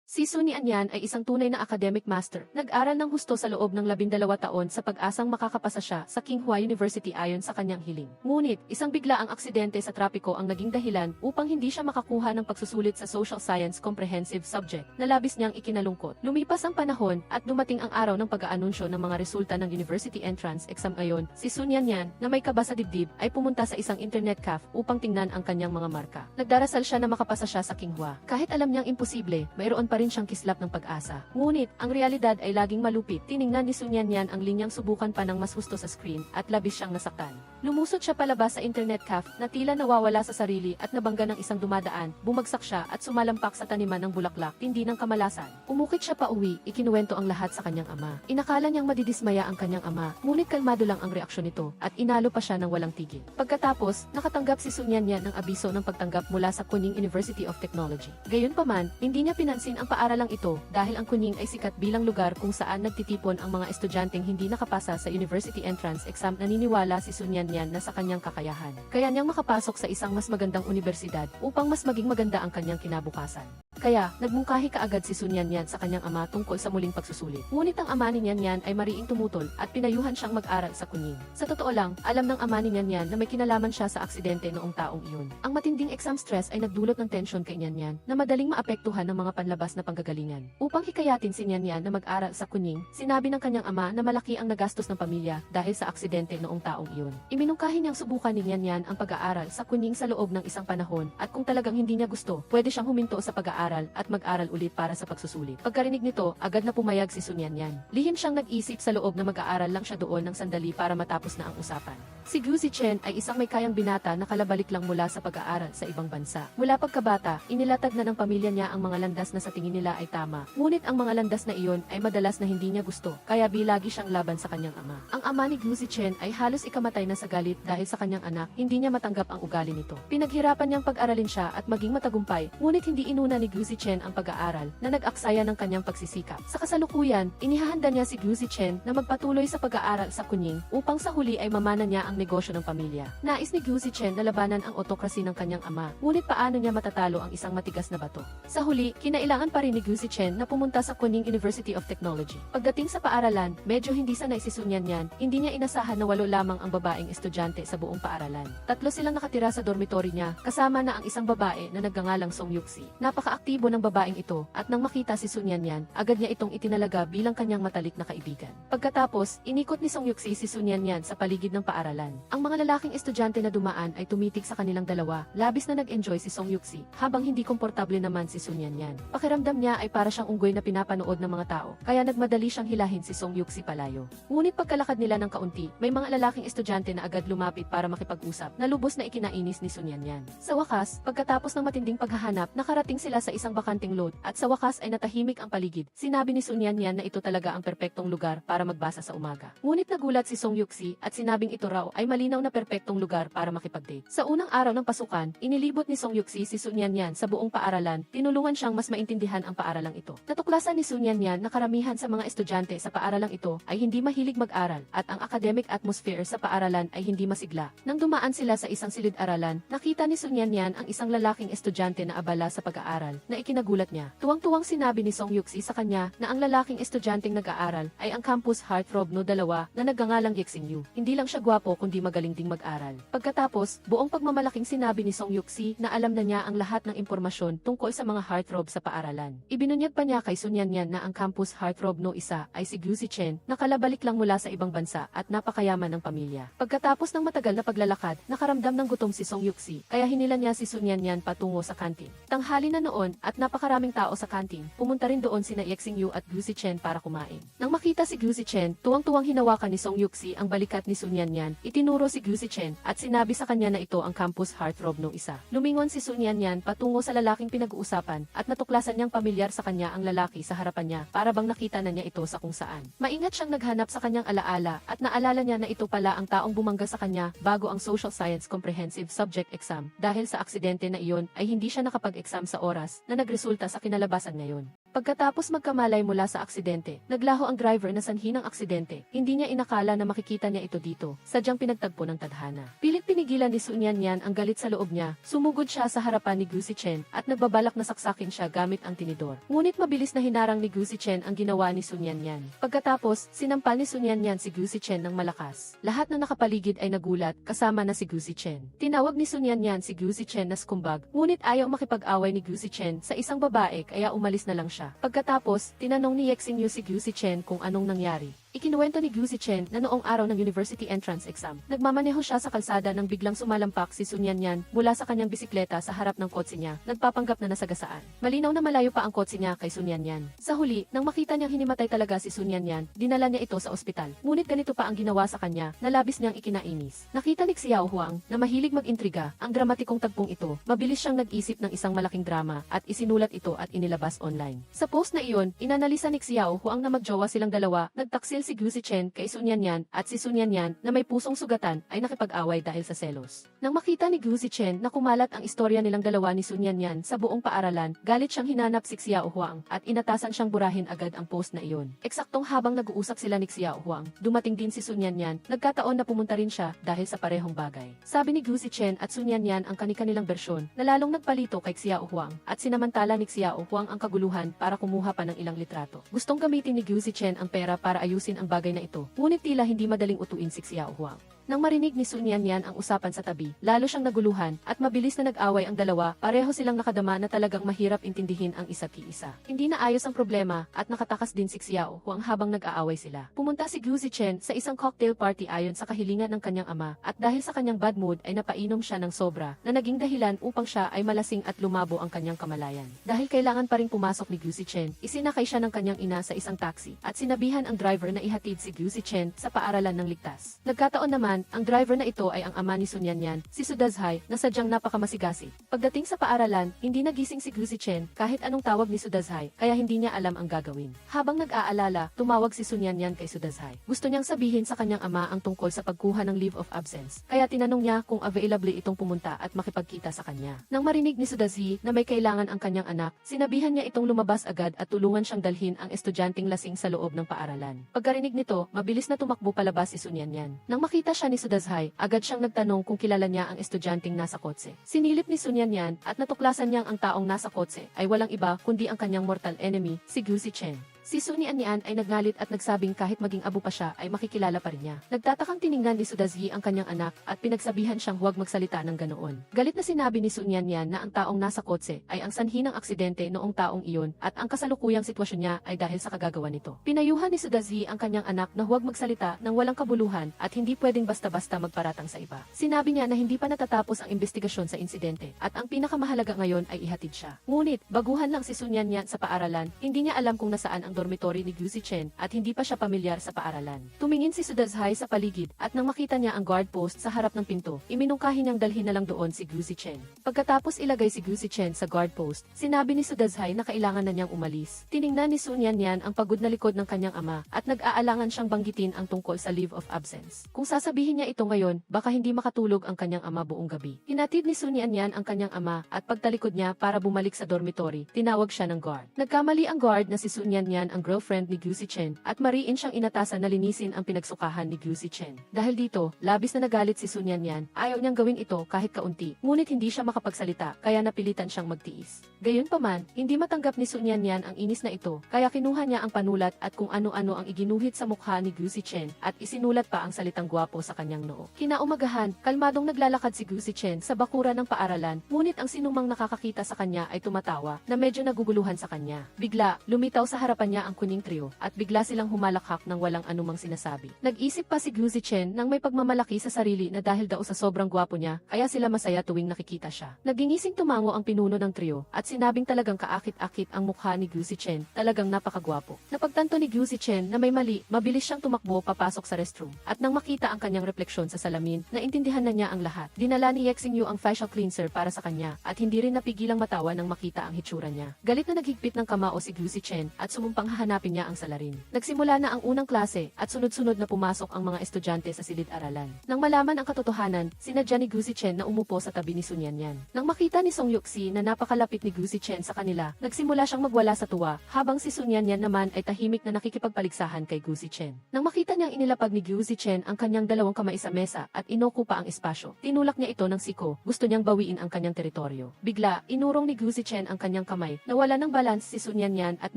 Si Sun Yanyan ay isang tunay na academic master. Nag-aral ng husto sa loob ng 12 taon sa pag-asang makakapasa siya sa Tsinghua University ayon sa kanyang hiling. Ngunit, isang biglaang aksidente sa trapiko ang naging dahilan upang hindi siya makakuha ng pagsusulit sa social science comprehensive subject na labis niyang ikinalungkot. Lumipas ang panahon at dumating ang araw ng pag-aanunsyo ng mga resulta ng university entrance exam ngayon. Si Sun Yanyan, na may kaba sa dibdib, ay pumunta sa isang internet cafe upang tingnan ang kanyang mga marka. Nagdarasal siya na makapasa siya sa Tsinghua. Kahit alam niyang imposible, mayroon pa rin siyang kislap ng pag-asa. Ngunit, ang realidad ay laging malupit. Tiningnan ni Sun Yanyan ang linyang subukan pa ng mas husto sa screen at labis siyang nasaktan. Lumusot siya palabas sa internet cafe na tila nawawala sa sarili at nabangga ng isang dumadaan. Bumagsak siya at sumalampak sa taniman ng bulaklak, tindi ng kamalasan. Umukit siya pa uwi, ikinuwento ang lahat sa kanyang ama. Inakala niyang madidismaya ang kanyang ama, ngunit kalmado lang ang reaksyon nito at inalo pa siya ng walang tigil. Pagkatapos, nakatanggap si Sun Yanyan ng abiso ng pagtanggap mula sa Kunming University of Technology. Gayunpaman, hindi niya pinansin ang paaralang ito dahil ang Kunming ay sikat bilang lugar kung saan nagtitipon ang mga estudyanteng hindi nakapasa sa university entrance exam. Naniniwala si Sun Yanyan na sa kanyang kakayahan. Kaya niyang makapasok sa isang mas magandang universidad upang mas maging maganda ang kanyang kinabukasan. Kaya, nagmungkahi kaagad si Sun Yanyan sa kanyang ama tungkol sa muling pagsusulit. Ngunit ang ama ni Yanyan ay mariing tumutol at pinayuhan siyang mag-aral sa Kunming. Sa totoo lang, alam ng ama ni Yanyan na may kinalaman siya sa aksidente noong taong iyon. Ang matinding exam stress ay nagdulot ng tensyon kay Yanyan na madaling maapektuhan ng mga panlabas na panggagalingan. Upang hikayatin si Yanyan na mag-aral sa Kunming, sinabi ng kanyang ama na malaki ang nagastos ng pamilya dahil sa aksidente noong taong iyon. Iminungkahi niyang subukan ni Yanyan ang pag-aaral sa Kunming sa loob ng isang panahon at kung talagang hindi niya gusto, pwede siyang huminto sa pag-aaral at mag-aral ulit para sa pagsusulit. Pagkarinig nito, agad na pumayag si Sun Yanyan. Lihim siyang nag-isip sa loob na mag-aaral lang siya doon ng sandali para matapos na ang usapan. Si Gu Zichen ay isang may kayang binata na kalabalik lang mula sa pag-aaral sa ibang bansa. Mula pagkabata, inilatag na ng pamilya niya ang mga landas na sa tingin nila ay tama. Ngunit ang mga landas na iyon ay madalas na hindi niya gusto, kaya bilagi siyang laban sa kanyang ama. Ang ama ni Gu Zichen ay halos ikamatay na sa galit dahil sa kanyang anak, hindi niya matanggap ang ugali nito. Pinaghirapan niyang pag-aralin siya at maging matagumpay, ngunit hindi inuna ni Gu Zichen ang pag-aaral na nag-aksaya ng kanyang pagsisikap. Sa kasalukuyan, inihahanda niya si Gu Zichen na magpatuloy sa pag-aaral sa Kunming upang sa huli ay mamana niya ang negosyo ng pamilya. Nais ni Gu Zichen na labanan ang autokrasy ng kanyang ama, ngunit paano niya matatalo ang isang matigas na bato? Sa huli, kinailangan pa rin ni Gu Zichen na pumunta sa Kunming University of Technology. Pagdating sa paaralan, medyo hindi sanay si Sun Yanyan, hindi niya inasahan na 8 lamang ang babaeng estudyante sa buong paaralan. 3 silang nakatira sa dormitory niya, kasama na ang isang babae na nagngangalang Song Yuxi. Napaka-aktibo ng babaeng ito, at nang makita si Sun Yanyan, agad niya itong itinalaga bilang kanyang matalik na kaibigan. Pagkatapos, inikot ni Song Yuxi si Sun Yanyan sa paligid ng paaralan. Ang mga lalaking estudyante na dumaan ay tumitig sa kanilang dalawa, labis na nag-enjoy si Song Yuxi, habang hindi komportable naman si Sun Yanyan. Pakiramdam niya ay para siyang unggoy na pinapanood ng mga tao, kaya nagmadali siyang hilahin si Song Yuxi palayo. Ngunit pagkalakad nila ng kaunti, may mga lalaking estudyante na agad lumapit para makipag-usap, na lubos na ikinainis ni Sun Yanyan. Sa wakas, pagkatapos ng matinding paghahanap, nakarating sila sa isang bakanting lot, at sa wakas ay natahimik ang paligid. Sinabi ni Sun Yanyan na ito talaga ang perpektong lugar para magbasa sa umaga. Ngunit nagulat si Song Yuxi at sinabing ito raw ay malinaw na perpektong lugar para makipag-date. Sa unang araw ng pasukan, inilibot ni Song Yuxi si Sun Yanyan sa buong paaralan, tinulungan siyang mas maintindihan ang paaralang ito. Natuklasan ni Sun Yanyan na karamihan sa mga estudyante sa paaralang ito ay hindi mahilig mag-aral at ang academic atmosphere sa paaralan ay hindi masigla. Nang dumaan sila sa isang silid-aralan, nakita ni Sun Yanyan ang isang lalaking estudyante na abala sa pag-aaral na ikinagulat niya. Tuwang-tuwang sinabi ni Song Yuxi sa kanya na ang lalaking estudyanteng nag-aaral ay ang campus heartthrob no dalawa na nagngangalang Yexing Yu. Hindi lang siya gwapo kundi magaling ding mag-aral. Pagkatapos, buong pagmamalaking sinabi ni Song Yuxi na alam na niya ang lahat ng impormasyon tungkol sa mga heartthrob sa paaralan. Ibinunyag pa niya kay Sun Yanyan na ang campus heartthrob no isa ay si Gu Zichen na kalabalik lang mula sa ibang bansa at napakayaman ng pamilya. Pagkatapos ng matagal na paglalakad, nakaramdam ng gutom si Song Yuxi kaya hinila niya si Sun Yanyan patungo sa kantin. Tanghali na noon at napakaraming tao sa kantin, pumunta rin doon sina Yexing Yu at Gu Zichen para kumain. Nang makita si Gu Zichen, tuwang-tuwang hinawakan ni Song Yuxi ang balikat ni Sun Yanyan, itinuro si Gu Zichen at sinabi sa kanya na ito ang campus heartthrob no isa. Lumingon si Sun Yanyan patungo sa lalaking pinag-uusapan at natuklasan niyang pamilyar sa kanya ang lalaki sa harapan niya para bang nakita na niya ito sa kung saan. Maingat siyang naghanap sa kanyang alaala at naalala niya na ito pala ang taong bumangga sa kanya bago ang social science comprehensive subject exam dahil sa aksidente na iyon ay hindi siya nakapag-exam sa oras na nagresulta sa kinalabasan ngayon. Pagkatapos magkamalay mula sa aksidente, naglaho ang driver na sanhi ng aksidente. Hindi niya inakala na makikita niya ito dito, sadyang pinagtagpo ng tadhana. Pilit pinigilan ni Sun Yanyan ang galit sa loob niya, sumugod siya sa harapan ni Gu Zichen at nagbabalak na saksakin siya gamit ang tinidor. Ngunit mabilis na hinarang ni Gu Zichen ang ginawa ni Sun Yanyan. Pagkatapos, sinampal ni Sun Yanyan si Gu Zichen ng malakas. Lahat na nakapaligid ay nagulat, kasama na si Gu Zichen. Tinawag ni Sun Yanyan si Gu Zichen na skumbag, ngunit ayaw makipag-away ni Gu Zichen sa isang babae kaya umalis na lang siya. Pagkatapos, tinanong ni Yexing Yu si Gu Zichen kung anong nangyari. Ikinuwento ni Gu Zichen na noong araw ng university entrance exam, nagmamaneho siya sa kalsada nang biglang sumalampak si Sun Yanyan mula sa kanyang bisikleta sa harap ng kotse niya, nagpapanggap na nasagasaan. Malinaw na malayo pa ang kotse niya kay Sun Yanyan. Sa huli, nang makita niyang hinimatay talaga si Sun Yanyan, dinala niya ito sa ospital. Ngunit ganito pa ang ginawa sa kanya, na labis niyang ikinainis. Nakita ni Xiao Huang na mahilig mag-intriga, ang dramatikong tagpong ito, mabilis siyang nag-isip ng isang malaking drama at isinulat ito at inilabas online. Sa post na iyon, inanalisa ni Xiao Huang na magjowa silang dalawa, nagtaksil si Gu Zichen kay Sun Yanyan at si Sun Yanyan na may pusong sugatan ay nakipag-away dahil sa selos. Nang makita ni Gu Zichen na kumalat ang istorya nilang dalawa ni Sun Yanyan sa buong paaralan, galit siyang hinanap si Xiao Huang at inatasan siyang burahin agad ang post na iyon. Eksaktong habang nag-uusap sila ni Xiao Huang, dumating din si Sun Yanyan, nagkataon na pumunta rin siya dahil sa parehong bagay. Sabi ni Gu Zichen at Sun Yanyan ang kani-kanilang bersyon na lalong nagpalito kay Xiao Huang at sinamantala ni Xiao Huang ang kaguluhan para kumuha pa ng ilang litrato. Gustong gamitin ni Gu Zichen ang pera para ayusin ang bagay na ito, ngunit tila hindi madaling utuin si Xiao Huang. Nang marinig ni Sun Yanyan ang usapan sa tabi, lalo siyang naguluhan at mabilis na nag-away ang dalawa, pareho silang nakadama na talagang mahirap intindihin ang isa't isa. Hindi na ayos ang problema at nakatakas din si Xiao Huang habang nag-aaway sila. Pumunta si Gu Zichen sa isang cocktail party ayon sa kahilingan ng kanyang ama at dahil sa kanyang bad mood ay napainom siya ng sobra na naging dahilan upang siya ay malasing at lumabo ang kanyang kamalayan. Dahil kailangan pa ring pumasok ni Gu Zichen, isinakay siya ng kanyang ina sa isang taxi at sinabihan ang driver na ihatid si Gu Zichen sa paaralan ng ligtas. Nagkataon naman, ang driver na ito ay ang ama ni Sun Yanyan, si Su Dazhai, na sadyang napakamasigasi. Pagdating sa paaralan, hindi nagising si Gu Zichen kahit anong tawag ni Su Dazhai, kaya hindi niya alam ang gagawin. Habang nag-aalala, tumawag si Sun Yanyan kay Su Dazhai. Gusto niyang sabihin sa kanyang ama ang tungkol sa pagkuha ng leave of absence, kaya tinanong niya kung available itong pumunta at makipagkita sa kanya. Nang marinig ni Su Dazhai na may kailangan ang kanyang anak, sinabihan niya itong lumabas agad at tulungan siyang dalhin ang estudyanteng lasing sa loob ng paaralan. Pagkarinig nito, mabilis na tumakbo palabas si Sun Yanyan. Nang makita siya ni Su Dazhai, agad siyang nagtanong kung kilala niya ang estudyanteng nasa kotse. Sinilip ni Sun Yanyan at natuklasan niyang ang taong nasa kotse ay walang iba kundi ang kanyang mortal enemy, si Gu Zichen. Si Sun Yanyan ay naggalit at nagsabing kahit maging abo pa siya ay makikilala pa rin niya. Nagtatakang tiningnan ni Su Dazhai ang kanyang anak at pinagsabihan siyang huwag magsalita ng ganoon. Galit na sinabi ni Sun Yanyan na ang taong nasa kotse ay ang sanhi ng aksidente noong taong iyon at ang kasalukuyang sitwasyon niya ay dahil sa kagagawa nito. Pinayuhan ni Su Dazhai ang kanyang anak na huwag magsalita ng walang kabuluhan at hindi pwedeng basta-basta magparatang sa iba. Sinabi niya na hindi pa natatapos ang investigasyon sa insidente at ang pinakamahalaga ngayon ay ihatid siya. Ngunit, baguhan lang si Sun Yanyan sa paaralan, hindi niya alam kung nasaan ang dormitory ni Gu Zichen at hindi pa siya pamilyar sa paaralan. Tumingin si Su Dazhai sa paligid at nang makita niya ang guard post sa harap ng pinto, iminungkahi niyang dalhin na lang doon si Gu Zichen. Pagkatapos ilagay si Gu Zichen sa guard post, sinabi ni Su Dazhai na kailangan na niyang umalis. Tiningnan ni Sun Yanyan ang pagod na likod ng kanyang ama at nag-aalangan siyang banggitin ang tungkol sa leave of absence. Kung sasabihin niya ito ngayon, baka hindi makatulog ang kanyang ama buong gabi. Hinatid ni Sun Yanyan ang kanyang ama at pagtalikod niya para bumalik sa dormitory, tinawag siya ng guard. Nagkamali ang guard na si Sun Yanyan ang girlfriend ni Gu Zichen at mariin siyang inatasan na linisin ang pinagsukahan ni Gu Zichen. Dahil dito, labis na nagalit si Sun Yanyan, ayaw niyang gawin ito kahit kaunti, ngunit hindi siya makapagsalita kaya napilitan siyang magtiis. Gayunpaman, hindi matanggap ni Sun Yanyan ang inis na ito, kaya kinuha niya ang panulat at kung ano-ano ang iginuhit sa mukha ni Gu Zichen at isinulat pa ang salitang gwapo sa kanyang noo. Kinaumagahan, kalmadong naglalakad si Gu Zichen sa bakura ng paaralan, ngunit ang sinumang nakakakita sa kanya ay tumatawa na medyo naguguluhan sa kanya. Bigla, lumitaw sa harapan niya ang kuning trio at bigla silang humalakhak ng walang anumang sinasabi. Nag-isip pa si Gu Zichen nang may pagmamalaki sa sarili na dahil daw sa sobrang gwapo niya, kaya sila masaya tuwing nakikita siya. Nagingising tumango ang pinuno ng trio at sinabing talagang kaakit-akit ang mukha ni Gu Zichen, talagang napakagwapo. Napagtanto ni Gu Zichen na may mali, mabilis siyang tumakbo papasok sa restroom at nang makita ang kanyang refleksyon sa salamin, naintindihan na niya ang lahat. Dinala ni Yexing Yu ang facial cleanser para sa kanya at hindi rin napigilang matawa nang makita ang hitsura niya. Galit na naghigpit ng kamao si Gu Zichen at sumumpa upang hahanapin niya ang salarin. Nagsimula na ang unang klase at sunod-sunod na pumasok ang mga estudyante sa silid-aralan. Nang malaman ang katotohanan, sinadya ni Gu Zichen na umupo sa tabi ni Sun Yanyan. Nang makita ni Song Yuxi na napakalapit ni Gu Zichen sa kanila, nagsimula siyang magwala sa tuwa, habang si Sun Yanyan naman ay tahimik na nakikipagpaligsahan kay Gu Zichen. Nang makita niyang inilapag ni Gu Zichen ang kanyang dalawang kamay sa mesa at inokupa ang espasyo, tinulak niya ito ng siko, gusto niyang bawiin ang kanyang teritoryo. Bigla, inurong ni Gu Zichen ang kanyang kamay, nawala ng balance si Sun Yanyan at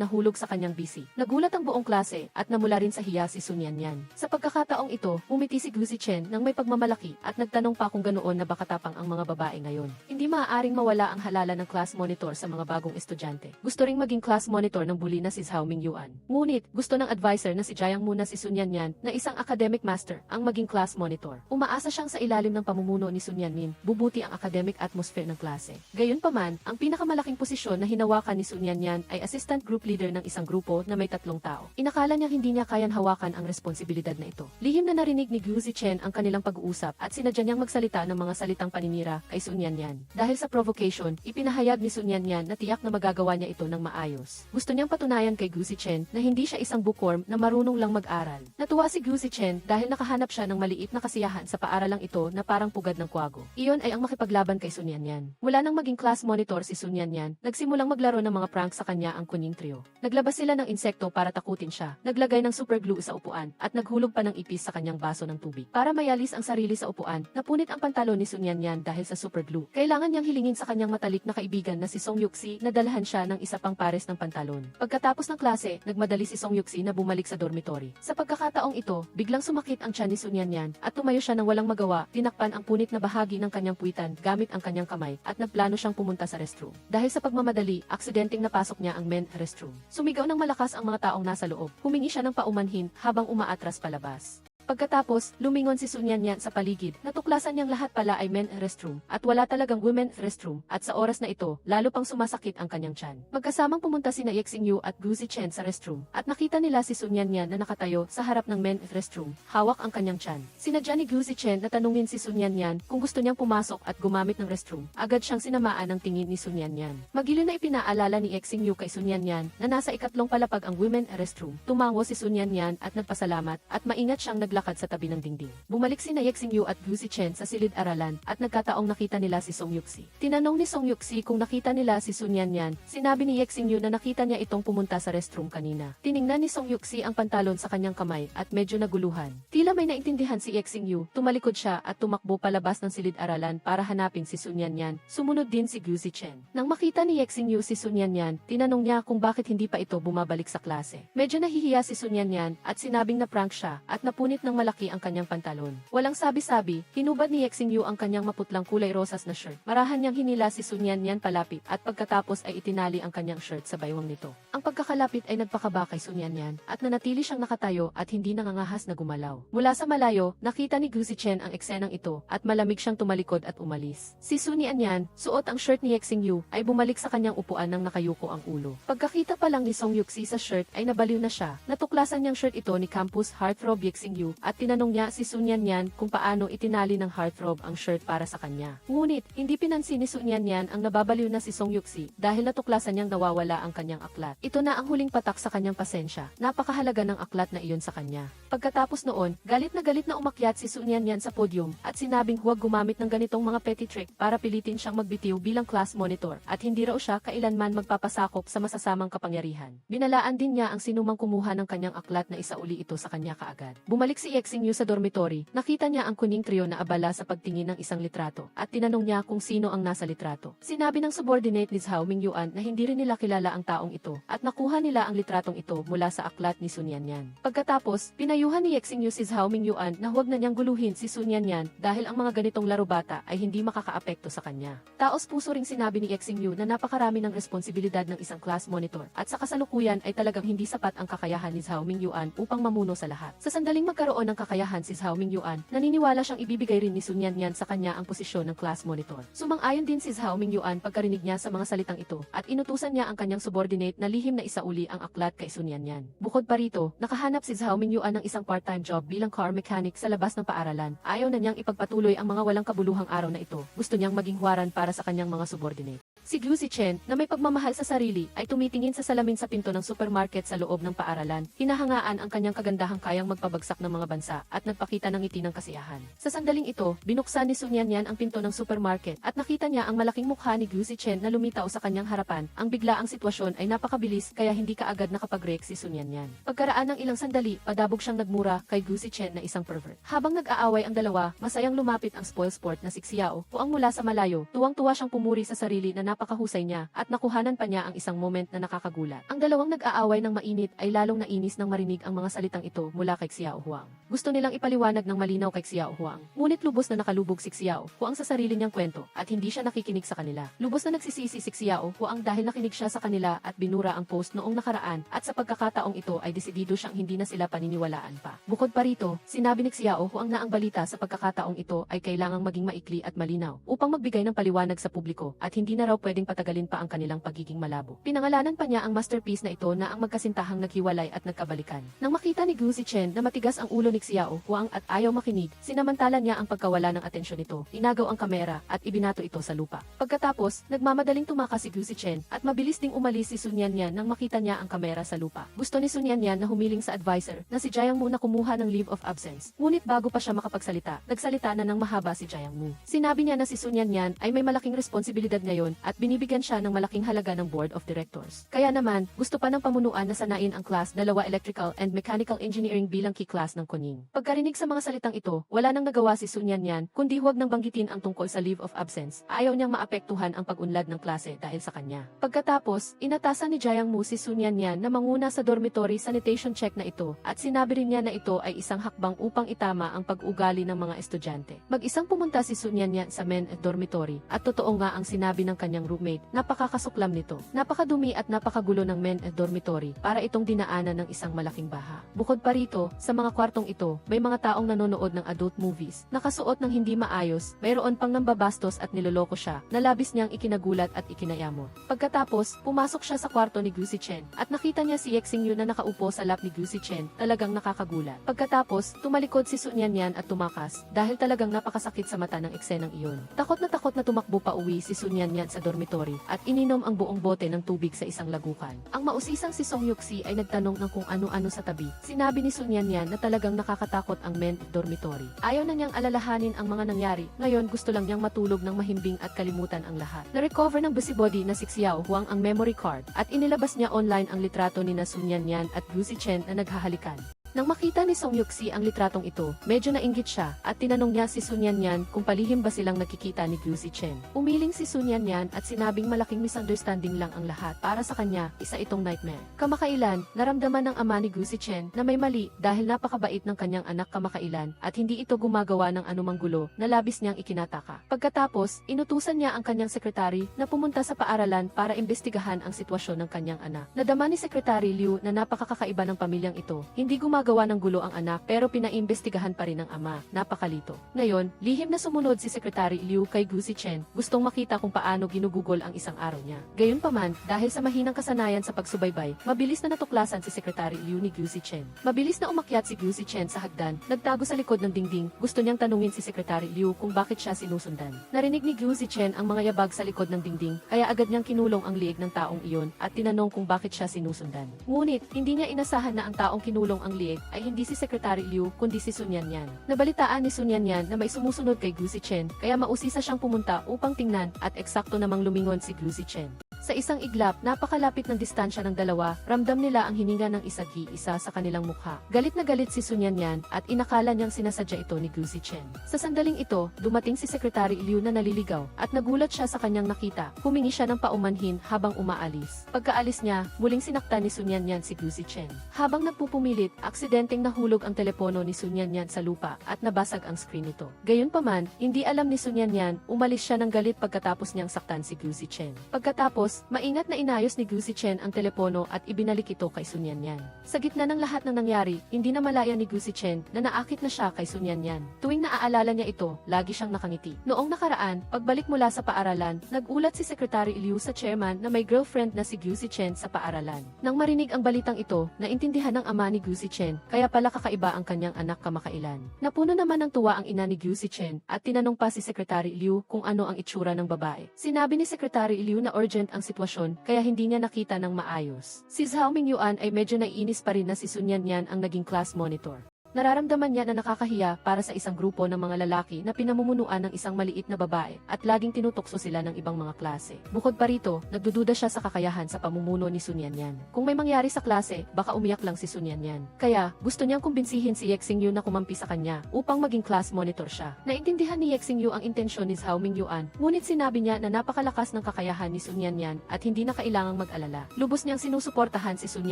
nahulog sa kanyang bisi. Nagulat ang buong klase at namula rin sa hiya si Sun Yanyan. Sa pagkakataong ito, umiti si Gu Zichen nang may pagmamalaki at nagtanong pa kung ganoon na baka tapang ang mga babae ngayon. Hindi maaaring mawala ang halala ng class monitor sa mga bagong estudyante. Gusto ring maging class monitor ng bully na si Zhao Mingyuan. Ngunit, gusto ng advisor na si Jiang Mu na si Sun Yanyan na isang academic master ang maging class monitor. Umaasa siyang sa ilalim ng pamumuno ni Sun Yanmin, bubuti ang academic atmosphere ng klase. Gayunpaman, ang pinakamalaking posisyon na hinawakan ni Sun Yanyan ay assistant group leader ng isang grupo na may 3 tao. Inakala niya hindi niya kayang hawakan ang responsibilidad na ito. Lihim na narinig ni Gu Zichen ang kanilang pag-uusap at sinadya niyang magsalita ng mga salitang paninira kay Sun Yanyan. Dahil sa provocation, ipinahayag ni Sun Yanyan na tiyak na magagawa niya ito ng maayos. Gusto niyang patunayan kay Gu Zichen na hindi siya isang bookworm na marunong lang mag-aral. Natuwa si Gu Zichen dahil nakahanap siya ng maliit na kasiyahan sa paaralang ito na parang pugad ng kwago. Iyon ay ang makipaglaban kay Sun Yanyan. Mula nang maging class monitor si Sun Yanyan, nagsimulang maglaro ng mga prank sa kanya ang Kuning Trio. Naglabas sila ng insekto para takutin siya, naglagay ng super glue sa upuan, at naghulog pa ng ipis sa kanyang baso ng tubig. Para mayalis ang sarili sa upuan, napunit ang pantalon ni Sun Yanyan dahil sa super glue. Kailangan niyang hilingin sa kanyang matalik na kaibigan na si Song Yuxi na dalhan siya ng isa pang pares ng pantalon. Pagkatapos ng klase, nagmadali si Song Yuxi na bumalik sa dormitory. Sa pagkakataong ito, biglang sumakit ang tiyan ni Sun Yanyan at tumayo siya ng walang magawa, tinakpan ang punit na bahagi ng kanyang puwitan gamit ang kanyang kamay at nagplano siyang pumunta sa restroom. Dahil sa pagmamadali, aksidenteng napasok niya ang men restroom. Sumigaw ng malakas ang mga taong nasa loob. Humingi siya ng paumanhin habang umaatras palabas. Pagkatapos, lumingon si Sun Yanyan sa paligid, natuklasan niyang lahat pala ay men restroom, at wala talagang women restroom, at sa oras na ito, lalo pang sumasakit ang kanyang tiyan. Magkasamang pumunta sina Yexing Yu at Gu Zichen sa restroom, at nakita nila si Sun Yanyan na nakatayo sa harap ng men restroom, hawak ang kanyang tiyan. Sinadya ni Gu Zichen na tanungin si Sun Yanyan kung gusto niyang pumasok at gumamit ng restroom, agad siyang sinamaan ng tingin ni Sun Yanyan. Magiliw na ipinaalala ni Yexing Yu kay Sun Yanyan na nasa ikatlong palapag ang women restroom. Tumango si Sun Yanyan at nagpasalamat, at maingat siyang naglakad sa tabi ng dingding. Bumalik sina Yexing Yu at Gu Zichen sa silid-aralan at nagkataong nakita nila si Song Yuxi. Tinanong ni Song Yuxi kung nakita nila si Sun Yanyan. Sinabi ni Yexing Yu na nakita niya itong pumunta sa restroom kanina. Tiningnan ni Song Yuxi ang pantalon sa kanyang kamay at medyo naguluhan. Tila may naintindihan si Yexing Yu, tumalikod siya at tumakbo palabas ng silid-aralan para hanapin si Sun Yanyan. Sumunod din si Gu Zichen. Nang makita ni Yexing Yu si Sun Yanyan, tinanong niya kung bakit hindi pa ito bumabalik sa klase. Medyo nahihiya si Sun Yanyan at sinabing na prank siya at napunit ng malaki ang kanyang pantalon. Walang sabi-sabi, hinubad ni Yexing Yu ang kanyang maputlang kulay rosas na shirt. Marahan niyang hinila si Sun Yanyan palapit at pagkatapos ay itinali ang kanyang shirt sa baywang nito. Ang pagkakalapit ay nagpakaba kay Sun Yanyan at nanatili siyang nakatayo at hindi nangangahas na gumalaw. Mula sa malayo, nakita ni Gu Zichen ang eksenang ito at malamig siyang tumalikod at umalis. Si Sun Yanyan, suot ang shirt ni Yexing Yu, ay bumalik sa kanyang upuan nang nakayuko ang ulo. Pagkakita pa lang ni Song Yuxi sa shirt ay nabaliw na siya. Natuklasan niyang shirt ito ni Campus Heartthrob Yexing Yu at tinanong niya si Sun Yanyan kung paano itinali ng heartthrob ang shirt para sa kanya. Ngunit, hindi pinansin ni Sun Yanyan ang nababaliw na si Song Yuxi dahil natuklasan niyang nawawala ang kanyang aklat. Ito na ang huling patak sa kanyang pasensya. Napakahalaga ng aklat na iyon sa kanya. Pagkatapos noon, galit na umakyat si Sun Yanyan sa podium at sinabing huwag gumamit ng ganitong mga petty trick para pilitin siyang magbitiw bilang class monitor at hindi raw siya kailanman magpapasakop sa masasamang kapangyarihan. Binalaan din niya ang sinumang kumuha ng kanyang aklat na isauli ito sa kanya kaagad. Bumalik si Yexing Yu sa dormitory, nakita niya ang Kuning Trio na abala sa pagtingin ng isang litrato at tinanong niya kung sino ang nasa litrato. Sinabi ng subordinate ni Zhao Mingyuan na hindi rin nila kilala ang taong ito at nakuha nila ang litratong ito mula sa aklat ni Sun Yanyan. Pagkatapos, pinayuhan ni Yexing Yu si Zhao Mingyuan na huwag na niyang guluhin si Sun Yanyan dahil ang mga ganitong laro bata ay hindi makakaapekto sa kanya. Taos puso ring sinabi ni Yexing Yu na napakarami ng responsibilidad ng isang class monitor at sa kasalukuyan ay talagang hindi sapat ang kakayahan ni Zhao Mingyuan upang mamuno sa lahat. Sa sandaling magkaroon ng kakayahan si Zhao Mingyuan, naniniwala siyang ibibigay rin ni Sun Yanyan sa kanya ang posisyon ng class monitor. Sumang-ayon din si Zhao Mingyuan pagkarinig niya sa mga salitang ito at inutusan niya ang kanyang subordinate na lihim na isauli ang aklat kay Sun Yanyan. Bukod pa rito, nakahanap si Zhao Mingyuan ng isang part-time job bilang car mechanic sa labas ng paaralan. Ayaw na niyang ipagpatuloy ang mga walang kabuluhang araw na ito. Gusto niyang maging huwaran para sa kanyang mga subordinate. Si Gu Zichen, na may pagmamahal sa sarili, ay tumitingin sa salamin sa pinto ng supermarket sa loob ng paaralan. Hinahangaan ang kanyang kagandahang kayang magpabagsak ng mga bansa at nagpakita ng ngiti ng kasiyahan. Sa sandaling ito, binuksan ni Sun Yanyan ang pinto ng supermarket at nakita niya ang malaking mukha ni Gu Zichen na lumitaw sa kanyang harapan. Ang biglaang sitwasyon ay napakabilis kaya hindi kaagad nakapag-react si Sun Yanyan. Pagkaraan ng ilang sandali, padabog siyang nagmura kay Gu Zichen na isang pervert. Habang nag-aaway ang dalawa, masayang lumapit ang spoilsport na si Xiao Huang mula sa malayo. Tuwang-tuwa siyang pumuri sa sarili na napakahusay niya at nakuhanan pa niya ang isang moment na nakakagulat. Ang dalawang nag-aaway ng mainit ay lalong nainis nang marinig ang mga salitang ito mula kay Xiao Huang. Gusto nilang ipaliwanag ng malinaw kay Xiao Huang, ngunit lubos na nakalubog si Xiao Huang sa sarili niyang kwento at hindi siya nakikinig sa kanila. Lubos na nagsisisi si Xiao Huang dahil nakinig siya sa kanila at binura ang post noong nakaraan at sa pagkakataong ito ay desidido siyang hindi na sila paniniwalaan pa. Bukod pa rito, sinabi ni Xiao Huang na ang balita sa pagkakataong ito ay kailangang maging maikli at malinaw upang magbigay ng paliwanag sa publiko at hindi na raw pwedeng patagalin pa ang kanilang pagiging malabo. Pinangalanan pa niya ang masterpiece na ito na ang magkasintahang naghiwalay at nagkabalikan. Nang makita ni Gu Zichen na matigas ang ulo ni Xiao Huang at ayaw makinig, sinamantala niya ang pagkawala ng atensyon nito, inagaw ang kamera at ibinato ito sa lupa. Pagkatapos, nagmamadaling tumakas si Gu Zichen at mabilis ding umalis si Sun Yanyan nang makita niya ang kamera sa lupa. Gusto ni Sun Yanyan na humiling sa advisor na si Jiang Mu na kumuha ng leave of absence. Ngunit bago pa siya makapagsalita, nagsalita na ng mahaba si Jiang Mu. Sinabi niya na si Sun Yanyan ay may malaking responsibilidad ngayon at binibigyan siya ng malaking halaga ng board of directors. Kaya naman, gusto pa ng pamunuan na sanain ang class 2 Electrical and Mechanical Engineering bilang key class ng Kuning. Pagkarinig sa mga salitang ito, wala nang nagawa si Sun Yanyan kundi huwag nang banggitin ang tungkol sa leave of absence. Ayaw niyang maapektuhan ang pag-unlad ng klase dahil sa kanya. Pagkatapos, inatasan ni Jiang Mu si Sun Yanyan na manguna sa dormitory sanitation check na ito at sinabi rin niya na ito ay isang hakbang upang itama ang pag-ugali ng mga estudyante. Mag-isang pumunta si Sun Yanyan sa men dormitory at totoo nga ang sinabi ng kanyang roommate, napakakasuklam nito. Napakadumi at napakagulo ng men dormitory para itong dinaanan ng isang malaking baha. Bukod pa rito, sa mga kwartong ito, may mga taong nanonood ng adult movies, nakasuot ng hindi maayos, mayroon pang nambabastos at niloloko siya, na labis niyang ikinagulat at ikinayamot. Pagkatapos, pumasok siya sa kwarto ni Gu Zichen at nakita niya si Yexing Yu na nakaupo sa lap ni Gu Zichen, talagang nakakagulat. Pagkatapos, tumalikod si Sun Yanyan at tumakas dahil talagang napakasakit sa mata ng eksenang iyon. Takot na tumakbo pa uwi si Sun Yanyan sa dormitory at ininom ang buong bote ng tubig sa isang lagukan. Ang mausisang si Song Yuxi ay nagtanong ng kung ano-ano sa tabi. Sinabi ni Sun Yanyan na talagang nakakatakot ang men dormitory. Ayaw na niyang alalahanin ang mga nangyari. Ngayon gusto lang niyang matulog ng mahimbing at kalimutan ang lahat. Na-recover ng busybody na si Xiao Huang ang memory card at inilabas niya online ang litrato ni na Sun Yanyan at Gu Zichen na naghahalikan. Nang makita ni Song Yuxi ang litratong ito, medyo nainggit siya at tinanong niya si Sun Yanyan kung palihim ba silang nakikita ni Gu Zichen. Umiling si Sun Yanyan at sinabing malaking misunderstanding lang ang lahat. Para sa kanya, isa itong nightmare. Kamakailan, naramdaman ng ama ni Gu Zichen na may mali dahil napakabait ng kanyang anak kamakailan at hindi ito gumagawa ng anumang gulo na labis niyang ikinataka. Pagkatapos, inutusan niya ang kanyang sekretary na pumunta sa paaralan para imbestigahan ang sitwasyon ng kanyang anak. Nadama ni Sekretary Liu na napakakaiba ng pamilyang ito. Hindi gumagawa ng gulo ang anak pero pinaimbestigahan pa rin ng ama. Napakalito. Ngayon, lihim na sumunod si Secretary Liu kay Gu Zichen, gustong makita kung paano ginugugol ang isang araw niya. Gayunpaman, dahil sa mahinang kasanayan sa pagsubaybay, mabilis na natuklasan si Secretary Liu ni Gu Zichen. Mabilis na umakyat si Gu Zichen sa hagdan, nagtago sa likod ng dingding, gusto niyang tanungin si Secretary Liu kung bakit siya sinusundan. Narinig ni Gu Zichen ang mga yabag sa likod ng dingding, kaya agad niyang kinulong ang liig ng taong iyon at tinanong kung bakit siya sinusundan. Ngunit, hindi niya inasahan na ang taong kinulong ang liig ay hindi si Secretary Liu kundi si Sun Yanyan. Nabalitaan ni Sun Yanyan na may sumusunod kay Gu Zichen kaya mausisa siyang pumunta upang tingnan at eksakto namang lumingon si Gu Zichen. Sa isang iglap, napakalapit ng distansya ng dalawa, ramdam nila ang hininga ng isa't-isa sa kanilang mukha. Galit na galit si Sun Yanyan at inakala niyang sinasadya ito ni Gu Zichen. Sa sandaling ito, dumating si Secretary Liu na naliligaw at nagulat siya sa kanyang nakita. Humingi siya ng paumanhin habang umaalis. Pagkaalis niya, muling sinaktan ni Sun Yanyan si Gu Zichen. Habang nagpupumilit, aksidenteng nahulog ang telepono ni Sun Yanyan sa lupa at nabasag ang screen nito. Gayunpaman, hindi alam ni Sun Yanyan, umalis siya ng galit pagkatapos niyang saktan si Gu Zichen. Pagkatapos, maingat na inayos ni Gu Zichen ang telepono at ibinalik ito kay Sun Yanyan. Sa gitna ng lahat ng nangyari, hindi na malaya ni Gu Zichen na naakit na siya kay Sun Yanyan. Tuwing naaalala niya ito, lagi siyang nakangiti. Noong nakaraan, pagbalik mula sa paaralan, nagulat si Secretary Liu sa chairman na may girlfriend na si Gu Zichen sa paaralan. Nang marinig ang balitang ito, naintindihan ng ama ni Gu Zichen, kaya pala kakaiba ang kanyang anak kamakailan. Napuno naman ng tuwa ang ina ni Gu Zichen at tinanong pa si Secretary Liu kung ano ang itsura ng babae. Sinabi ni Secretary Liu na urgent ang sitwasyon kaya hindi niya nakita ng maayos. Si Zhao Mingyuan ay medyo naiinis pa rin na si Sun Yanyan ang naging class monitor. Nararamdaman niya na nakakahiya para sa isang grupo ng mga lalaki na pinamumunuan ng isang maliit na babae at laging tinutokso sila ng ibang mga klase. Bukod pa rito, nagdududa siya sa kakayahan sa pamumuno ni Sun Yanyan. Kung may mangyari sa klase, baka umiyak lang si Sun Yanyan. Kaya, gusto niyang kumbinsihin si Ye Xingyu na kumampi sa kanya upang maging class monitor siya. Naintindihan ni Ye Xingyu ang intensyon ni Zhao Mingyuan, ngunit sinabi niya na napakalakas ng kakayahan ni Sun Yanyan at hindi na kailangang mag-alala. Lubos niyang sinusuportahan si Sun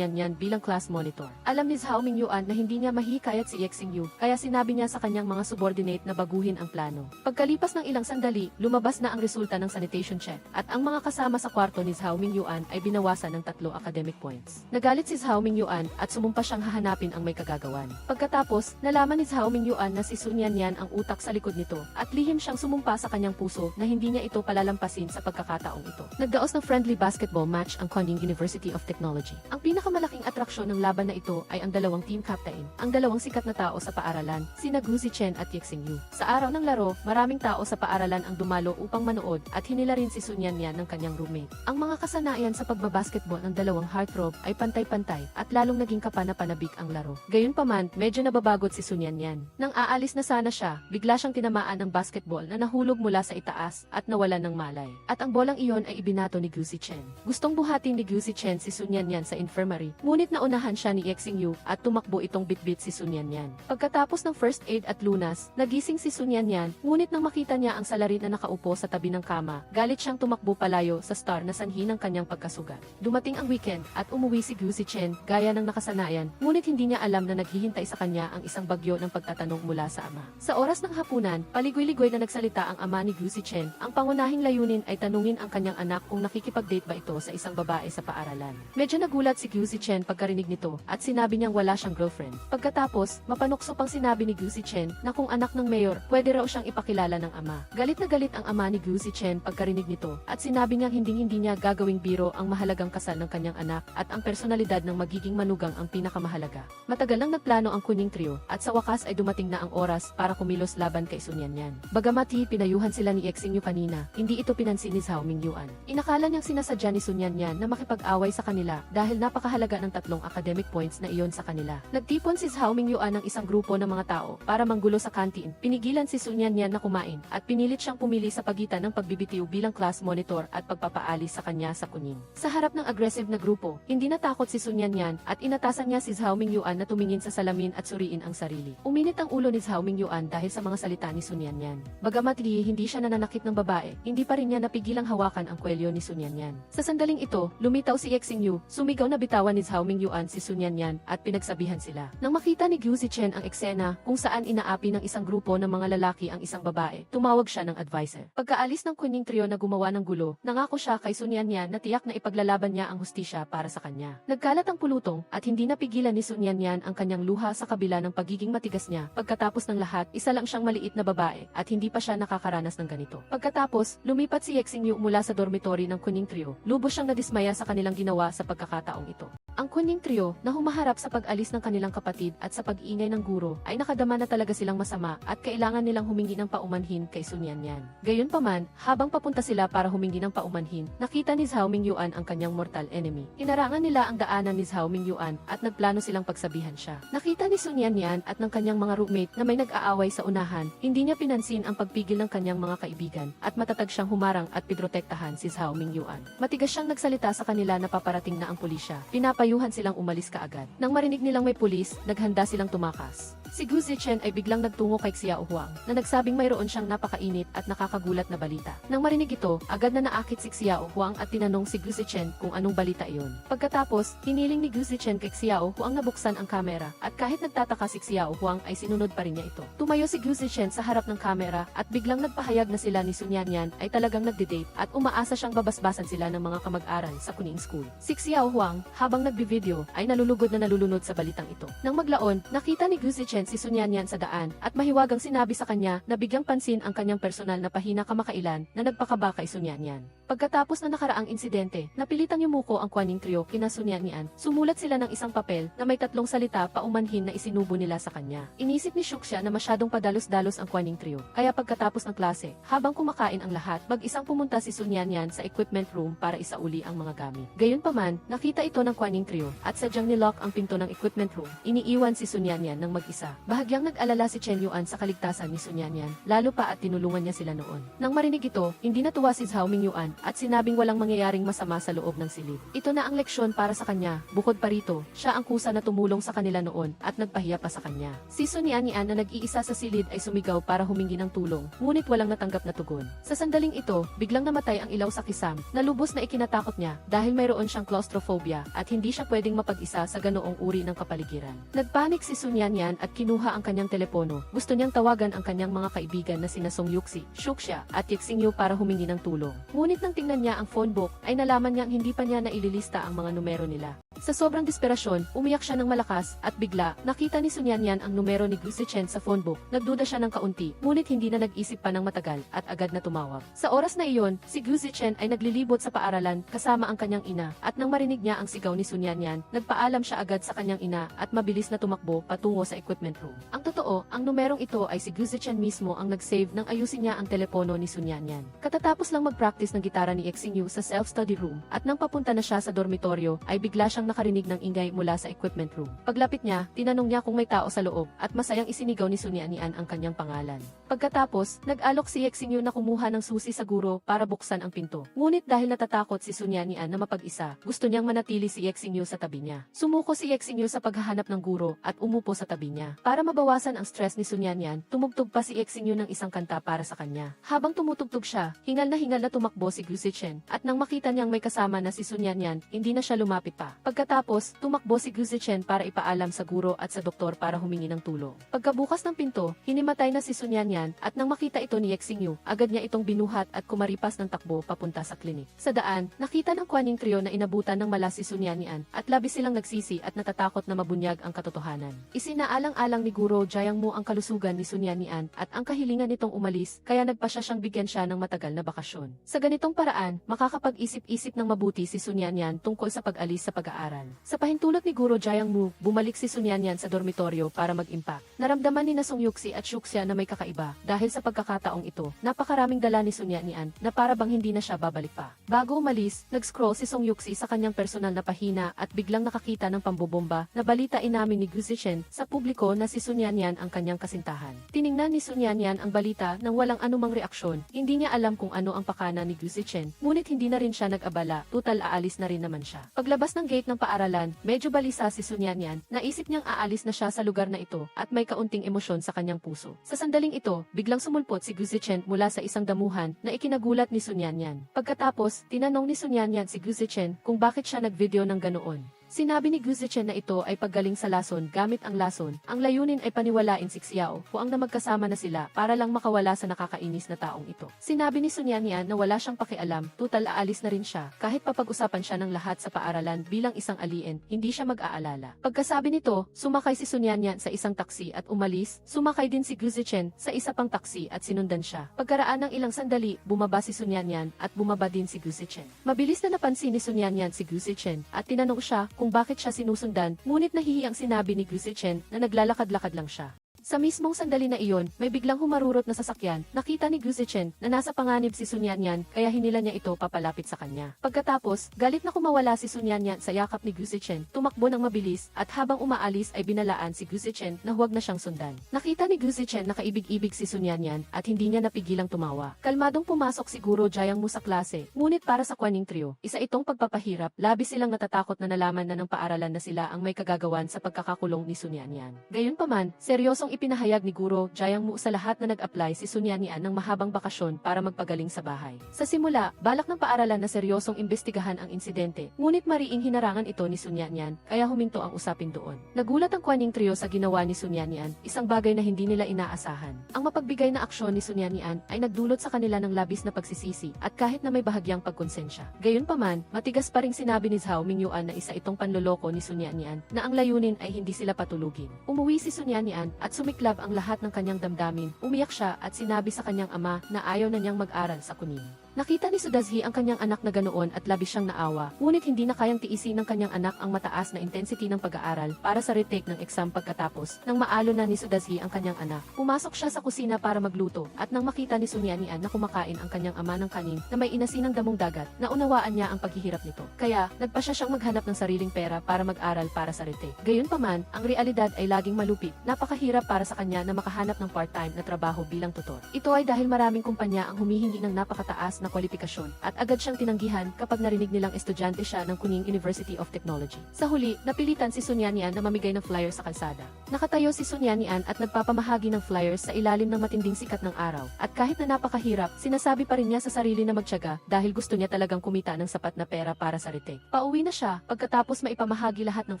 Yanyan bilang class monitor. Alam ni Zhao Mingyuan na hindi niya mahikayat si Ye Xingyu, kaya sinabi niya sa kanyang mga subordinate na baguhin ang plano. Pagkalipas ng ilang sandali, lumabas na ang resulta ng sanitation check, at ang mga kasama sa kwarto ni Zhao Mingyuan ay binawasan ng 3 academic points. Nagalit si Zhao Mingyuan at sumumpa siyang hahanapin ang may kagagawan. Pagkatapos, nalaman ni Zhao Mingyuan na si Sun Yanyan ang utak sa likod nito, at lihim siyang sumumpa sa kanyang puso na hindi niya ito palalampasin sa pagkakataong ito. Nagdaos ng friendly basketball match ang Kuning University of Technology. Ang pinakamalaking atraksyon ng laban na ito ay ang dalawang team captain, ang dalawang sikat na tao sa paaralan, sina Gu Zichen at Ye Xingyu. Sa araw ng laro, maraming tao sa paaralan ang dumalo upang manood at hinila rin si Sun Yanyan ng kanyang roommate. Ang mga kasanayan sa pagbabasketball ng dalawang heartthrob ay pantay-pantay at lalong naging kapana-panabik ang laro. Gayunpaman, medyo nababagot si Sun Yanyan. Nang aalis na sana siya, bigla siyang tinamaan ng basketball na nahulog mula sa itaas at nawalan ng malay. At ang bolang iyon ay ibinato ni Gu Zichen. Gustong buhatin ni Gu Zichen si Sun Yanyan sa infirmary, ngunit naunahan siya ni Ye Xingyu at tumakbo itong bitbit si Sun Yanyan. Pagkatapos ng first aid at lunas, nagising si Sun Yanyan, ngunit nang makita niya ang salarin na nakaupo sa tabi ng kama, galit siyang tumakbo palayo sa star na sanhi ng kanyang pagkasugat. Dumating ang weekend at umuwi si Gu Zichen gaya ng nakasanayan, ngunit hindi niya alam na naghihintay sa kanya ang isang bagyo ng pagtatanong mula sa ama. Sa oras ng hapunan, paligoy-ligoy na nagsalita ang ama ni Gu Zichen. Ang pangunahing layunin ay tanungin ang kanyang anak kung nakikipag-date ba ito sa isang babae sa paaralan. Medyo nagulat si Gu Zichen pagkarinig nito at sinabi niyang wala siyang girlfriend. Pagkatapos, mapanukso pang sinabi ni Gu Zichen na kung anak ng mayor, pwede raw siyang ipakilala ng ama. Galit na galit ang ama ni Gu Zichen pagkarinig nito at sinabi niyang hindi niya gagawing biro ang mahalagang kasal ng kanyang anak at ang personalidad ng magiging manugang ang pinakamahalaga. Matagal nang nagplano ang Kuning Trio at sa wakas ay dumating na ang oras para kumilos laban kay Sun Yanyan. Bagamat pinayuhan sila ni Ye Xingyu kanina, hindi ito pinansin ni Zhao Mingyuan. Inakala niyang sinasadya ni Sun Yanyan na makipag-away sa kanila dahil napakahalaga ng 3 academic points na iyon sa kanila. Nagtipon si Zhao Mingyuan ng isang grupo ng mga tao para manggulo sa kantin. Pinigilan si Sun Yanyan na kumain at pinilit siyang pumili sa pagitan ng pagbibitiw bilang class monitor at pagpapaalis sa kanya sa Kuning. Sa harap ng aggressive na grupo, hindi natakot si Sun Yanyan at inatasan niya si Zhao Mingyuan na tumingin sa salamin at suriin ang sarili. Uminit ang ulo ni Zhao Mingyuan dahil sa mga salita ni Sun Yanyan. Bagamat hindi siya nananakit ng babae, hindi pa rin niya napigilang hawakan ang kwelyo ni Sun Yanyan. Sa sandaling ito, lumitaw si Ye Xingyu, sumigaw na bitawan ni Zhao Mingyuan si Sun Yanyan at pinagsabihan sila. Nang makita ni Gu Zichen ang eksena kung saan inaapi ng isang grupo ng mga lalaki ang isang babae, tumawag siya ng advisor. Pagkaalis ng Kuning Trio na gumawa ng gulo, nangako siya kay Sun Yanyan na tiyak na ipaglalaban niya ang hustisya para sa kanya. Nagkalat ang pulutong at hindi napigilan ni Sun Yanyan ang kanyang luha sa kabila ng pagiging matigas niya. Pagkatapos ng lahat, isa lang siyang maliit na babae at hindi pa siya nakakaranas ng ganito. Pagkatapos, lumipat si Ye Xingyu mula sa dormitory ng Kuning Trio. Lubos siyang nadismaya sa kanilang ginawa sa pagkakataong ito. Ang Kuning Trio, na humaharap sa pag-alis ng kanilang kapatid at sa pag-iingay ng guro, ay nakadama na talaga silang masama at kailangan nilang humingi ng paumanhin kay Sun Yanyan. Gayunpaman, habang papunta sila para humingi ng paumanhin, nakita ni Zhao Mingyuan ang kanyang mortal enemy. Hinarangan nila ang daanan ni Zhao Mingyuan at nagplano silang pagsabihan siya. Nakita ni Sun Yanyan at ng kanyang mga roommate na may nag-aaway sa unahan, hindi niya pinansin ang pagpigil ng kanyang mga kaibigan at matatag siyang humarang at piprotektahan si Zhao Mingyuan. Matigas siyang nagsalita sa kanila na paparating na ang pulisya. Pinapayuhan silang umalis kaagad. Nang marinig nilang may pulis, naghanda silang tumakas. Si Gu Zichen ay biglang nagtungo kay Xiao Huang na nagsabing mayroon siyang napakainit at nakakagulat na balita. Nang marinig ito, agad na naakit si Xiao Huang at tinanong si Gu Zichen kung anong balita iyon. Pagkatapos, hiniling ni Gu Zichen kay Xiao Huang na buksan ang kamera at kahit nagtataka si Xiao Huang ay sinunod pa rin niya ito. Tumayo si Gu Zichen sa harap ng kamera at biglang nagpahayag na sila ni Sun Yanyan ay talagang nagde-date at umaasa siyang babasbasan sila ng mga kamag-aral sa Kuning School. Si Xiao Huang, habang nagbi-video, ay nalulugod na nalulunod sa balitang ito. Nang maglaon, nakita ni Gu Zichen si Sun Yanyan sa daan at mahiwagang sinabi sa kanya na bigyang pansin ang kanyang personal na pahina kamakailan na nagpakaba kay Sun Yanyan. Pagkatapos na nakaraang insidente, napilitang yumuko ang Kuning Trio kina Sun Yanyan. Sumulat sila ng isang papel na may 3 salita paumanhin na isinubo nila sa kanya. Inisip ni Shuxia na masyadong padalos-dalos ang Kuning Trio, kaya pagkatapos ng klase, habang kumakain ang lahat, mag-isang pumunta si Sun Yanyan sa equipment room para isauli ang mga gamit. Gayunpaman, nakita ito ng Kuning Trio at sadyang nilock ang pinto ng equipment room. Iniiwan si Sun Yanyan ng mag-isa. Bahagyang nag-alala si Chen Yuan sa kaligtasan ni Sun Yanyan, lalo pa at tinulungan niya sila noon. Nang marinig ito, hindi natuwa si Zhao Mingyuan at sinabing walang mangyayaring masama sa loob ng silid. Ito na ang leksyon para sa kanya. Bukod pa rito, siya ang kusa na tumulong sa kanila noon at nagpahiya pa sa kanya. Si Sun Yanyan na nag-iisa sa silid ay sumigaw para humingi ng tulong, ngunit walang natanggap na tugon. Sa sandaling ito, biglang namatay ang ilaw sa kisam, na lubos na ikinatakot niya dahil mayroon siyang claustrophobia at hindi siya pwedeng mapag-isa sa ganoong uri ng kapaligiran. Nagpanik si Sun Yanyan at kinuha ang kanyang telepono. Gusto niyang tawagan ang kanyang mga kaibigan na sina Song Yuxi, Shuxia at Yexingyu para humingi ng tulong. Ngunit nang tingnan niya ang phone book, ay nalaman niyang hindi pa niya naililista ang mga numero nila. Sa sobrang desperasyon, umiyak siya ng malakas at bigla, nakita ni Sun Yanyan ang numero ni Gu Zichen sa phone book. Nagduda siya ng kaunti, ngunit hindi na nag-isip pa ng matagal at agad na tumawag. Sa oras na iyon, si Gu Zichen ay naglilibot sa paaralan kasama ang kanyang ina at nang marinig niya ang sigaw ni Sun Yanyan, nagpaalam siya agad sa kanyang ina at mabilis na tumakbo patungo sa equipment room. Ang totoo, ang numerong ito ay si Gu Zichen mismo ang nag-save nang ayusin niya ang telepono ni Sun Yanyan. Katatapos lang mag-practice ng gitara ni Yexingyu sa self-study room at nang papunta na siya sa dormitoryo ay bigla siyang nakarinig ng ingay mula sa equipment room. Paglapit niya, tinanong niya kung may tao sa loob at masayang isinigaw ni Sun Yanyan ang kanyang pangalan. Pagkatapos, nag-alok si Yexingyu na kumuha ng susi sa guro para buksan ang pinto. Ngunit dahil natatakot si Sun Yanyan na mapag-isa, gusto niyang manatili si Yexingyu sa tabi niya. Sumuko si Yexingyu sa paghahanap ng guro at umupo sa tabi niya. Para mabawasan ang stress ni Sun Yanyan, tumugtog pa si Yexingyu ng isang kanta para sa kanya. Habang tumutugtog siya, hingal na tumakbo si Gu Zichen at nang makita niyang may kasama na si Sun Yanyan, hindi na siya lumapit pa. Pagkatapos, tumakbo si Gu Zichen para ipaalam sa guro at sa doktor para humingi ng tulong. Pagkabukas ng pinto, hinimatay na si Sun Yanyan at nang makita ito ni Yexingyu, agad niya itong binuhat at kumaripas ng takbo papunta sa klinik. Sa daan, nakita ng Kuning Trio na inabutan ng malas si Sun Yanyan at labis silang nagsisi at natatakot na mabunyag ang katotohanan. Isinaalang-alang ni Guro Jiangmu ang kalusugan ni Sun Yanyan at ang kahilingan nitong umalis, kaya nagpasya siyang bigyan siya ng matagal na bakasyon. Sa ganitong paraan, makakapag-isip-isip ng mabuti si Sun Yanyan tungkol sa pag-alis sa pag-aaral. Sa pahintulot ni Guro Jiangmu, bumalik si Sun Yanyan sa dormitoryo para mag-impact. Naramdaman ni Song Yuxi at Shuxia na may kakaiba dahil sa pagkakataong ito, napakaraming dala ni Sun Yanyan na para bang hindi na siya babalik pa. Bago umalis, nag-scroll si Song Yuxi sa kanyang personal na pahina at biglang nakakita ng pambobomba na balita inamin ni Gu Zichen sa publiko na si Sun Yanyan ang kanyang kasintahan. Tiningnan ni Sun Yanyan ang balita nang walang anumang reaksyon. Hindi niya alam kung ano ang pakana ni Gu Zichen, ngunit hindi na rin siya nag-abala, tutal aalis na rin naman siya. Paglabas ng gate ng paaralan, medyo balisa si Sun Yanyan, naisip niyang aalis na siya sa lugar na ito at may kaunting emosyon sa kanyang puso. Sa sandaling ito, biglang sumulpot si Gu Zichen mula sa isang damuhan na ikinagulat ni Sun Yanyan. Pagkatapos, tinanong ni Sun Yanyan si Gu Zichen kung bakit siya nag-video ng ganoon. Sinabi ni Gu Zichen na ito ay paggaling sa lason gamit ang lason. Ang layunin ay paniwalain si Xiao Huang na magkasama na sila para lang makawala sa nakakainis na taong ito. Sinabi ni Sun Yanyan na wala siyang pakialam, tutal aalis na rin siya kahit papag-usapan siya ng lahat sa paaralan bilang isang alien, hindi siya mag-aalala. Pagkasabi nito, sumakay si Sun Yanyan sa isang taksi at umalis. Sumakay din si Gu Zichen sa isa pang taksi at sinundan siya. Pagkaraan ng ilang sandali, bumaba si Sun Yanyan at bumaba din si Gu Zichen. Mabilis na napansin ni Sun Yanyan si Gu Zichen at tinanong siya kung bakit siya sinusundan, ngunit nahihiyang sinabi ni Gu Zichen na naglalakad-lakad lang siya. Sa mismong sandali na iyon, may biglang humarurot na sasakyan. Nakita ni Gu Zichen na nasa panganib si Sun Yanyan, kaya hinila niya ito papalapit sa kanya. Pagkatapos, galit na kumawala si Sun Yanyan sa yakap ni Gu Zichen, tumakbo ng mabilis at habang umaalis ay binalaan si Gu Zichen na huwag na siyang sundan. Nakita ni Gu Zichen na kaibig-ibig si Sun Yanyan at hindi niya napigilang tumawa. Kalmadong pumasok si Guro Jiang Mu sa klase, ngunit para sa Kuaning Trio, isa itong pagpapahirap, labis silang natatakot na nalaman na ng paaralan na sila ang may kagagawan sa pagkakakulong ni Sun Yanyan. Gayunpaman, seryosong ipinahayag ni Guro Jiang Mu sa lahat na nag-apply si Sun Yanyan ng mahabang bakasyon para magpagaling sa bahay. Sa simula, balak ng paaralan na seryosong imbestigahan ang insidente, ngunit mariing hinarangan ito ni Sun Yanyan, kaya huminto ang usapin doon. Nagulat ang Kuaning Trio sa ginawa ni Sun Yanyan, isang bagay na hindi nila inaasahan. Ang mapagbigay na aksyon ni Sun Yanyan ay nagdulot sa kanila ng labis na pagsisisi at kahit na may bahagyang pagkonsensya. Gayunpaman, matigas pa ring sinabi ni Zhao Mingyuan na isa itong panloloko ni Sun Yanyan na ang layunin ay hindi sila patulugin. Umuwi si Sun Yanyan at sumiklab ang lahat ng kanyang damdamin. Umiyak siya at sinabi sa kanyang ama na ayaw na niyang mag-aral sa Kuning. Nakita ni Sudazhi ang kanyang anak na ganoon at labis siyang naawa, ngunit hindi na kayang tiisin ng kanyang anak ang mataas na intensity ng pag-aaral para sa retake ng exam pagkatapos. Nang maalo na ni Sudazhi ang kanyang anak, pumasok siya sa kusina para magluto at nang makita ni Sun Yanyan na kumakain ang kanyang ama ng kanin na may inasinang damong dagat, naunawaan niya ang paghihirap nito. Kaya, nagpasya siyang maghanap ng sariling pera para mag-aral para sa retake. Gayunpaman, ang realidad ay laging malupit. Napakahirap para sa kanya na makahanap ng part-time na trabaho bilang tutor. Ito ay dahil maraming kumpanya ang humihingi ng napakataas na kwalifikasyon at agad siyang tinanggihan kapag narinig nilang estudyante siya ng Kuning University of Technology. Sa huli, napilitan si Sun Yanyan na mamigay ng flyers sa kalsada. Nakatayo si Sun Yanyan at nagpapamahagi ng flyers sa ilalim ng matinding sikat ng araw. At kahit na napakahirap, sinasabi pa rin niya sa sarili na magtiyaga dahil gusto niya talagang kumita ng sapat na pera para sa retake. Pauwi na siya pagkatapos maipamahagi lahat ng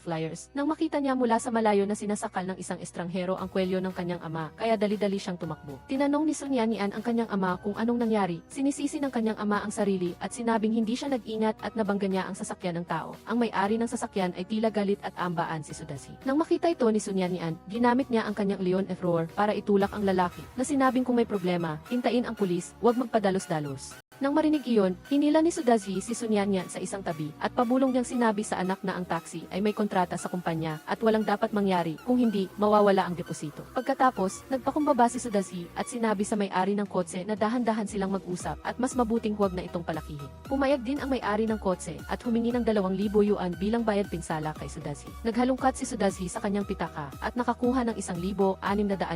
flyers nang makita niya mula sa malayo na sinasakal ng isang estranghero ang kwelyo ng kanyang ama, kaya dali-dali siyang tumakbo. Tinanong ni Sun Yanyan ang kanyang ama kung anong nangyari. Sinisisi ng kanyang ama ang sarili at sinabing hindi siya nag-ingat at nabangga niya ang sasakyan ng tao. Ang may-ari ng sasakyan ay tila galit at ambaan si Sudazhi. Nang makita ito ni Sun Yanyan, ginamit niya ang kanyang Leon F. Roar para itulak ang lalaki na sinabing kung may problema, hintayin ang pulis, huwag magpadalos-dalos. Nang marinig iyon, hinila ni Sudazhi si Sun Yanyan sa isang tabi at pabulong niyang sinabi sa anak na ang taxi ay may kontrata sa kumpanya at walang dapat mangyari, kung hindi, mawawala ang deposito. Pagkatapos, nagpakumbaba si Sudazhi at sinabi sa may-ari ng kotse na dahan-dahan silang mag-usap at mas mabuting huwag na itong palakihin. Pumayag din ang may-ari ng kotse at humingi ng 2,000 yuan bilang bayad pinsala kay Sudazhi. Naghalungkat si Sudazhi sa kanyang pitaka at nakakuha ng 1,600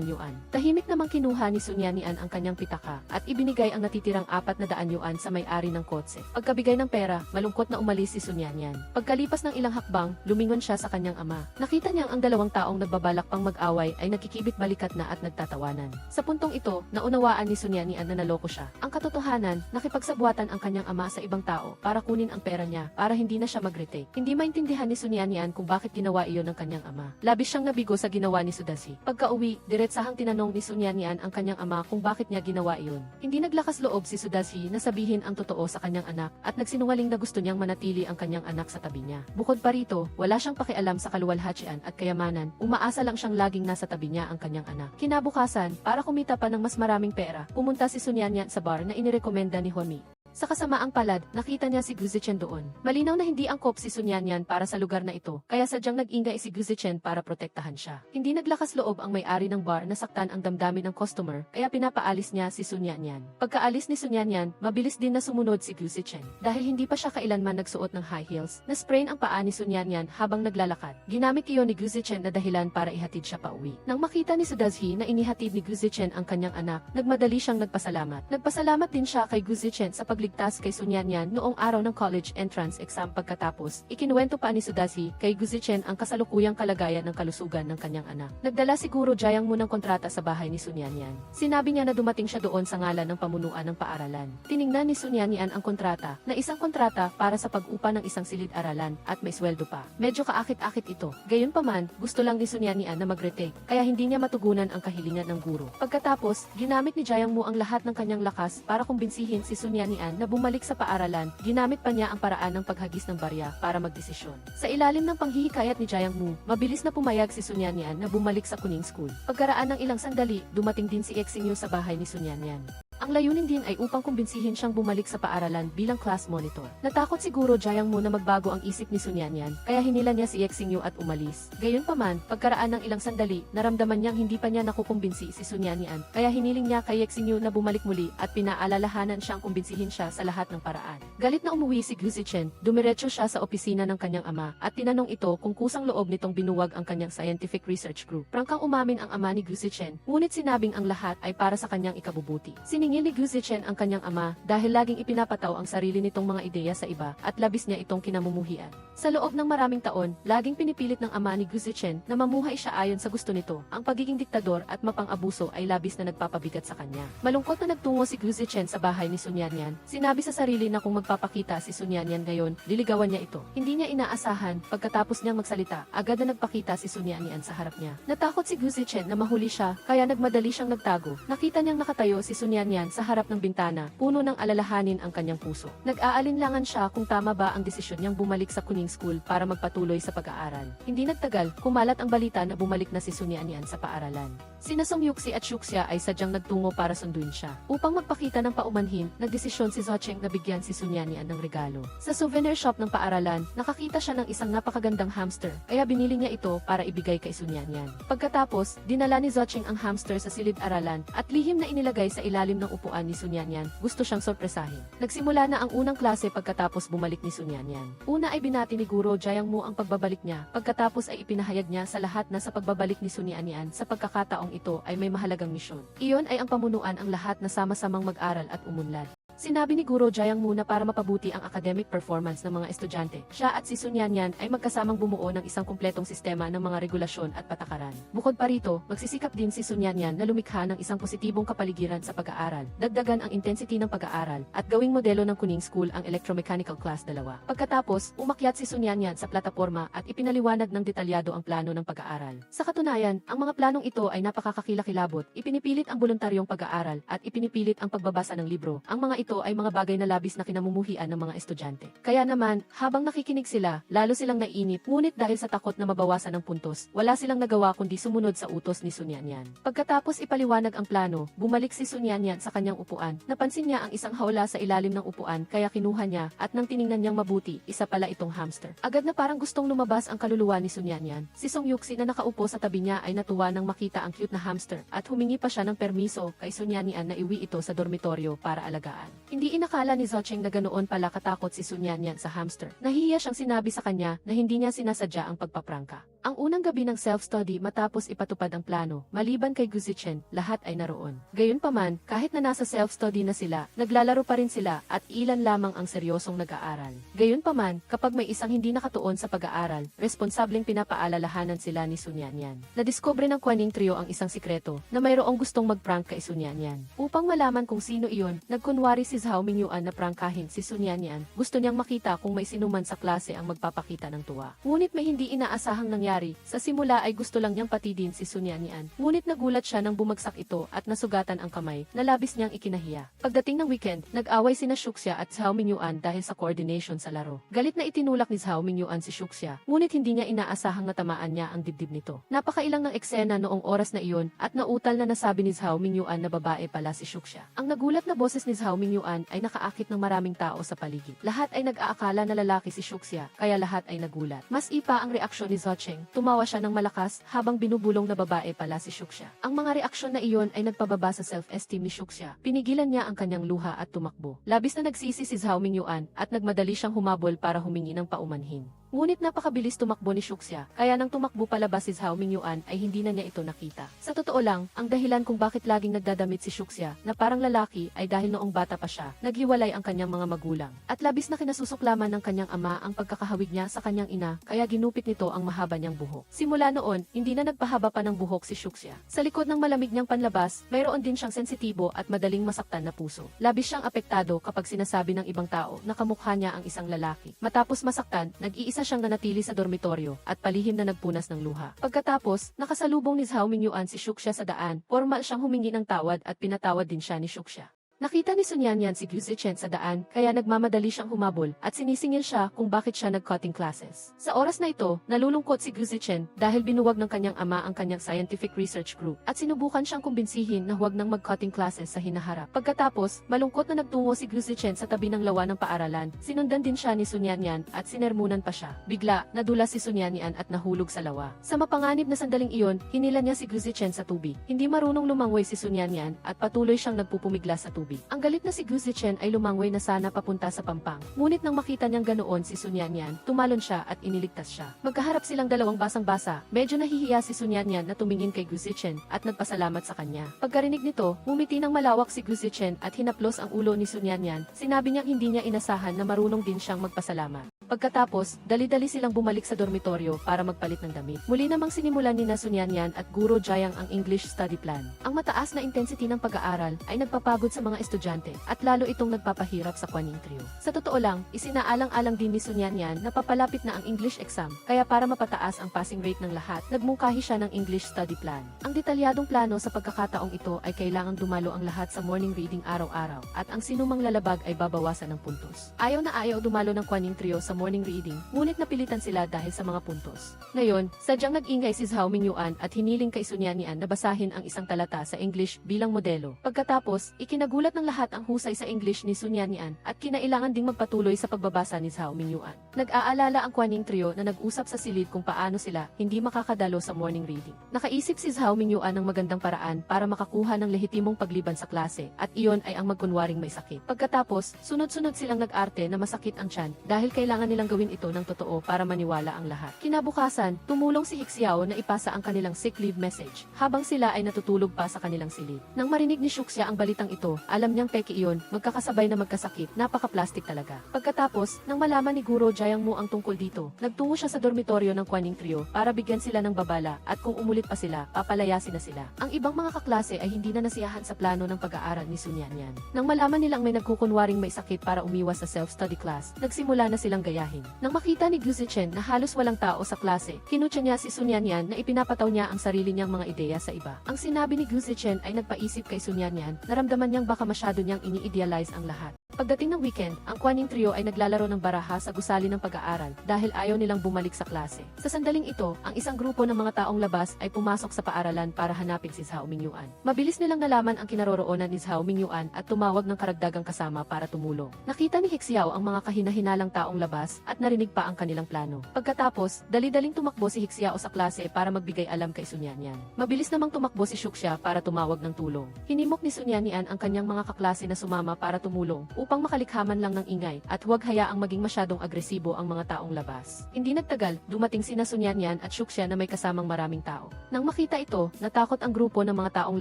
yuan. Tahimik namang kinuha ni Sun Yanyan ang kanyang pitaka at ibinigay ang natitirang 400 yuan sa may-ari ng kotse. Pagkabigay ng pera, malungkot na umalis si Sun Yanyan. Pagkalipas ng ilang hakbang, lumingon siya sa kanyang ama. Nakita niyang ang dalawang taong nagbabalak pang mag-away ay nagkikibit-balikat na at nagtatawanan. Sa puntong ito, naunawaan ni Sun Yanyan na naloko siya. Ang katotohanan, nakipagsabuatan ang kanyang ama sa ibang tao para kunin ang pera niya para hindi na siya mag-retake. Hindi maintindihan ni Sun Yanyan kung bakit ginawa iyon ng kanyang ama. Labis siyang nabigo sa ginawa ni Sudazhi. Pagka-uwi, diretsahang tinanong ni Sun Yanyan ang kanyang ama kung bakit niya ginawa iyon. Hindi naglakas loob si Sudazhi na sabihin ang totoo sa kanyang anak at nagsinungaling na gusto niyang manatili ang kanyang anak sa tabi niya. Bukod pa rito, wala siyang pakialam sa kaluwalhatian at kayamanan, umaasa lang siyang laging nasa tabi niya ang kanyang anak. Kinabukasan, para kumita pa ng mas maraming pera, pumunta si Sun Yanyan sa bar na inirekomenda ni Huami. Sa kasamaang palad, nakita niya si Gu Zichen doon. Malinaw na hindi angkop si Sun Yanyan para sa lugar na ito, kaya sadyang nag-ingay si Gu Zichen para protektahan siya. Hindi naglakas loob ang may-ari ng bar na saktan ang damdamin ng customer, kaya pinapaalis niya si Sun Yanyan. Pagkaalis ni Sun Yanyan, mabilis din na sumunod si Gu Zichen. Dahil hindi pa siya kailanman nagsuot ng high heels, na-sprain ang paa ni Sun Yanyan habang naglalakad. Ginamit iyon ni Gu Zichen na dahilan para ihatid siya pauwi. Nang makita ni Sudazhi na inihatid ni Gu Zichen ang kanyang anak, nagmadali siyang nagpasalamat. Nagpasalamat din siya kay Gu Zichen sa ligtas kay Sun Yanyan noong araw ng college entrance exam pagkatapos. Ikinuwento pa ni Sudazhi kay Gu Zichen ang kasalukuyang kalagayan ng kalusugan ng kanyang anak. Nagdala siguro Jiang Mu ng kontrata sa bahay ni Sun Yanyan. Sinabi niya na dumating siya doon sa ngalan ng pamunuan ng paaralan. Tiningnan ni Sun Yanyan ang kontrata, na isang kontrata para sa pag-upa ng isang silid-aralan at may sweldo pa. Medyo kaakit-akit ito. Gayunpaman, gusto lang ni Sun Yanyan na mag-retake, kaya hindi niya matugunan ang kahilingan ng guro. Pagkatapos, ginamit ni Jiang Mu ang lahat ng kanyang lakas para kumbinsihin si Sun Yanyan na bumalik sa paaralan. Ginamit pa niya ang paraan ng paghagis ng barya para magdesisyon. Sa ilalim ng panghihikayat ni Jiang Mu, mabilis na pumayag si Sun Yanyan na bumalik sa Kuning School. Pagkaraan ng ilang sandali, dumating din si Exing Yu sa bahay ni Sun Yanyan. Ang layunin din ay upang kumbinsihin siyang bumalik sa paaralan bilang class monitor. Natakot siguro Jiang Mu na magbago ang isip ni Sun Yanyan, kaya hinila niya si Ye Xingyu at umalis. Gayunpaman, pagkaraan ng ilang sandali, naramdaman niyang hindi pa niya nakukumbinsi si Sun Yanyan, kaya hiniling niya kay Ye Xingyu na bumalik muli at pinaalalahanan siyang kumbinsihin siya sa lahat ng paraan. Galit na umuwi si Gu Zichen, dumiretso siya sa opisina ng kanyang ama at tinanong ito kung kusang loob nitong binuwag ang kanyang scientific research group. Prangkang umamin ang ama ni Gu Zichen, ngunit sinabing ang lahat ay para sa kanyang ikabubuti. Siningil ni Gu Zichen ang kanyang ama dahil laging ipinapataw ang sarili nitong mga ideya sa iba at labis niya itong kinamumuhian. Sa loob ng maraming taon, laging pinipilit ng ama ni Gu Zichen na mamuhay siya ayon sa gusto nito. Ang pagiging diktador at mapang-abuso ay labis na nagpapabigat sa kanya. Malungkot na nagtungo si Gu Zichen sa bahay ni Sun Yanyan. Sinabi sa sarili na kung magpapakita si Sun Yanyan ngayon, liligawan niya ito. Hindi niya inaasahan, pagkatapos niyang magsalita, agad na nagpakita si Sun Yanyan sa harap niya. Natakot si Gu Zichen na mahuli siya, kaya nagmadali siyang nagtago. Nakita niyang nakatayo si Sun Yanyan sa harap ng bintana, puno ng alalahanin ang kanyang puso. Nag-aalinlangan siya kung tama ba ang desisyon niyang bumalik sa Kuning School para magpatuloy sa pag-aaral. Hindi nagtagal, kumalat ang balita na bumalik na si Sun Yanyan sa paaralan. Sina Song Yuxi at Shuxia ay sadyang nagtungo para sunduin siya. Upang magpakita ng paumanhin, nagdesisyon si Zocheng na bigyan si Sun Yanyan ng regalo. Sa souvenir shop ng paaralan, nakakita siya ng isang napakagandang hamster, kaya binili niya ito para ibigay kay Sun Yanyan. Pagkatapos, dinala ni Zocheng ang hamster sa silid-aralan at lihim na inilagay sa ilalim ng upuan ni Sun Yanyan. Gusto siyang sorpresahin. Nagsimula na ang unang klase pagkatapos bumalik ni Sun Yanyan. Una ay binati ni Guro Jiang Mu ang pagbabalik niya, pagkatapos ay ipinahayag niya sa lahat na sa pagbabalik ni Sun Yanyan sa pagkakataong ito ay may mahalagang misyon. Iyon ay ang pamunuan ang lahat na sama-samang mag-aral at umunlad. Sinabi ni Guro Jiang Mu na para mapabuti ang academic performance ng mga estudyante, siya at si Sun Yanyan ay magkasamang bumuo ng isang kumpletong sistema ng mga regulasyon at patakaran. Bukod pa rito, magsisikap din si Sun Yanyan na lumikha ng isang positibong kapaligiran sa pag-aaral, dagdagan ang intensity ng pag-aaral, at gawing modelo ng Kuning School ang Electromechanical Class 2. Pagkatapos, umakyat si Sun Yanyan sa plataporma at ipinaliwanag ng detalyado ang plano ng pag-aaral. Sa katunayan, ang mga planong ito ay napakakakilakilabot, ipinipilit ang voluntaryong pag-aaral at ipinipilit ang pagbabasa ng libro. Ang mga ito ay mga bagay na labis na kinamumuhian ng mga estudyante. Kaya naman, habang nakikinig sila, lalo silang naiinip, ngunit dahil sa takot na mabawasan ng puntos, wala silang nagawa kundi sumunod sa utos ni Sun Yanyan. Pagkatapos ipaliwanag ang plano, bumalik si Sun Yanyan sa kanyang upuan. Napansin niya ang isang hawla sa ilalim ng upuan kaya kinuha niya at nang tiningnan niyang mabuti, isa pala itong hamster. Agad na parang gustong lumabas ang kaluluwa ni Sun Yanyan. Si Song Yuxi na nakaupo sa tabi niya ay natuwa nang makita ang cute na hamster at humingi pa siya ng permiso kay Sun Yanyan na iwi ito sa dormitoryo para alagaan. Hindi inakala ni Zocheng na ganoon pala katakot si Sun Yanyan sa hamster. Nahihiya siyang sinabi sa kanya na hindi niya sinasadya ang pagpaprangka. Ang unang gabi ng self-study matapos ipatupad ang plano, maliban kay Gu Zichen, lahat ay naroon. Gayunpaman, kahit na nasa self-study na sila, naglalaro pa rin sila at ilan lamang ang seryosong nag-aaral. Gayunpaman, kapag may isang hindi nakatuon sa pag-aaral, responsableng pinapaalalahanan sila ni Sun Yanyan. Nadiskubre ng Kuning Trio ang isang sikreto na mayroong gustong mag-prank kay Sun Yanyan. Upang malaman kung sino iyon, nagkunwari si Zhao Mingyuan na prangkahin si Sun Yanyan. Gusto niyang makita kung may sinuman sa klase ang magpapakita ng tuwa. Ngunit may hindi inaasahang nangyari. Sa simula ay gusto lang niyang patidin si Sun Yanyan. Ngunit nagulat siya nang bumagsak ito at nasugatan ang kamay na labis niyang ikinahiya. Pagdating ng weekend, nag-away sina Shuxia at Zhao Mingyuan dahil sa coordination sa laro. Galit na itinulak ni Zhao Mingyuan si Shuxia, ngunit hindi niya inaasahang natamaan niya ang dibdib nito. Napakailang ng eksena noong oras na iyon at nautal na nasabi ni Zhao Mingyuan na babae pala si Shuxia. Ang nagulat na boses ni Zhao Mingyuan ay nakaakit ng maraming tao sa paligid. Lahat ay nag-aakala na lalaki si Shuxia, kaya lahat ay nagulat. Mas ipa ang reaksyon ni Zocheng. Tumawa siya ng malakas habang binubulong na babae pala si Shuxia. Ang mga reaksyon na iyon ay nagpababa sa self-esteem ni Shuxia. Pinigilan niya ang kanyang luha at tumakbo. Labis na nagsisi si Zhao Mingyuan at nagmadali siyang humabol para humingi ng paumanhin. Ngunit napakabilis tumakbo ni Shuxia, kaya nang tumakbo palabas si Zhao Mingyuan ay hindi na niya ito nakita. Sa totoo lang, ang dahilan kung bakit laging nagdadamit si Shuxia na parang lalaki ay dahil noong bata pa siya, naghiwalay ang kanyang mga magulang. At labis na kinasusuklaman ng kanyang ama ang pagkakahawig niya sa kanyang ina, kaya ginupit nito ang mahaba niyang buhok. Simula noon, hindi na nagpahaba pa ng buhok si Shuxia. Sa likod ng malamig niyang panlabas, mayroon din siyang sensitibo at madaling masaktan na puso. Labis siyang apektado kapag sinasabi ng ibang tao na kamukha niya ang isang lalaki. Matapos masaktan, nag-iisa siyang nanatili sa dormitoryo at palihim na nagpunas ng luha. Pagkatapos, nakasalubong ni Zhao Mingyuan si Shuxia sa daan, formal siyang humingi ng tawad at pinatawad din siya ni Shuxia. Nakita ni Sun Yanyan si Gu Zichen sa daan, kaya nagmamadali siyang humabol at sinisingil siya kung bakit siya nag-cutting classes. Sa oras na ito, nalulungkot si Gu Zichen dahil binuwag ng kanyang ama ang kanyang scientific research group at sinubukan siyang kumbinsihin na huwag nang mag-cutting classes sa hinaharap. Pagkatapos, malungkot na nagtungo si Gu Zichen sa tabi ng lawa ng paaralan. Sinundan din siya ni Sun Yanyan at sinermunan pa siya. Bigla, nadula si Sun Yanyan at nahulog sa lawa. Sa mapanganib na sandaling iyon, hinila niya si Gu Zichen sa tubig. Hindi marunong lumangoy si Sun Yanyan at patuloy siyang nagpupumigla sa tubig. Ang galit na si Gu Zichen ay lumangoy na sana papunta sa pampang. Ngunit nang makita niyang ganoon si Sun Yanyan, tumalon siya at iniligtas siya. Magkaharap silang dalawang basang-basa. Medyo nahihiya si Sun Yanyan na tumingin kay Gu Zichen at nagpasalamat sa kanya. Pagkarinig nito, ngumiti ng malawak si Gu Zichen at hinaplos ang ulo ni Sun Yanyan. Sinabi niyang hindi niya inasahan na marunong din siyang magpasalamat. Pagkatapos, dali-dali silang bumalik sa dormitoryo para magpalit ng damit. Muli namang sinimulan ni Sun Yanyan at Guro Jayang ang English study plan. Ang mataas na intensity ng pag-aaral ay nagpapagod sa mga estudyante at lalo itong nagpapahirap sa Kwan Ning Trio. Sa totoo lang, isinaalang-alang din ni Sun Yanyan na papalapit na ang English exam, kaya para mapataas ang passing rate ng lahat, nagmungkahi siya ng English study plan. Ang detalyadong plano sa pagkakataong ito ay kailangang dumalo ang lahat sa morning reading araw-araw at ang sinumang lalabag ay babawasan ng puntos. Ayaw na ayaw dumalo ng Kwan Ning Trio sa morning reading, ngunit napilitan sila dahil sa mga puntos. Ngayon, sadyang nag-ingay si Zhao Mingyuan at hiniling kay Sun Yanyan na basahin ang isang talata sa English bilang modelo. Pagkatapos, ikinagulat ng lahat ang husay sa English ni Sun Yanyan at kinailangan ding magpatuloy sa pagbabasa ni Zhao Mingyuan. Nag-aalala ang Kwan Ning Trio na nag-usap sa silid kung paano sila hindi makakadalo sa morning reading. Nakaisip si Zhao Mingyuan ng magandang paraan para makakuha ng lehitimong pagliban sa klase at iyon ay ang magkunwaring may sakit. Pagkatapos, sunod-sunod silang nag-arte na masakit ang tiyan dahil kailangan nilang gawin ito ng totoo para maniwala ang lahat. Kinabukasan, tumulong si Hixiao na ipasa ang kanilang sick leave message habang sila ay natutulog pa sa kanilang silid. Nang marinig ni Shuxia ang balitang ito, alam niyang peke iyon, magkakasabay na magkasakit, napaka-plastic talaga. Pagkatapos, nang malaman ni Guro Jayang Mu ang tungkol dito, nagtungo siya sa dormitoryo ng Kwan Ning Trio para bigyan sila ng babala at kung umulit pa sila, papalayasin na sila. Ang ibang mga kaklase ay hindi na nasiyahan sa plano ng pag-aaral ni Sun Yanyan. Nang malaman nilang may nagkukunwaring may sakit para umiwas sa self-study class, nagsimula na silang gayahin. Nang makita ni Gu Zichen na halos walang tao sa klase, kinutya niya si Sun Yanyan na ipinapataw niya ang sarili niyang mga ideya sa iba. Ang sinabi ni Gu Zichen ay nagpaisip kay Sun Yanyan, naramdaman niyang baka masyado niyang ini-idealize ang lahat. Pagdating ng weekend, ang Kwan Ning Trio ay naglalaro ng baraha sa gusali ng pag-aaral dahil ayaw nilang bumalik sa klase. Sa sandaling ito, ang isang grupo ng mga taong labas ay pumasok sa paaralan para hanapin si Zhao Mingyuan. Mabilis nilang nalaman ang kinaroroonan ni Zhao Mingyuan at tumawag ng karagdagang kasama para tumulong. Nakita ni Hixiao ang mga kahina-hinalang taong labas at narinig pa ang kanilang plano. Pagkatapos, dali-daling tumakbo si Hixiao sa klase para magbigay alam kay Sun Yanyan. Mabilis namang tumakbo si Shuxia para tumawag ng tulong. Hinimok ni Sun Yanyan ang kanyang mga kaklase na sumama para tumulong upang makalikhaman lang ng ingay at huwag hayaang maging masyadong agresibo ang mga taong labas. Hindi nagtagal, dumating sina Sun Yanyan at Shuxia na may kasamang maraming tao. Nang makita ito, natakot ang grupo ng mga taong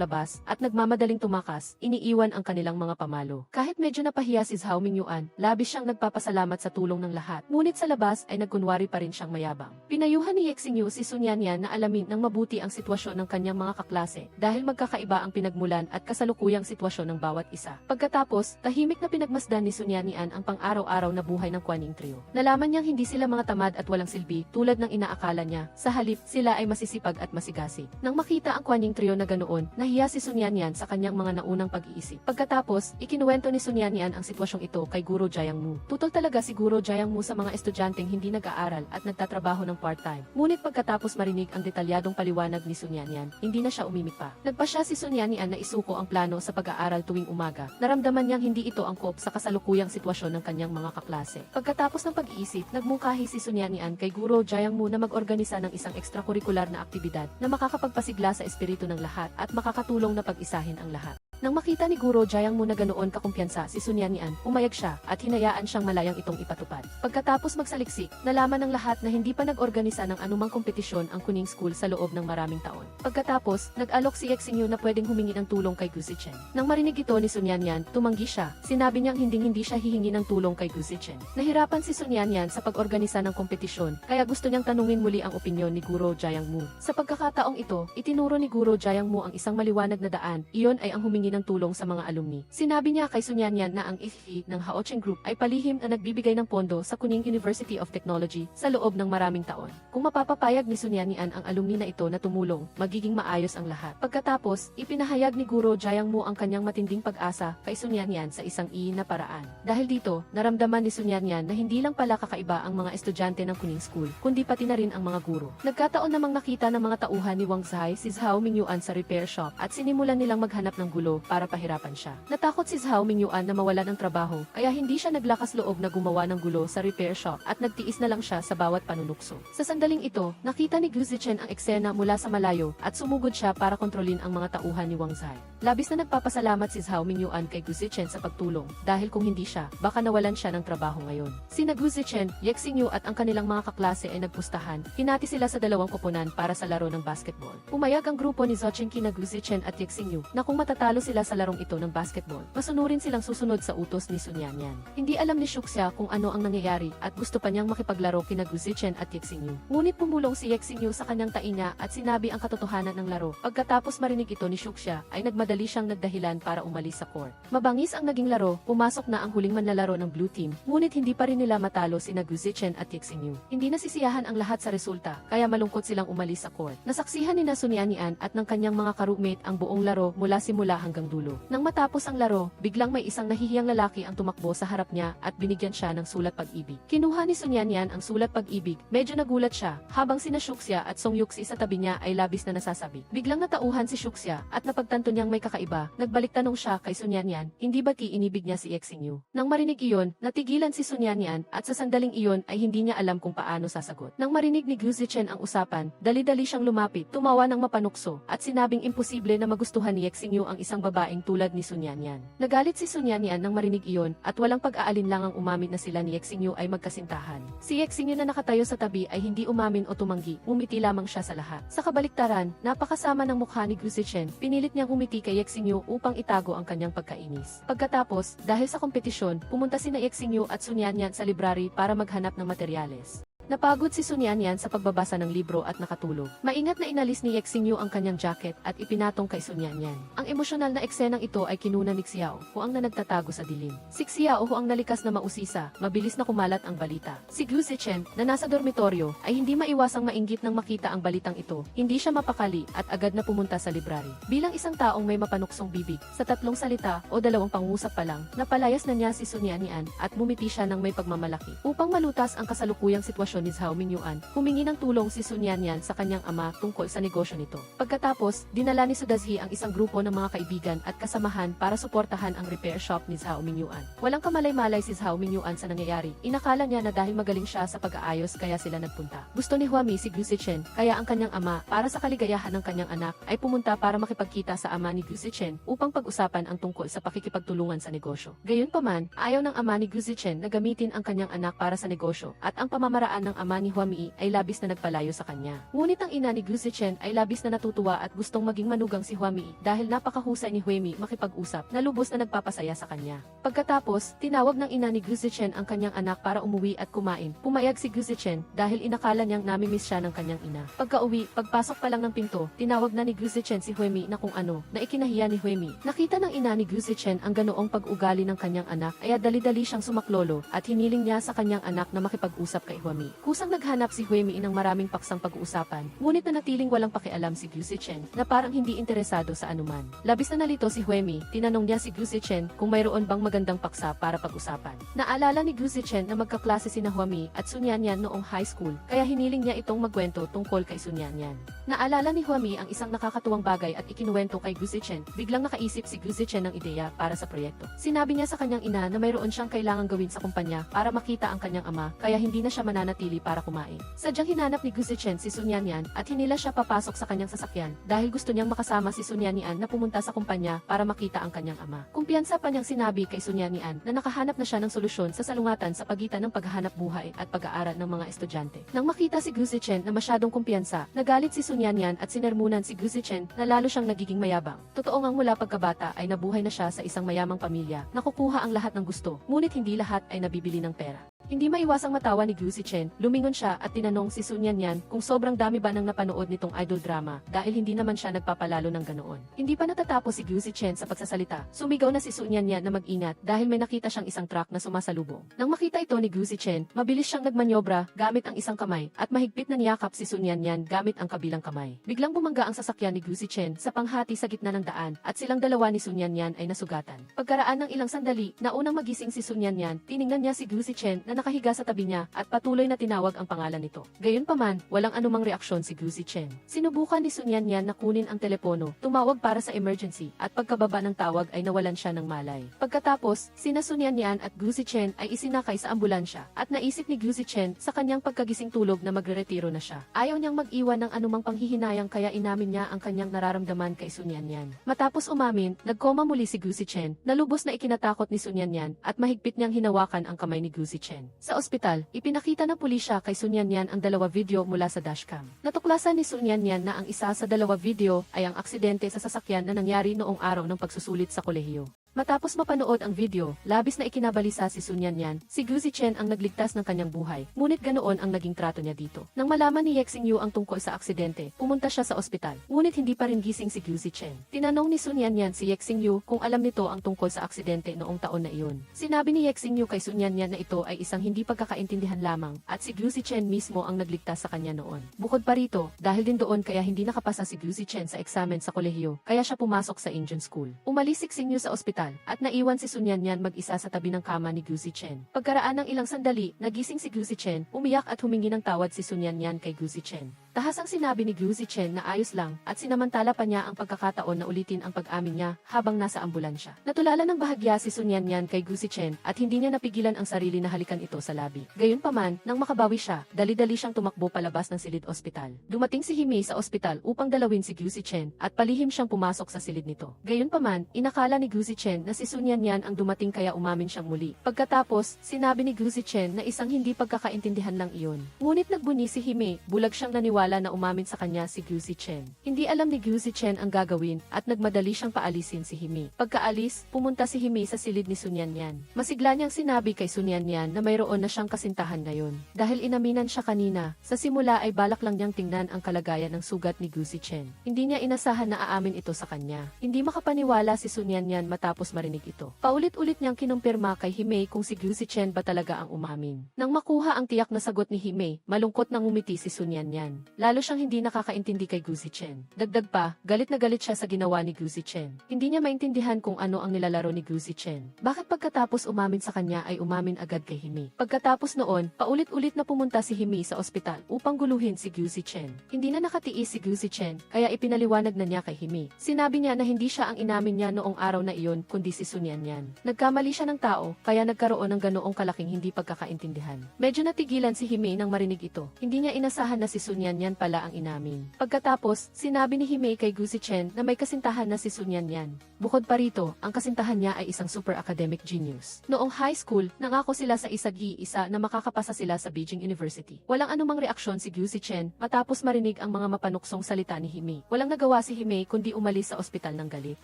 labas at nagmamadaling tumakas, iniiwan ang kanilang mga pamalo. Kahit medyo napahiya si Zhao Mingyuan, labis siyang nagpapasalamat sa tulong ng lahat. Ngunit sa labas ay nagkunwari pa rin siyang mayabang. Pinayuhan ni Yexingyu si Sun Yanyan na alamin ng mabuti ang sitwasyon ng kanyang mga kaklase dahil magkakaiba ang pinagmulan at kasalukuyang sitwasyon ng bawat isa. Pagkatapos, tahimik na pinagmasdan ni Sun Yanyan ang pang-araw-araw na buhay ng Kwan Ning Trio. Nalaman niyang hindi sila mga tamad at walang silbi tulad ng inaakala niya. Sa halip, sila ay masisipag at masigasi. Nang makita ang Kwan Ning Trio na ganoon, nahiya si Sun Yanyan sa kanyang mga naunang pag-iisip. Pagkatapos, ikinuwento ni Sun Yanyan ang sitwasyong ito kay Guro Jayang Mu. Tutol talaga si Guro Jayang Mu sa mga estudyanteng hindi nag-aaral at nagtatrabaho ng part-time. Ngunit pagkatapos marinig ang detalyadong paliwanag ni Sun Yanyan, hindi na siya umimik pa. Nagpa siya si Sun Yanyan na isuko ang plano sa pag-aaral tuwing umaga. Naramdaman niyang hindi ito angkop sa kasalukuyang sitwasyon ng kanyang mga kaklase. Pagkatapos ng pag-iisip, nagmungkahi si Sun Yanyan kay Guro Jayang Mu na mag-organisa ng isang ekstrakurikular na aktibidad na makakapagpasigla sa espiritu ng lahat at makakatulong na pag-isahin ang lahat. Nang makita ni Guro Jayang Mu na ganoon kakumpiyansa si Sun Yanyan, umayag siya at hinayaan siyang malayang itong ipatupad. Pagkatapos magsaliksik, nalaman ng lahat na hindi pa nag-organisa ng anumang kompetisyon ang Kuning School sa loob ng maraming taon. Pagkatapos, nag-alok si Yexingyu na pwedeng humingi ng tulong kay Gu Zichen. Nang marinig ito ni Sun Yanyan, tumanggi siya. Sinabi niyang hindi siya hihingi ng tulong kay Gu Zichen. Nahirapan si Sun Yanyan sa pag-organisa ng kompetisyon, kaya gusto niyang tanungin muli ang opinyon ni Guro Jayang Mu. Sa pagkakataong ito, itinuro ni Guro Jayang Mu ang isang maliwanag na daan. Iyon ay ang humingi humingi ng tulong sa mga alumni. Sinabi niya kay Sun Yanyan na ang IFI ng Haocheng Group ay palihim na nagbibigay ng pondo sa Kuning University of Technology sa loob ng maraming taon. Kung mapapapayag ni Sun Yanyan ang alumni na ito na tumulong, magiging maayos ang lahat. Pagkatapos, ipinahayag ni Guro Jiangmu ang kanyang matinding pag-asa kay Sun Yanyan sa isang na paraan. Dahil dito, naramdaman ni Sun Yanyan na hindi lang pala kakaiba ang mga estudyante ng Kuning School, kundi pati na rin ang mga guro. Nagkataon namang nakita ng mga tauhan ni Wang Zhai si Zhao Mingyuan sa repair shop at sinimulan nilang maghanap ng gulo para pahirapan siya. Natakot si Zhao Mingyuan na mawalan ng trabaho, kaya hindi siya naglakas loob na gumawa ng gulo sa repair shop at nagtiis na lang siya sa bawat panunukso. Sa sandaling ito, nakita ni Gu Zichen ang eksena mula sa malayo at sumugod siya para kontrolin ang mga tauhan ni Wang Zhai. Labis na nagpapasalamat si Zhao Mingyuan kay Gu Zichen sa pagtulong dahil kung hindi siya, baka nawalan siya ng trabaho ngayon. Sina Gu Zichen, Ye Xingyu at ang kanilang mga kaklase ay nagpustahan. Hinati sila sa dalawang koponan para sa laro ng basketball. Pumayag ang grupo ni Zochen kina Gu Zichen at Ye Xingyu na kung matatalo sila sa larong ito ng basketball, masunurin silang susunod sa utos ni Sun Yanyan. Hindi alam ni Shuxia kung ano ang nangyayari at gusto pa niyang makipaglaro kina Gu Zichen at Ye Xingyu. Ngunit pumulong si Ye Xingyu sa kanyang taina at sinabi ang katotohanan ng laro. Pagkatapos marinig ito ni Shuxia, ay nagmadali siyang nagdahilan para umalis sa court. Mabangis ang naging laro, pumasok na ang huling manlalaro ng blue team, ngunit hindi pa rin nila matalo sina Gu Zichen at Ye Xingyu. Hindi nasisiyahan ang lahat sa resulta, kaya malungkot silang umalis sa court. Nasaksihan ni Sun Yanyan at ng kanyang mga ka-roommate ang buong laro mula simula hanggang dulo. Nang matapos ang laro, biglang may isang nahihiyang lalaki ang tumakbo sa harap niya at binigyan siya ng sulat pag-ibig. Kinuha ni Sun Yanyan ang sulat pag-ibig, medyo nagulat siya, habang sina Shuxia at Song Yuxi sa tabi niya ay labis na nasasabi. Biglang natauhan si Shuxia at napagtanto niyang may kakaiba, nagbalik tanong siya kay Sun Yanyan, hindi ba inibig niya si Ye Xingyu? Nang marinig iyon, natigilan si Sun Yanyan at sa sandaling iyon ay hindi niya alam kung paano sasagot. Nang marinig ni Gu Zichen ang usapan, dali-dali siyang lumapit, tumawa ng mapanukso, at sinabing imposible na magustuhan ni Ye Xingyu ang isang babaeng tulad ni Sun Yanyan. Nagalit si Sun Yanyan nang marinig iyon at walang pag-aalinlangang umamin na sila ni Ye Xingyu ay magkasintahan. Si Ye Xingyu na nakatayo sa tabi ay hindi umamin o tumanggi, umiti lamang siya sa lahat. Sa kabaliktaran, napakasama ng mukha ni Gu Zichen, pinilit niyang umiti kay Ye Xingyu upang itago ang kanyang pagkainis. Pagkatapos, dahil sa kompetisyon, pumunta sina Ye Xingyu at Sun Yanyan sa library para maghanap ng materyales. Napagod si Sun Yanyan sa pagbabasa ng libro at nakatulog. Maingat na inalis ni Ye Xingyu ang kanyang jacket at ipinatong kay Sun Yanyan. Ang emosyonal na eksenang ito ay kinuna ni Xiao Huang na nagtatago sa dilim. Si Xiao Huang nalikas na mausisa, mabilis na kumalat ang balita. Si Gu Zichen, na nasa dormitoryo, ay hindi maiwasang mainggit nang makita ang balitang ito. Hindi siya mapakali at agad na pumunta sa library. Bilang isang taong may mapanuksong bibig, sa 3 salita o 2 pangusap pa lang, napalayas na niya si Sun Yanyan at bumiti siya ng may pagmamalaki. Upang malutas ang kasalukuyang sitwasyon ni Zhao Mingyuan, humingi ng tulong si Sun Yanyan sa kanyang ama tungkol sa negosyo nito. Pagkatapos, dinala ni Sudazhi ang isang grupo ng mga kaibigan at kasamahan para suportahan ang repair shop ni Zhao Mingyuan. Walang kamalay-malay si Zhao Mingyuan sa nangyayari. Inakala niya na dahil magaling siya sa pag-aayos kaya sila nagpunta. Gusto ni Huami si Gu Zichen, kaya ang kanyang ama, para sa kaligayahan ng kanyang anak, ay pumunta para makipagkita sa ama ni Gu Zichen upang pag-usapan ang tungkol sa pakikipagtulungan sa negosyo. Gayunpaman, ayaw ng ama ni Gu Zichen na gamitin ang kanyang anak para sa negosyo at ang pamamaraan ng ama ni Huami ay labis na nagpalayo sa kanya. Ngunit ang ina ni Gu Zichen ay labis na natutuwa at gustong maging manugang si Huami dahil napakahusay ni Huami makipag-usap na lubos na nagpapasaya sa kanya. Pagkatapos, tinawag ng ina ni Gu Zichen ang kanyang anak para umuwi at kumain. Pumayag si Gu Zichen dahil inakala niyang namimiss siya ng kanyang ina. Pagka-uwi, pagpasok pa lang ng pinto, tinawag na ni Gu Zichen si Huami na kung ano, na ikinahiya ni Huami. Nakita ng ina ni Gu Zichen ang ganoong pag-ugali ng kanyang anak, kaya dali-dali siyang sumaklolo at hiniling niya sa kanyang anak na makipag-usap kay Huami. Kusang naghanap si Huami ng maraming paksang pag-uusapan, ngunit nanatiling walang pakialam si Gu Zichen na parang hindi interesado sa anuman. Labis na nalito si Huami, tinanong niya si Gu Zichen kung mayroon bang magandang paksa para pag-usapan. Naalala ni Gu Zichen na magkaklase sina Huami at Sun Yanyan noong high school, kaya hiniling niya itong magkwento tungkol kay Sun Yanyan. Naalala ni Huami ang isang nakakatuwang bagay at ikinuwento kay Gu Zichen. Biglang nakaisip si Gu Zichen ng ideya para sa proyekto. Sinabi niya sa kanyang ina na mayroon siyang kailangang gawin sa kumpanya para makita ang kanyang ama, kaya hindi na siya mananatili para kumain. Sadyang hinanap ni Gu Zichen si Sun Yanyan at hinila siya papasok sa kanyang sasakyan dahil gusto niyang makasama si Sun Yanyan na pumunta sa kumpanya para makita ang kanyang ama. Kumpiyansa pa niyang sinabi kay Sun Yanyan na nakahanap na siya ng solusyon sa salungatan sa pagitan ng paghahanap buhay at pag-aaral ng mga estudyante. Nang makita si Gu Zichen na masyadong kumpiyansa, nagalit si Sun Yanyan at sinermunan si Gu Zichen na lalo siyang nagiging mayabang. Totoo ngang mula pagkabata ay nabuhay na siya sa isang mayamang pamilya, nakukuha ang lahat ng gusto, ngunit hindi lahat ay nabibili ng pera. Hindi maiwasang matawa ni Gu Zichen, lumingon siya at tinanong si Sun Yanyan kung sobrang dami ba nang napanood nitong idol drama dahil hindi naman siya nagpapalalo ng ganoon. Hindi pa natatapos si Gu Zichen sa pagsasalita, sumigaw na si Sun Yanyan na mag-ingat dahil may nakita siyang isang truck na sumasalubong. Nang makita ito ni Gu Zichen, mabilis siyang nagmanyobra gamit ang isang kamay at mahigpit na niyakap si Sun Yanyan gamit ang kabilang kamay. Biglang bumangga ang sasakyan ni Gu Zichen sa panghati sa gitna ng daan at silang dalawa ni Sun Yanyan ay nasugatan. Pagkaraan ng ilang sandali, naunang magising si Sun Yanyan, tiningnan niya si Gu Zichen na nakahiga sa tabi niya at patuloy na tinawag ang pangalan nito. Gayunpaman, walang anumang reaksyon si Gu Zichen. Sinubukan ni Sun Yanyan na kunin ang telepono, tumawag para sa emergency at pagkababa ng tawag ay nawalan siya ng malay. Pagkatapos, sina Sun Yanyan at Gu Zichen ay isinakay sa ambulansya at naisip ni Gu Zichen sa kanyang pagkagising tulog na magre-retiro na siya. Ayaw niyang mag-iwan ng anumang panghihinayang kaya inamin niya ang kanyang nararamdaman kay Sun Yanyan. Matapos umamin, nagkoma muli si Gu Zichen, na lubos na ikinatakot ni Sun Yanyan at mahigpit niyang hinawakan ang kamay ni Gu Zichen. Sa ospital, ipinakita ng pulisya kay Sun Yanyan ang dalawa video mula sa dashcam. Natuklasan ni Sun Yanyan na ang isa sa dalawa video ay ang aksidente sa sasakyan na nangyari noong araw ng pagsusulit sa kolehiyo. Matapos mapanood ang video, labis na ikinabalisa si Sun Yanyan, si Gu Zichen ang nagligtas ng kanyang buhay, ngunit ganoon ang naging trato niya dito. Nang malaman ni Ye Xingyu ang tungkol sa aksidente, pumunta siya sa ospital, ngunit hindi pa rin gising si Gu Zichen. Tinanong ni Sun Yanyan si Ye Xingyu kung alam nito ang tungkol sa aksidente noong taon na iyon. Sinabi ni Ye Xingyu kay Sun Yanyan na ito ay isang hindi pagkakaintindihan lamang at si Gu Zichen mismo ang nagligtas sa kanya noon. Bukod pa rito, dahil din doon kaya hindi nakapasa si Gu Zichen sa eksamen sa kolehiyo, kaya siya pumasok sa Indian school. Umalis si Xingyu sa ospital at naiwan si Sun Yanyan mag-isa sa tabi ng kama ni Gu Zichen. Pagkaraan ng ilang sandali, nagising si Gu Zichen, umiyak at humingi ng tawad si Sun Yanyan kay Gu Zichen. Tahas ang sinabi ni Gu Zichen na ayos lang at sinamantala pa niya ang pagkakataon na ulitin ang pag-amin niya habang nasa ambulansya. Natulala ng bahagya si Sun Yanyan kay Gu Zichen at hindi niya napigilan ang sarili na halikan ito sa labi. Gayunpaman, nang makabawi siya, dali-dali siyang tumakbo palabas ng silid ospital. Dumating si Hime sa ospital upang dalawin si Gu Zichen at palihim siyang pumasok sa silid nito. Gayunpaman, inakala ni Gu Zichen na si Sun Yanyan ang dumating kaya umamin siyang muli. Pagkatapos, sinabi ni Gu Zichen na isang hindi pagkakaintindihan lang iyon. Ngunit nagbuni si Hime, bulag siyang naniwala na umamin sa kanya si Gu Zichen. Hindi alam ni Gu Zichen ang gagawin at nagmadali siyang paalisin si Hime. Pagkaalis, pumunta si Hime sa silid ni Sun Yanyan. Masigla niyang sinabi kay Sun Yanyan na mayroon na siyang kasintahan ngayon. Dahil inaminan siya kanina, sa simula ay balak lang niyang tingnan ang kalagayan ng sugat ni Gu Zichen. Hindi niya inasahan na aamin ito sa kanya. Hindi makapaniwala si Sun Yanyan matapos marinig ito. Paulit-ulit niyang kinumpirma kay Hime kung si Gu Zichen ba talaga ang umamin. Nang makuha ang tiyak na sagot ni Hime, malungkot nang ngumiti si Sun Yanyan. Lalo siyang hindi nakakaintindi kay Gu Zichen. Dagdag pa, galit na galit siya sa ginawa ni Gu Zichen. Hindi niya maintindihan kung ano ang nilalaro ni Gu Zichen. Bakit pagkatapos umamin sa kanya ay umamin agad kay Hime? Pagkatapos noon, paulit-ulit na pumunta si Hime sa ospital upang guluhin si Gu Zichen. Hindi na nakatiis si Gu Zichen, kaya ipinaliwanag na niya kay Hime. Sinabi niya na hindi siya ang inamin niya noong araw na iyon kundi si Sun Yanyan. Nagkamali siya ng tao, kaya nagkaroon ng ganoong kalaking hindi pagkakaintindihan. Medyo natigilan si Hime nang marinig ito. Hindi niya inasahan na si Sun Yanyan pala ang inamin. Pagkatapos, sinabi ni Hime kay Gu Zichen na may kasintahan na si Sun Yanyan. Bukod pa rito, ang kasintahan niya ay isang super academic genius. Noong high school, nangako sila sa isa't-isa na makakapasa sila sa Beijing University. Walang anumang reaksyon si Gu Zichen matapos marinig ang mga mapanuksong salita ni Hime. Walang nagawa si Hime kundi umalis sa ospital ng galit.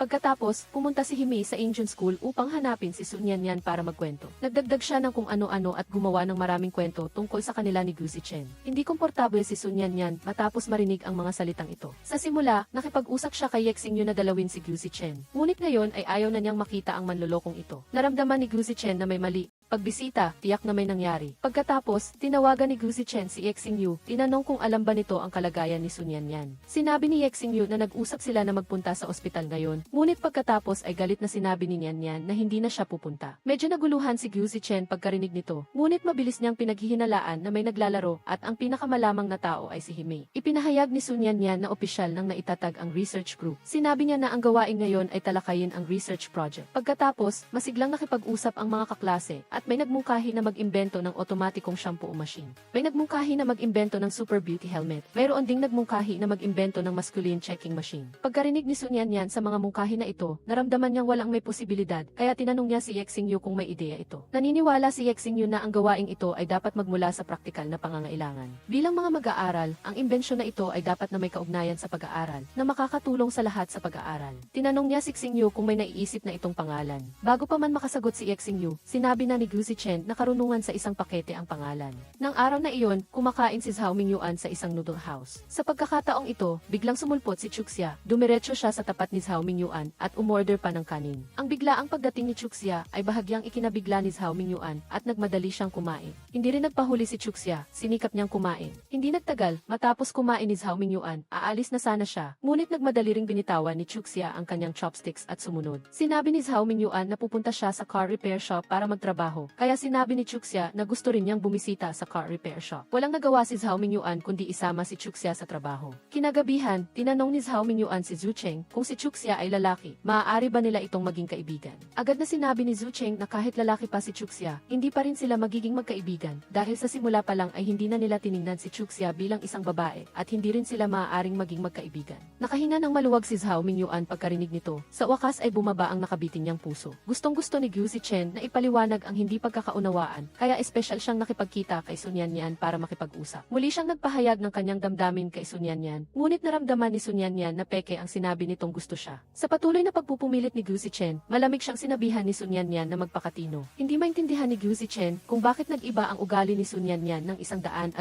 Pagkatapos, pumunta si Hime sa Indian School upang hanapin si Sun Yanyan para magkwento. Nagdagdag siya ng kung ano-ano at gumawa ng maraming kwento tungkol sa kanila ni Gu Zichen. Hindi komportable si Sun Yanyan matapos marinig ang mga salitang ito. Sa simula, nakipag-usap siya kay Ye Xingyu na dalawin si Gu Zichen. Ngunit ngayon ay ayaw na niyang makita ang manlolokong ito. Naramdaman ni Gu Zichen na may mali. Pagbisita, tiyak na may nangyari. Pagkatapos, tinawagan ni Gu Zichen si Ye Xingyu, tinanong kung alam ba nito ang kalagayan ni Sun Yanyan. Sinabi ni Ye Xingyu na nag-usap sila na magpunta sa ospital ngayon, ngunit pagkatapos ay galit na sinabi ni Yanyan na hindi na siya pupunta. Medyo naguluhan si Gu Zichen pagkarinig nito, ngunit mabilis niyang pinaghihinalaan na may naglalaro at ang pinakamalamang na tao ay si Hime. Ipinahayag ni Sun Yanyan na opisyal nang naitatag ang research group. Sinabi niya na ang gawain ngayon ay talakayin ang research project. Pagkatapos, masiglang nakipag-usap ang mga kaklase at may nagmungkahi na mag-imbento ng otomatikong shampoo machine. May nagmungkahi na mag-imbento ng super beauty helmet. Mayroon ding nagmungkahi na mag-imbento ng masculine checking machine. Pagkarinig ni Sun Yanyan sa mga mungkahi na ito, naramdaman niyang walang may posibilidad, kaya tinanong niya si Ye Xingyu kung may ideya ito. Naniniwala si Ye Xingyu na ang gawaing ito ay dapat magmula sa praktikal na pangangailangan. Bilang mga mag-aaral, ang imbensyon na ito ay dapat na may kaugnayan sa pag-aaral, na makakatulong sa lahat sa pag-aaral. Tinanong niya si Xingyu kung may naiisip na itong pangalan. Bago pa man makasagot si Ye Xingyu, sinabi na ni Gu Zichen na karunungan sa isang pakete ang pangalan. Nang araw na iyon, kumakain si Zhao Mingyuan sa isang noodle house. Sa pagkakataong ito, biglang sumulpot si Chuxia, dumiretso siya sa tapat ni Zhao Mingyuan at umorder pa ng kanin. Ang biglaang pagdating ni Chuxia ay bahagyang ikinabigla ni Zhao Mingyuan at nagmadali siyang kumain. Hindi rin nagpahuli si Chuxia, sinikap niyang kumain. Hindi nagtagal, matapos kumain ni Zhao Mingyuan, aalis na sana siya, ngunit nagmadali ring binitawan ni Chuxia ang kanyang chopsticks at sumunod. Sinabi ni Zhao Mingyuan na pupunta siya sa car repair shop para magtrabaho, kaya sinabi ni Chuxia na gusto rin niyang bumisita sa car repair shop. Walang nagawa si Zhao Mingyuan kundi isama si Chuxia sa trabaho. Kinagabihan, tinanong ni Zhao Mingyuan si Zhu Cheng kung si Chuxia ay lalaki, maaari ba nila itong maging kaibigan. Agad na sinabi ni Zhu Cheng na kahit lalaki pa si Chuxia, hindi pa rin sila magiging magkaibigan, dahil sa simula pa lang ay hindi na nila tiningnan si Chuxia bilang isang babae, at hindi rin sila maaaring maging magkaibigan. Nakahinga ng maluwag si Zhao Mingyuan pagkarinig nito, sa wakas ay bumaba ang nakabitin niyang puso. Gustong-gusto ni Gu Zichen na ipaliwanag ang hindi pagkakaunawaan, kaya espesyal siyang nakipagkita kay Sun Yanyan para makipag-usap. Muli siyang nagpahayag ng kanyang damdamin kay Sun Yanyan, ngunit naramdaman ni Sun Yanyan na peke ang sinabi nitong gusto siya. Sa patuloy na pagpupumilit ni Gu Zichen, malamig siyang sinabihan ni Sun Yanyan na magpakatino. Hindi maintindihan ni Gu Zichen kung bakit nag-iba ang ugali ni Sun Yanyan ng 180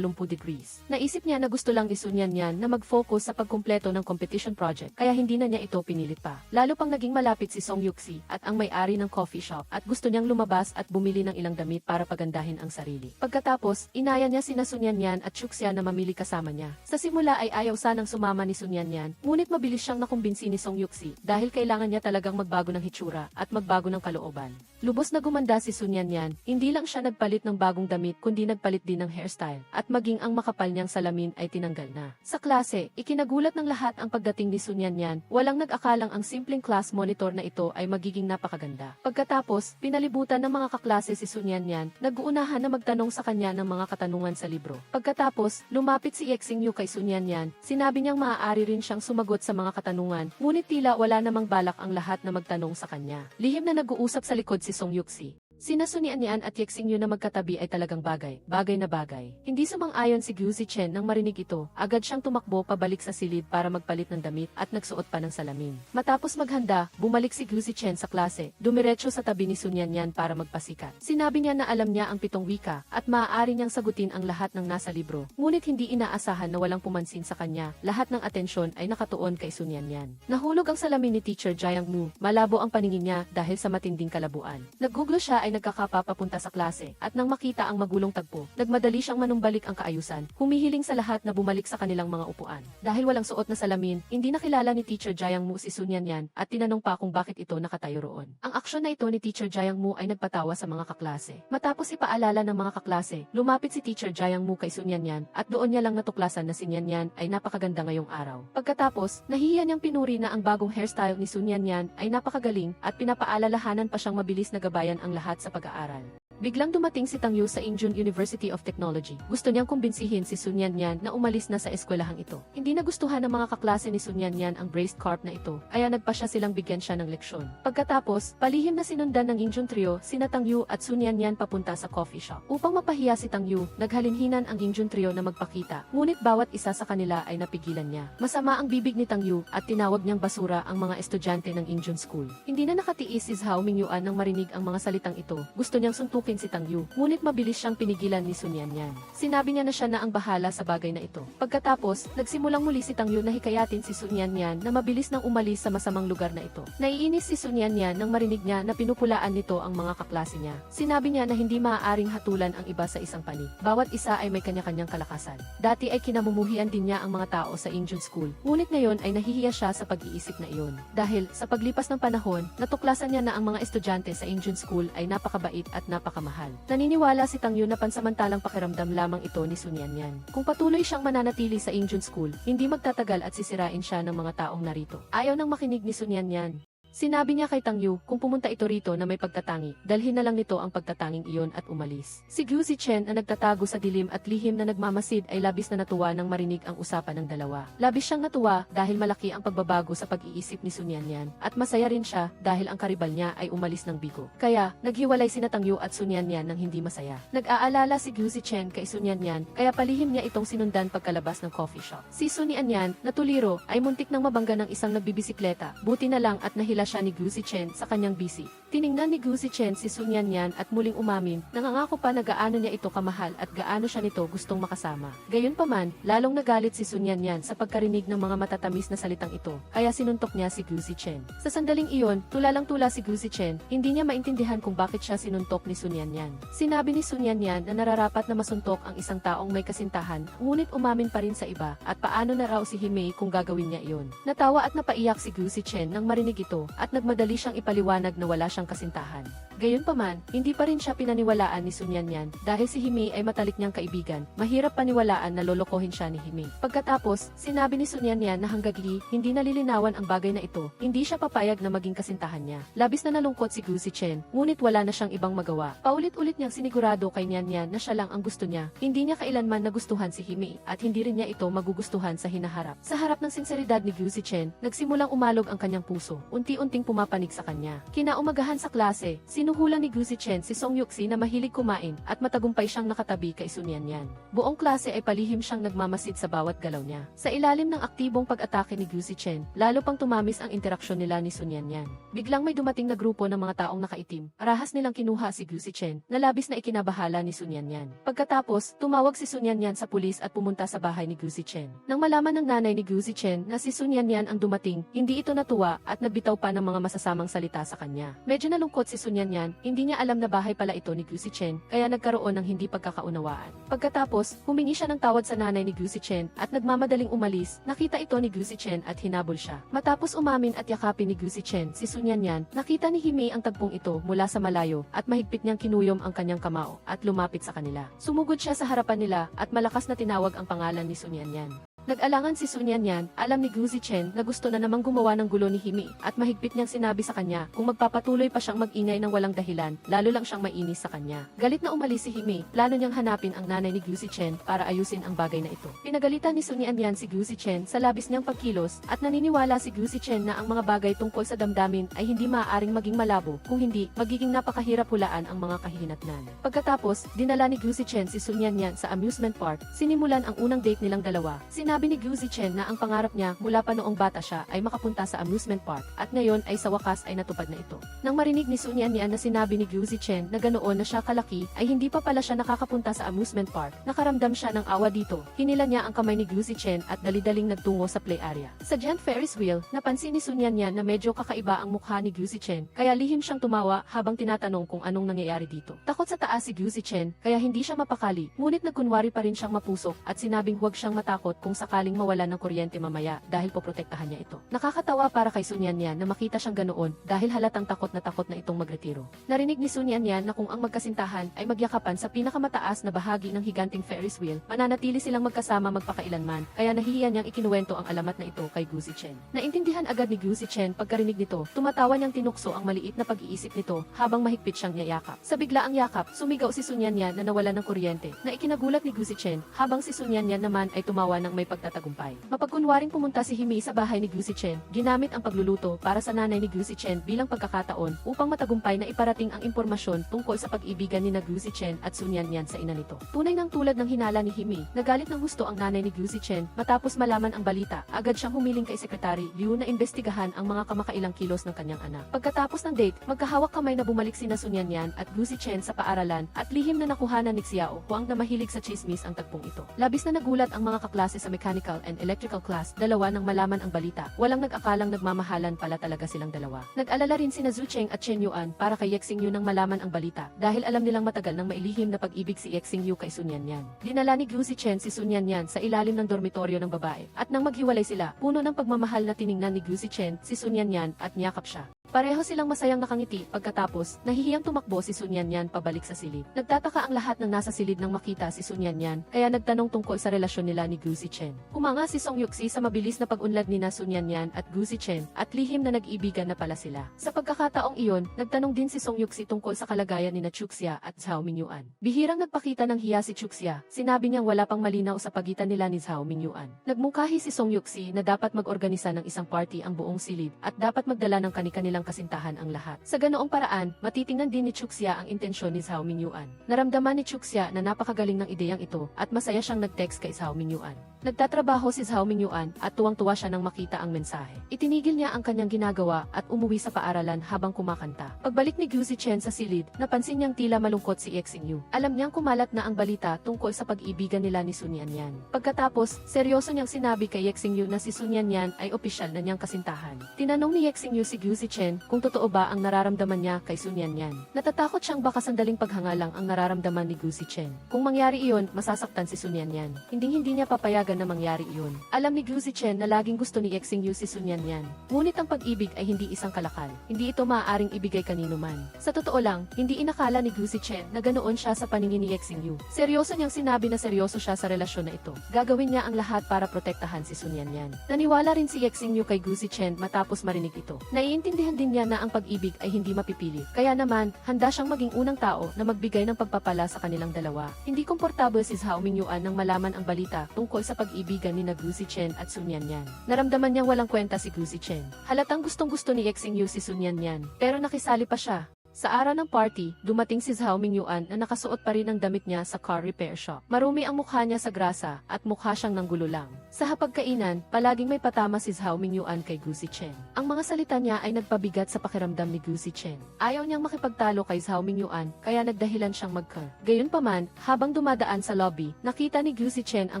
degrees. Naisip niya na gusto lang ni Sun Yanyan na mag-focus sa pagkumpleto ng competition project, kaya hindi na niya ito pinilit pa. Lalo pang naging malapit si Song Yuxi at ang may-ari ng coffee shop, at gusto niyang lumabas at bumili ng ilang damit para pagandahin ang sarili. Pagkatapos, inaya niya sina Sun Yanyan at Chuxia na mamili kasama niya. Sa simula ay ayaw sanang sumama ni Sun Yanyan, ngunit mabilis siyang nakumbinsi ni Song Yuxi dahil kailangan niya talagang magbago ng hitsura at magbago ng kalooban. Lubos na gumanda si Sun Yanyan, hindi lang siya nagpalit ng bagong damit kundi nagpalit din ng hairstyle, at maging ang makapal niyang salamin ay tinanggal na. Sa klase, ikinagulat ng lahat ang pagdating ni Sun Yanyan, walang nag-akalang ang simpleng class monitor na ito ay magiging napakaganda. Pagkatapos, pinalibutan ng mga kaklase si Sun Yanyan, nag-uunahan na magtanong sa kanya ng mga katanungan sa libro. Pagkatapos, lumapit si Yexing Yu kay Sun Yanyan, sinabi niyang maaari rin siyang sumagot sa mga katanungan, ngunit tila wala namang balak ang lahat na magtanong sa kanya. Lihim na nag-uusap sa likod si Song Yuxi. Sina Sun Yanyan at Yexing Yu na magkatabi ay talagang bagay na bagay. Hindi sumang-ayon si Gu Zichen nang marinig ito, agad siyang tumakbo pabalik sa silid para magpalit ng damit at nagsuot pa ng salamin. Matapos maghanda, bumalik si Gu Zichen sa klase, dumiretso sa tabi ni Sun Yanyan para magpasikat. Sinabi niya na alam niya ang 7 wika at maaari niyang sagutin ang lahat ng nasa libro, ngunit hindi inaasahan na walang pumansin sa kanya, lahat ng atensyon ay nakatuon kay Sun Yanyan. Nahulog ang salamin ni Teacher Jiang Mu, malabo ang paningin niya dahil sa matinding kalabuan. Nagguglo siya ay nagkakapa papunta sa klase, at nang makita ang magulong tagpo, nagmadali siyang manumbalik ang kaayusan, humihiling sa lahat na bumalik sa kanilang mga upuan. Dahil walang suot na salamin, hindi nakilala ni Teacher Jiang Mu si Sun Yanyan, at tinanong pa kung bakit ito nakatayo roon. Ang aksyon na ito ni Teacher Jiang Mu ay nagpatawa sa mga kaklase. Matapos ipaalala ng mga kaklase, lumapit si Teacher Jiang Mu kay Sun Yanyan, at doon niya lang natuklasan na si Yanyan ay napakaganda ngayong araw. Pagkatapos, nahihiya niyang pinuri na ang bagong hairstyle ni Sun Yanyan ay napakagaling, at pinapaalalahanan pa siyang mabilis na gabayan ang lahat sa pag-aaral. Biglang dumating si Tang Yu sa Incheon University of Technology. Gusto niyang kumbinsihin si Sun Yanyan na umalis na sa eskwelahang ito. Hindi nagustuhan ng mga kaklase ni Sun Yanyan ang braced carp na ito, kaya nagpa siya silang bigyan siya ng leksyon. Pagkatapos, palihim na sinundan ng Incheon Trio sina Tang Yu at Sun Yanyan papunta sa coffee shop. Upang mapahiya si Tang Yu, naghalinhinan ang Incheon Trio na magpakita, ngunit bawat isa sa kanila ay napigilan niya. Masama ang bibig ni Tang Yu at tinawag niyang basura ang mga estudyante ng Incheon School. Hindi na nakatiis si Zhao Mingyuan nang marinig ang mga salitang ito. Gusto niyang suntukin si Tang Yu, ngunit mabilis siyang pinigilan ni Sun Yanyan. Sinabi niya na siya na ang bahala sa bagay na ito. Pagkatapos, nagsimulang muli si Tang Yu na hikayatin si Sun Yanyan na mabilis nang umalis sa masamang lugar na ito. Naiinis si Sun Yanyan nang marinig niya na pinupulaan nito ang mga kaklase niya. Sinabi niya na hindi maaaring hatulan ang iba sa isang panig. Bawat isa ay may kanya-kanyang kalakasan. Dati ay kinamumuhian din niya ang mga tao sa Incheon School, ngunit ngayon ay nahihiya siya sa pag-iisip na iyon. Dahil, sa paglipas ng panahon, natuklasan niya na ang mga estudyante sa Incheon School ay napakabait at napakamahal. Naniniwala si Tang Yu na pansamantalang pakiramdam lamang ito ni Sun Yanyan. Kung patuloy siyang mananatili sa Incheon School, hindi magtatagal at sisirain siya ng mga taong narito. Ayaw nang makinig ni Sun Yanyan. Sinabi niya kay Tang Yu, kung pumunta ito rito na may pagtatangi, dalhin na lang nito ang pagtatanging iyon at umalis. Si Gu Zichen na nagtatago sa dilim at lihim na nagmamasid ay labis na natuwa nang marinig ang usapan ng dalawa. Labis siyang natuwa dahil malaki ang pagbabago sa pag-iisip ni Sun Yanyan, at masaya rin siya dahil ang karibal niya ay umalis ng bigo. Kaya, naghiwalay sina Tang Yu at Sun Yanyan ng hindi masaya. Nag-aalala si Gu Zichen kay Sun Yanyan, kaya palihim niya itong sinundan pagkalabas ng coffee shop. Si Sun Yanyan, na tuliro, ay muntik nang mabangga ng isang nagbibisikleta, buti na lang at nahila siya ni Gu Zichen sa kanyang bisi. Tiningnan ni Gu Zichen si Sun Yanyan at muling umamin, nangangako pa na gaano niya ito kamahal at gaano siya nito gustong makasama. Gayunpaman, lalong nagalit si Sun Yanyan sa pagkarinig ng mga matatamis na salitang ito, kaya sinuntok niya si Gu Zichen. Sa sandaling iyon, tulalang-tula si Gu Zichen, hindi niya maintindihan kung bakit siya sinuntok ni Sun Yanyan. Sinabi ni Sun Yanyan na nararapat na masuntok ang isang taong may kasintahan, ngunit umamin pa rin sa iba, at paano na raw si Himei kung gagawin niya iyon. Natawa at napaiyak si Gu Zichen nang marinig ito, at nagmadali siyang ipaliwanag na wala siyang kasintahan. Gayunpaman, hindi pa rin siya pinaniwalaan ni Sun Yanyan dahil si Himei ay matalik niyang kaibigan. Mahirap paniwalaan na lolokohin siya ni Himei. Pagkatapos, sinabi ni Sun Yanyan na hanggang hindi nalilinawan ang bagay na ito, hindi siya papayag na maging kasintahan niya. Labis na nalungkot si Gu Zichen, ngunit wala na siyang ibang magawa. Paulit-ulit niyang sinigurado kay Yanyan na siya lang ang gusto niya. Hindi niya kailanman nagustuhan si Himei at hindi rin niya ito magugustuhan sa hinaharap. Sa harap ng sinseridad ni Gu Zichen, nagsimulang umalog ang kanyang puso. Unti-unting pumapanig sa kanya. Kinaumagahan sa klase, sinuhulan ni Gu Zichen si Song Yuxi na mahilig kumain at matagumpay siyang nakatabi kay Sun Yanyan. Buong klase ay palihim siyang nagmamasid sa bawat galaw niya. Sa ilalim ng aktibong pag-atake ni Gu Zichen, lalo pang tumamis ang interaksyon nila ni Sun Yanyan. Biglang may dumating na grupo ng mga taong nakaitim. Arahas nilang kinuha si Gu Zichen, na labis na ikinabahala ni Sun Yanyan. Pagkatapos, tumawag si Sun Yanyan sa pulis at pumunta sa bahay ni Gu Zichen. Nang malaman ng nanay ni Gu Zichen na si Sun Yanyan ang dumating, hindi ito natuwa at nagbitaw pa ng mga masasamang salita sa kanya. Medyo nalungkot si Sun Yanyan, hindi niya alam na bahay pala ito ni Gu Zichen, kaya nagkaroon ng hindi pagkakaunawaan. Pagkatapos, humingi siya ng tawad sa nanay ni Gu Zichen at nagmamadaling umalis. Nakita ito ni Gu Zichen at hinabol siya. Matapos umamin at yakapin ni Gu Zichen si Sun Yanyan, nakita ni Himei ang tagpong ito mula sa malayo at mahigpit niyang kinuyom ang kanyang kamao at lumapit sa kanila. Sumugod siya sa harapan nila at malakas na tinawag ang pangalan ni Sun Yanyan. Nag-alangan si Sun Yanyan, alam ni Gu Zichen na gusto na namang gumawa ng gulo ni Himei at mahigpit niyang sinabi sa kanya kung magpapatuloy pa siyang mag-ingay ng walang dahilan, lalo lang siyang mainis sa kanya. Galit na umalis si Himei, plano niyang hanapin ang nanay ni Gu Zichen para ayusin ang bagay na ito. Pinagalitan ni Sun Yanyan si Gu Zichen sa labis niyang pagkilos at naniniwala si Gu Zichen na ang mga bagay tungkol sa damdamin ay hindi maaaring maging malabo, kung hindi, magiging napakahirap hulaan ang mga kahihinatnan. Pagkatapos, dinala ni Gu Zichen si Sun Yanyan sa amusement park, sinimulan ang unang date nilang dalawa. Sinabi ni Gu Zichen na ang pangarap niya mula pa noong bata siya ay makapunta sa amusement park at ngayon ay sa wakas ay natupad na ito. Nang marinig ni Sun Yanyan na sinabi ni Gu Zichen na ganoon na siya kalaki ay hindi pa pala siya nakakapunta sa amusement park, nakaramdam siya ng awa dito. Hinila niya ang kamay ni Gu Zichen at dali-daling nagtungo sa play area. Sa giant Ferris wheel, napansin ni Sun Yanyan na medyo kakaiba ang mukha ni Gu Zichen, kaya lihim siyang tumawa habang tinatanong kung anong nangyayari dito. Takot sa taas si Gu Zichen, kaya hindi siya mapakali, ngunit nagkunwari pa rin siyang mapusok at sinabing huwag siyang matakot kung sakaling mawala ng kuryente mamaya dahil poprotektahan niya ito. Nakakatawa para kay Sun Yanyan na makita siyang ganoon dahil halatang takot na itong magretiro. Narinig ni Sun Yanyan na kung ang magkasintahan ay magyakapan sa pinakamataas na bahagi ng higanting Ferris wheel, mananatili silang magkasama magpakailanman, kaya nahihiya niyang ikinuwento ang alamat na ito kay Gu Zichen. Naintindihan agad ni Gu Zichen pagkarinig nito, tumatawa niyang tinukso ang maliit na pag-iisip nito habang mahigpit siyang niyayakap. Sa biglaang yakap, sumigaw si Sun Yanyan na nawala ng kuryente, na ikinagulat ni Gu Zichen, habang si Sun Yanyan naman ay tumawa ng may pagtatagumpay. Mapagkunwaring pumunta si Himei sa bahay ni Gu Zichen, ginamit ang pagluluto para sa nanay ni Gu Zichen bilang pagkakataon upang matagumpay na iparating ang impormasyon tungkol sa pag-ibigan ni Gu Zichen at Sun Yanyan sa ina nito. Tunay ng tulad ng hinala ni Himei, nagalit ng husto ang nanay ni Gu Zichen matapos malaman ang balita. Agad siyang humiling kay Secretary Liu na imbestigahan ang mga kamakailang kilos ng kanyang anak. Pagkatapos ng date, magkahawak kamay na bumalik sina Sun Yanyan at Gu Zichen sa paaralan at lihim na nakuhanan ni Xiao Huang na mahilig sa chismis ang tagpong ito. Labis na nagulat ang mga kaklase sa mechanical and electrical class, dalawa nang malaman ang balita. Walang nag-akalang nagmamahalan pala talaga silang dalawa. Nag-alala rin sina Zhu Cheng at Chen Yuan para kay Yexing Yu nang malaman ang balita dahil alam nilang matagal nang mailihim na pag-ibig si Yexing Yu kay Sun Yanyan. Dinala ni Gu Zichen si Sun Yanyan sa ilalim ng dormitoryo ng babae at nang maghiwalay sila, puno ng pagmamahal na tiningnan ni Gu Zichen si Sun Yanyan at niyakap siya. Pareho silang masayang nakangiti, pagkatapos, nahihiyang tumakbo si Sun Yanyan pabalik sa silid. Nagtataka ang lahat ng nasa silid nang makita si Sun Yanyan, kaya nagtanong tungkol sa relasyon nila ni Gu Zichen. Humanga si Song Yuxi sa mabilis na pag-unlad ni Sun Yanyan at Gu Zichen, at lihim na nag-ibigan na pala sila. Sa pagkakataong iyon, nagtanong din si Song Yuxi tungkol sa kalagayan ni Chuxia at Zhao Mingyuan. Bihirang nagpakita ng hiya si Chuxia, sinabi niyang wala pang malinaw sa pagitan nila ni Zhao Mingyuan. Nagmungkahi si Song Yuxi na dapat mag-organisa ng isang party ang buong silid, at dapat magdala ng kani-kanilang kanilang kasintahan ang lahat. Sa ganoong paraan, matitingnan din ni Chuxia ang intensyon ni Zhao Mingyuan. Naramdaman ni Chuxia na napakagaling ng ideyang ito at masaya siyang nag-text kay Zhao Mingyuan. Nagtatrabaho si Zhao Mingyuan at tuwang-tuwa siya nang makita ang mensahe. Itinigil niya ang kanyang ginagawa at umuwi sa paaralan habang kumakanta. Pagbalik ni Gu Zichen sa silid, napansin niyang tila malungkot si Yexing Yu. Alam niyang kumalat na ang balita tungkol sa pag-ibigan nila ni Sun Yanyan. Pagkatapos, seryoso niyang sinabi kay Yexing Yu na si Sun Yanyan ay opisyal na niyang kasintahan. Tinanong ni Yexing Yu si Gu Zichen kung totoo ba ang nararamdaman niya kay Sun Yanyan. Natatakot siyang baka sandaling paghangalang ang nararamdaman ni Gu Zichen. Kung mangyari iyon, masasaktan si Sun Yanyan. Hindi niya papayagan na mangyari iyon. Alam ni Gu Zichen na laging gusto ni Yexing Yu si Sun Yanyan. Ngunit ang pag-ibig ay hindi isang kalakal. Hindi ito maaaring ibigay kanino man. Sa totoo lang, hindi inakala ni Gu Zichen na ganoon siya sa paningin ni Yexing Yu. Seryoso niyang sinabi na seryoso siya sa relasyon na ito. Gagawin niya ang lahat para protektahan si Sun Yanyan. Naniwala rin si Yexing Yu kay Gu Zichen matapos marinig ito. Naiintindihan din niya na ang pag-ibig ay hindi mapipili. Kaya naman, handa siyang maging unang tao na magbigay ng pagpapala sa kanilang dalawa. Hindi komportable si Zhao Mingyuan nang malaman ang balita tungkol sa pag-ibigan ni Gu Zichen at Sun Yanyan. Naramdaman niyang walang kwenta si Gu Zichen. Halatang gustong-gusto ni Yexing Yu si Sun Yanyan, pero nakisali pa siya. Sa araw ng party, dumating si Zhao Mingyuan na nakasuot pa rin ang damit niya sa car repair shop. Marumi ang mukha niya sa grasa at mukha siyang nanggulo lang. Sa hapagkainan, palaging may patama si Zhao Mingyuan kay Gu Zichen. Ang mga salita niya ay nagpabigat sa pakiramdam ni Gu Zichen. Ayaw niyang makipagtalo kay Zhao Mingyuan kaya nagdahilan siyang mag-car. Gayunpaman, habang dumadaan sa lobby, nakita ni Gu Zichen ang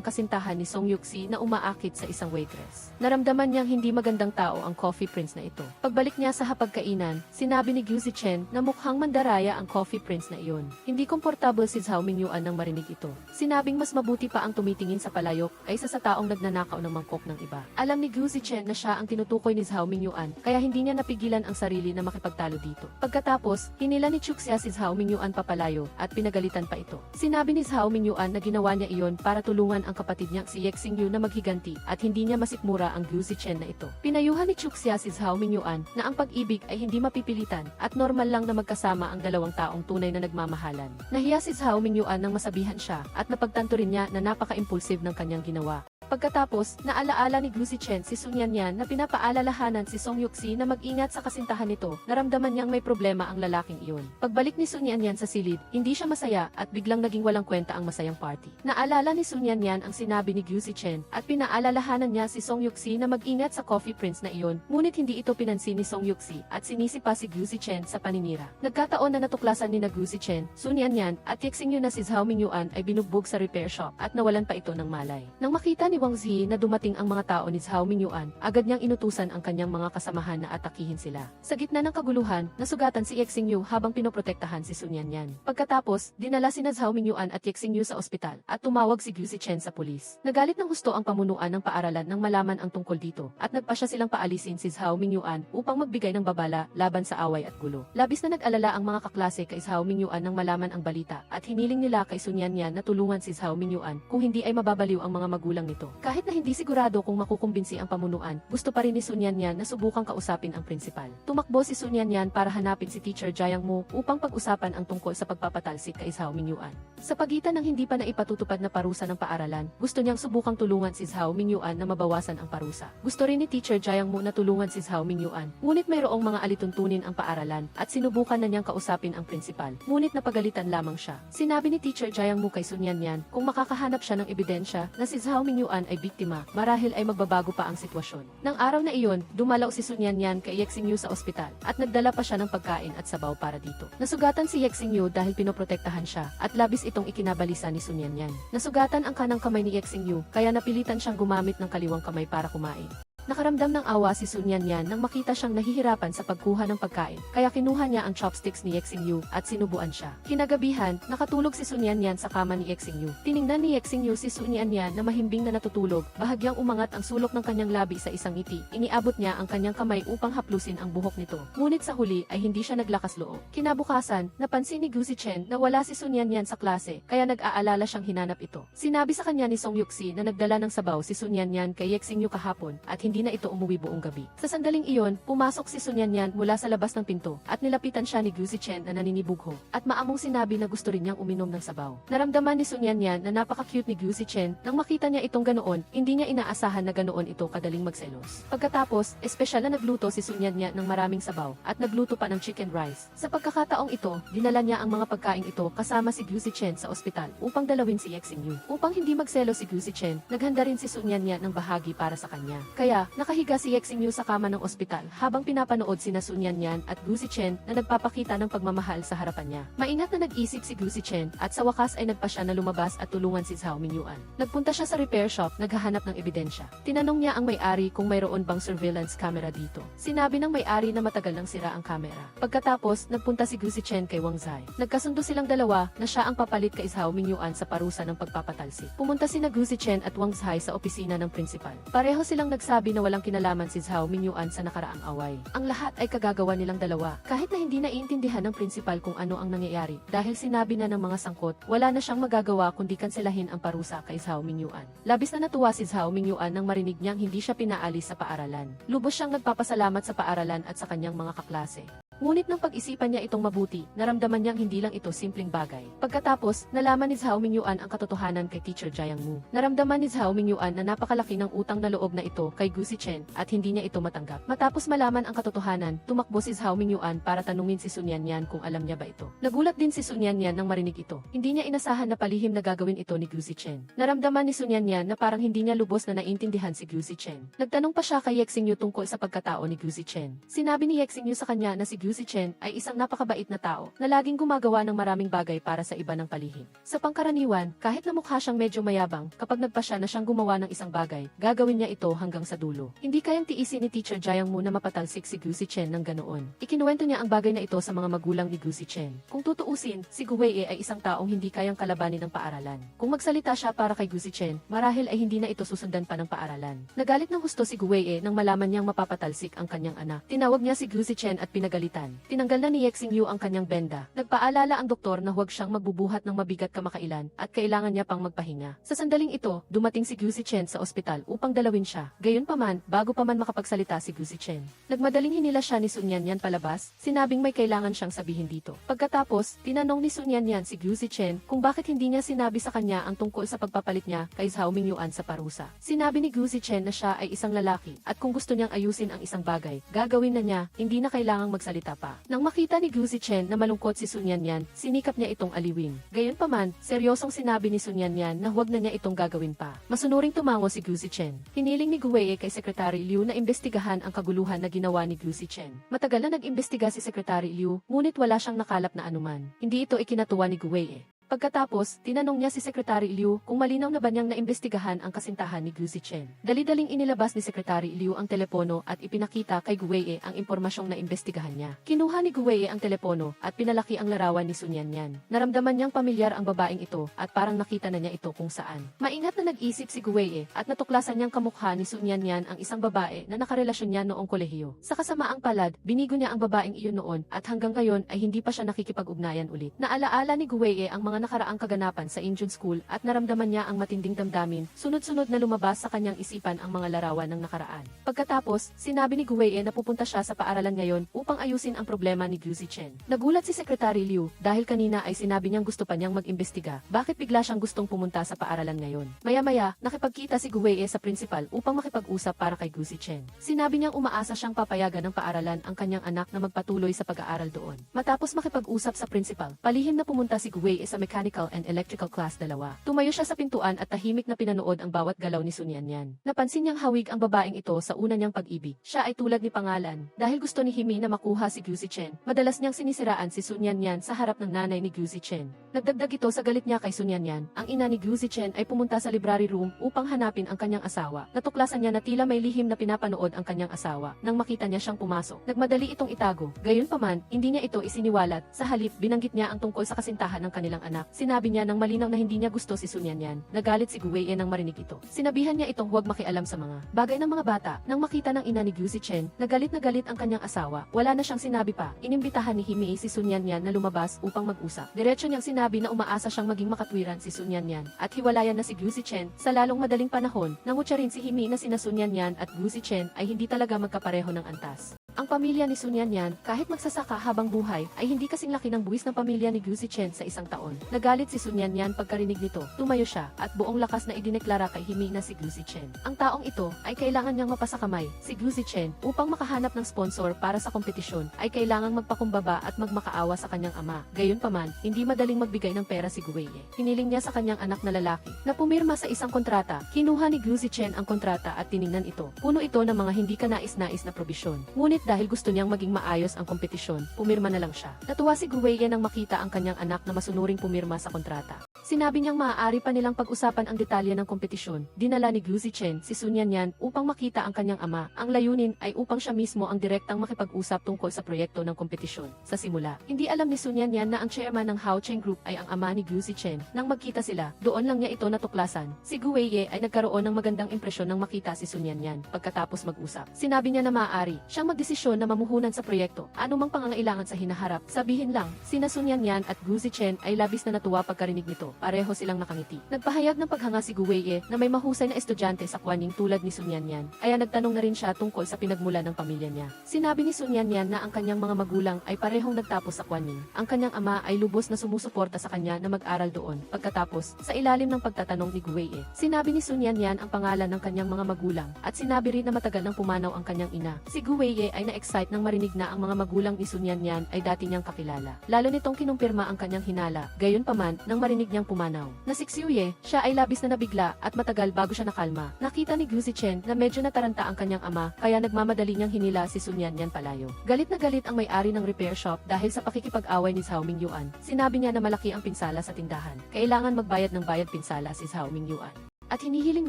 kasintahan ni Song Yuxi na umaakit sa isang waitress. Naramdaman niyang hindi magandang tao ang coffee prince na ito. Pagbalik niya sa hapagkainan, sinabi ni Gu Zichen na mukhang mandaraya ang coffee prince na iyon. Hindi komportable si Zhao Mingyuan nang marinig ito. Sinabing mas mabuti pa ang tumitingin sa palayok kaysa sa taong nagnanakaw ng mangkok ng iba. Alam ni Gu Zichen na siya ang tinutukoy ni Zhao Mingyuan, kaya hindi niya napigilan ang sarili na makipagtalo dito. Pagkatapos, hinila ni Chuxia si Zhao Mingyuan papalayo at pinagalitan pa ito. Sinabi ni Zhao Mingyuan na ginawa niya iyon para tulungan ang kapatid niyang si Yexing Yu na maghiganti at hindi niya masikmura ang Gu Zichen na ito. Pinayuhan ni Chuxia si Zhao Mingyuan na ang pag-ibig ay hindi mapipilitan at normal lang na magkasama ang dalawang taong tunay na nagmamahalan. Nahiya si Zhao Mingyuan nang masabihan siya at napagtanto rin niya na napaka-impulsive ng kanyang ginawa. Pagkatapos, naalaala ni Gu Zichen si Sun Yanyan na pinapaalalahanan si Song Yuxi na mag-ingat sa kasintahan nito. Naramdaman niyang may problema ang lalaking iyon. Pagbalik ni Sun Yanyan sa silid, hindi siya masaya at biglang naging walang kwenta ang masayang party. Naalala ni Sun Yanyan ang sinabi ni Gu Zichen at pinaalalahanan niya si Song Yuxi na mag-ingat sa coffee prince na iyon. Ngunit hindi ito pinansin ni Song Yuxi at sinisi pa si Gu Zichen sa paninira. Nagkataon na natuklasan ni Gu Zichen, Sun Yanyan at Yexing Yu na si Zhao Mingyuan ay binugbog sa repair shop at nawalan pa ito ng malay. Nang makita ni Wang Zi na dumating ang mga tao ni Zhao Mingyuan, agad niyang inutusan ang kanyang mga kasamahan na atakihin sila. Sa gitna ng kaguluhan, nasugatan si Yexing Yu habang pinoprotektahan si Sun Yanyan. Pagkatapos, dinala sina Zhao Mingyuan at Yexing Yu sa ospital at tumawag si Gu Zichen sa pulis. Nagalit ng husto ang pamunuan ng paaralan nang malaman ang tungkol dito at nagpasya silang paalisin si Zhao Mingyuan upang magbigay ng babala laban sa away at gulo. Labis na nag-alala ang mga kaklase kay Zhao Mingyuan nang malaman ang balita at hiniling nila kay Sun Yanyan na tulungan si Zhao Mingyuan kung hindi ay mababaliw ang mga magulang nito. Kahit na hindi sigurado kung makukumbinsi ang pamunuan, gusto pa rin ni Sun Yanyan na subukang kausapin ang prinsipal. Tumakbo si Sun Yanyan para hanapin si Teacher Jiang Mu upang pag-usapan ang tungkol sa pagpapatalsik kay Zhao Mingyuan. Sa pagitan ng hindi pa naipatutupad na parusa ng paaralan, gusto niyang subukang tulungan si Zhao Mingyuan na mabawasan ang parusa. Gusto rin ni Teacher Jiang Mu na tulungan si Zhao Mingyuan, ngunit mayroong mga alituntunin ang paaralan at sinubukan na niyang kausapin ang prinsipal, ngunit napagalitan lamang siya. Sinabi ni Teacher Jiang Mu kay Sun Yanyan kung makakahanap siya ng ebidensya na si Zhao Mingyuan ay biktima, marahil ay magbabago pa ang sitwasyon. Nang araw na iyon, dumalaw si Sun Yanyan kay Yexing Yu sa ospital at nagdala pa siya ng pagkain at sabaw para dito. Nasugatan si Yexing Yu dahil pinoprotektahan siya at labis itong ikinabalisa ni Sun Yanyan. Nasugatan ang kanang kamay ni Yexing Yu kaya napilitan siyang gumamit ng kaliwang kamay para kumain. Nakaramdam ng awa si Sun Yanyan nang makita siyang nahihirapan sa pagkuha ng pagkain, kaya kinuha niya ang chopsticks ni Yexing Yu at sinubuan siya. Kinagabihan, nakatulog si Sun Yanyan sa kama ni Yexing Yu. Tiningnan ni Yexing Yu si Sun Yanyan na mahimbing na natutulog, bahagyang umangat ang sulok ng kanyang labi sa isang ngiti. Iniabot niya ang kanyang kamay upang haplusin ang buhok nito. Ngunit sa huli ay hindi siya naglakas loob. Kinabukasan, napansin ni Gu Zichen na wala si Sun Yanyan sa klase, kaya nag-aalala siyang hinanap ito. Sinabi sa kanya ni Song Yuxi na nagdala ng sabaw si Sun Yanyan kay Yexing Yu kahapon at hindi hindi na ito umuwi buong gabi. Sa sandaling iyon, pumasok si Sun Yanyan mula sa labas ng pinto at nilapitan siya ni Gu Zichen na naninibugho at maamong sinabi na gusto rin niyang uminom ng sabaw. Naramdaman ni Sun Yanyan na napaka-cute ni Gu Zichen nang makita niya itong ganoon, hindi niya inaasahan na ganoon ito kadaling magselos. Pagkatapos, espesyal na nagluto si Sun Yanyan ng maraming sabaw at nagluto pa ng chicken rice. Sa pagkakataong ito, dinala niya ang mga pagkain ito kasama si Gu Zichen sa ospital upang dalawin si Ye Xingyu. Upang hindi magselo si Gu Zichen, naghanda rin si Sun Yanyan ng bahagi para sa kanya. Kaya, nakahiga si Ye Xingyu sa kama ng ospital habang pinapanood sina Sun Yanyan at Gu Zichen na nagpapakita ng pagmamahal sa harapan niya. Maingat na nag-isip si Gu Zichen at sa wakas ay nagpa siya na lumabas at tulungan si Zhao Mingyuan. Nagpunta siya sa repair shop, naghahanap ng ebidensya. Tinanong niya ang may-ari kung mayroon bang surveillance camera dito. Sinabi ng may-ari na matagal nang sira ang camera. Pagkatapos, nagpunta si Gu Zichen kay Wang Zai. Nagkasundo silang dalawa na siya ang papalit kay Zhao Mingyuan sa parusa ng pagpapatalsik. Pumunta sina Gu Zichen at Wang Zai sa opisina ng principal. Pareho silang nagsabi na walang kinalaman si Zhao Mingyuan sa nakaraang away. Ang lahat ay kagagawa nilang dalawa, kahit na hindi naiintindihan ng principal kung ano ang nangyayari. Dahil sinabi na ng mga sangkot, wala na siyang magagawa kundi kanselahin ang parusa kay Zhao Mingyuan. Labis na natuwa si Zhao Mingyuan nang marinig niyang hindi siya pinaalis sa paaralan. Lubos siyang nagpapasalamat sa paaralan at sa kanyang mga kaklase. Ngunit nang pag-isipan niya itong mabuti, naramdaman niyang hindi lang ito simpleng bagay. Pagkatapos, nalaman ni Zhao Mingyuan ang katotohanan kay Teacher Jiang Mu. Naramdaman ni Zhao Mingyuan na napakalaki ng utang na loob na ito kay Gu Zichen at hindi niya ito matanggap. Matapos malaman ang katotohanan, tumakbo si Zhao Mingyuan para tanungin si Sun Yanyan kung alam niya ba ito. Nagulat din si Sun Yanyan nang marinig ito. Hindi niya inasahan na palihim na gagawin ito ni Gu Zichen. Naramdaman ni Sun Yanyan na parang hindi niya lubos na naiintindihan si Gu Zichen. Nagtanong pa siya kay Ye Xingyu tungkol sa pagkatao ni Gu Zichen. Sinabi ni Ye Xingyu sa kanya na si Gu Zichen ay isang napakabait na tao na laging gumagawa ng maraming bagay para sa iba ng palihim. Sa pangkaraniwan, kahit na mukha siyang medyo mayabang, kapag nagpasya na siyang gumawa ng isang bagay, gagawin niya ito hanggang sa dulo. Hindi kayang tiisin ni Teacher Jiang Mu na mapatalsik si Gu Zichen ng ganoon. Ikinuwento niya ang bagay na ito sa mga magulang ni Gu Zichen. Kung tutuusin, si Gu Wei ay isang taong hindi kayang kalabanin ng paaralan. Kung magsalita siya para kay Gu Zichen, marahil ay hindi na ito susundan pa ng paaralan. Nagalit ng husto si Gu Wei nang malaman niyang mapapatalsik ang kanyang anak. Tinawag niya si Gu Zichen at pinagalitan. Tinanggal na ni Ye Xingyu ang kanyang benda. Nagpaalala ang doktor na huwag siyang magbubuhat ng mabigat kamakailan at kailangan niya pang magpahinga. Sa sandaling ito, dumating si Gu Zichen sa ospital upang dalawin siya. Gayunpaman, bago pa man makapagsalita si Gu Zichen, nagmadaling hinila siya ni Sun Yanyan palabas, sinabing may kailangan siyang sabihin dito. Pagkatapos, tinanong ni Sun Yanyan si Gu Zichen kung bakit hindi niya sinabi sa kanya ang tungkol sa pagpapalit niya kay Zhao Mingyuan sa parusa. Sinabi ni Gu Zichen na siya ay isang lalaki at kung gusto niyang ayusin ang isang bagay, gagawin na niya, hindi na kailangang magsalita pa. Nang makita ni Gu Zichen na malungkot si Sun Yanyan, sinikap niya itong aliwin. Gayunpaman, seryosong sinabi ni Sun Yanyan na huwag na niya itong gagawin pa. Masunuring tumango si Gu Zichen. Hiniling ni Gu Wei kay Secretary Liu na imbestigahan ang kaguluhan na ginawa ni Gu Zichen. Matagal na nag-imbestiga si Secretary Liu, ngunit wala siyang nakalap na anuman. Hindi ito ikinatuwa ni Gu Wei. Pagkatapos, tinanong niya si Secretary Liu kung malinaw na ba niyang naimbestigahan ang kasintahan ni Gu Zichen. Dali-daling inilabas ni Secretary Liu ang telepono at ipinakita kay Gu Wei ang impormasyong naimbestigahan niya. Kinuha ni Gu Wei ang telepono at pinalaki ang larawan ni Sun Yanyan. Naramdaman niyang pamilyar ang babaeng ito at parang nakita na niya ito kung saan. Maingat na nag-isip si Gu Wei at natuklasan niyang kamukha ni Sun Yanyan ang isang babae na nakarelasyon niya noong kolehiyo. Sa kasamaang palad, binigo niya ang babaeng iyon noon at hanggang ngayon ay hindi pa siya nakikipag-ugnayan ulit. Naalaala ni Gu Wei ang mga nakaraang kaganapan sa Incheon School at naramdaman niya ang matinding damdamin, sunod-sunod na lumabas sa kanyang isipan ang mga larawan ng nakaraan. Pagkatapos, sinabi ni Gu Wei na pupunta siya sa paaralan ngayon upang ayusin ang problema ni Gu Zichen. Nagulat si Secretary Liu dahil kanina ay sinabi niyang gusto pa niyang mag-imbestiga. Bakit bigla siyang gustong pumunta sa paaralan ngayon? Maya-maya, nakipagkita si Gu Wei sa principal upang makipag-usap para kay Gu Zichen. Sinabi niyang umaasa siyang papayagan ng paaralan ang kanyang anak na magpatuloy sa pag-aaral doon. Matapos makipag-usap sa principal, palihim na pumunta si Gu Wei sa mechanical and electrical class 2. Tumayo siya sa pintuan at tahimik na pinanood ang bawat galaw ni Sun Yanyan. Napansin niyang hawig ang babaeng ito sa una niyang pag-ibig. Siya ay tulad ni pangalan. Dahil gusto ni Himi na makuha si Gu Zichen, madalas niyang sinisiraan si Sun Yanyan sa harap ng nanay ni Gu Zichen. Nagdagdag ito sa galit niya kay Sun Yanyan. Ang ina ni Gu Zichen ay pumunta sa library room upang hanapin ang kanyang asawa. Natuklasan niya na tila may lihim na pinapanood ang kanyang asawa. Nang makita niya siyang pumasok, nagmadali itong itago. Gayunpaman, hindi niya ito isiniwalat. Sa halip, binanggit niya ang tungkol sa kasintahan ng kanilang anak. anak, sinabi niya ng malinaw na hindi niya gusto si Sun Yanyan. Nagalit si Gu Weiye nang marinig ito. Sinabihan niya itong huwag makialam sa mga bagay ng mga bata. Nang makita ng ina ni Gu Zichen, nagalit na galit ang kanyang asawa. Wala na siyang sinabi pa. Inimbitahan ni Himei si Sun Yanyan na lumabas upang mag-usap. Diretso niyang sinabi na umaasa siyang maging makatwiran si Sun Yanyan at hiwalayan na si Gu Zichen. Sa lalong madaling panahon, nangutya rin si Himei na sina Sun Yanyan at Gu Zichen ay hindi talaga magkapareho ng antas. Ang pamilya ni Sun Yanyan, kahit magsasaka habang buhay, ay hindi kasing laki ng buwis ng pamilya ni Gu Zichen sa isang taon. Nagalit si Sun Yanyan pagkarinig nito, tumayo siya, at buong lakas na idineklara kay Himei na si Gu Zichen. Ang taong ito, ay kailangan niyang mapasakamay, si Gu Zichen, upang makahanap ng sponsor para sa kompetisyon, ay kailangang magpakumbaba at magmakaawa sa kanyang ama. Gayunpaman, hindi madaling magbigay ng pera si Gu Weiye. Hiniling niya sa kanyang anak na lalaki, na pumirma sa isang kontrata. Kinuha ni Gu Zichen ang kontrata at tiningnan ito. Puno ito ng mga hindi kanais-nais na probisyon. Ngunit dahil gusto niyang maging maayos ang kompetisyon, pumirma na lang siya. Natuwa si Gu Weiye nang makita ang kanyang anak na masunuring pumirma sa kontrata. Sinabi niyang maaari pa nilang pag-usapan ang detalye ng kompetisyon. Dinala ni Gu Zichen si Sun Yanyan upang makita ang kanyang ama. Ang layunin ay upang siya mismo ang direktang makipag-usap tungkol sa proyekto ng kompetisyon. Sa simula, hindi alam ni Sun Yanyan na ang chairman ng Hao Cheng Group ay ang ama ni Gu Zichen. Nang magkita sila, doon lang niya ito natuklasan. Si Gu Weiye ay nagkaroon ng magandang impresyon nang makita si Sun Yanyan. Pagkatapos mag-usap, sinabi niya na maaari siyang magdesisyon na mamuhunan sa proyekto. Anumang pangangailangan sa hinaharap, sabihin lang. Sina Sun Yanyan at Gu Zichen ay labis na natuwa pagkarinig nito. Pareho silang nakangiti. Nagpahayag ng paghanga si Gu Weiye na may mahusay na estudyante sa Kuaning tulad ni Sun Yanyan. Kaya nagtanong na rin siya tungkol sa pinagmula ng pamilya niya. Sinabi ni Sun Yanyan na ang kanyang mga magulang ay parehong nagtapos sa Kuaning. Ang kanyang ama ay lubos na sumusuporta sa kanya na mag-aral doon. Pagkatapos, sa ilalim ng pagtatanong ni Gu Weiye, sinabi ni Sun Yanyan ang pangalan ng kanyang mga magulang at sinabi rin na matagal nang pumanaw ang kanyang ina. Si Gu Weiye ay na-excite nang marinig na ang mga magulang ni Sun Yanyan ay dati niyang kakilala. Lalo nitong kinumpirma ang kanyang hinala. Gayunpaman, nang marinig niyang pumanaw na si Xiuye, siya ay labis na nabigla at matagal bago siya nakalma. Nakita ni Gu Zichen na medyo nataranta ang kanyang ama kaya nagmamadali niyang hinila si Sun Yanyan palayo. Galit na galit ang may-ari ng repair shop dahil sa pakikipag-away ni Zhao Mingyuan. Sinabi niya na malaki ang pinsala sa tindahan. Kailangan magbayad ng bayad pinsala si Zhao Mingyuan. At hinihiling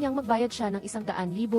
niyang magbayad siya ng 100,000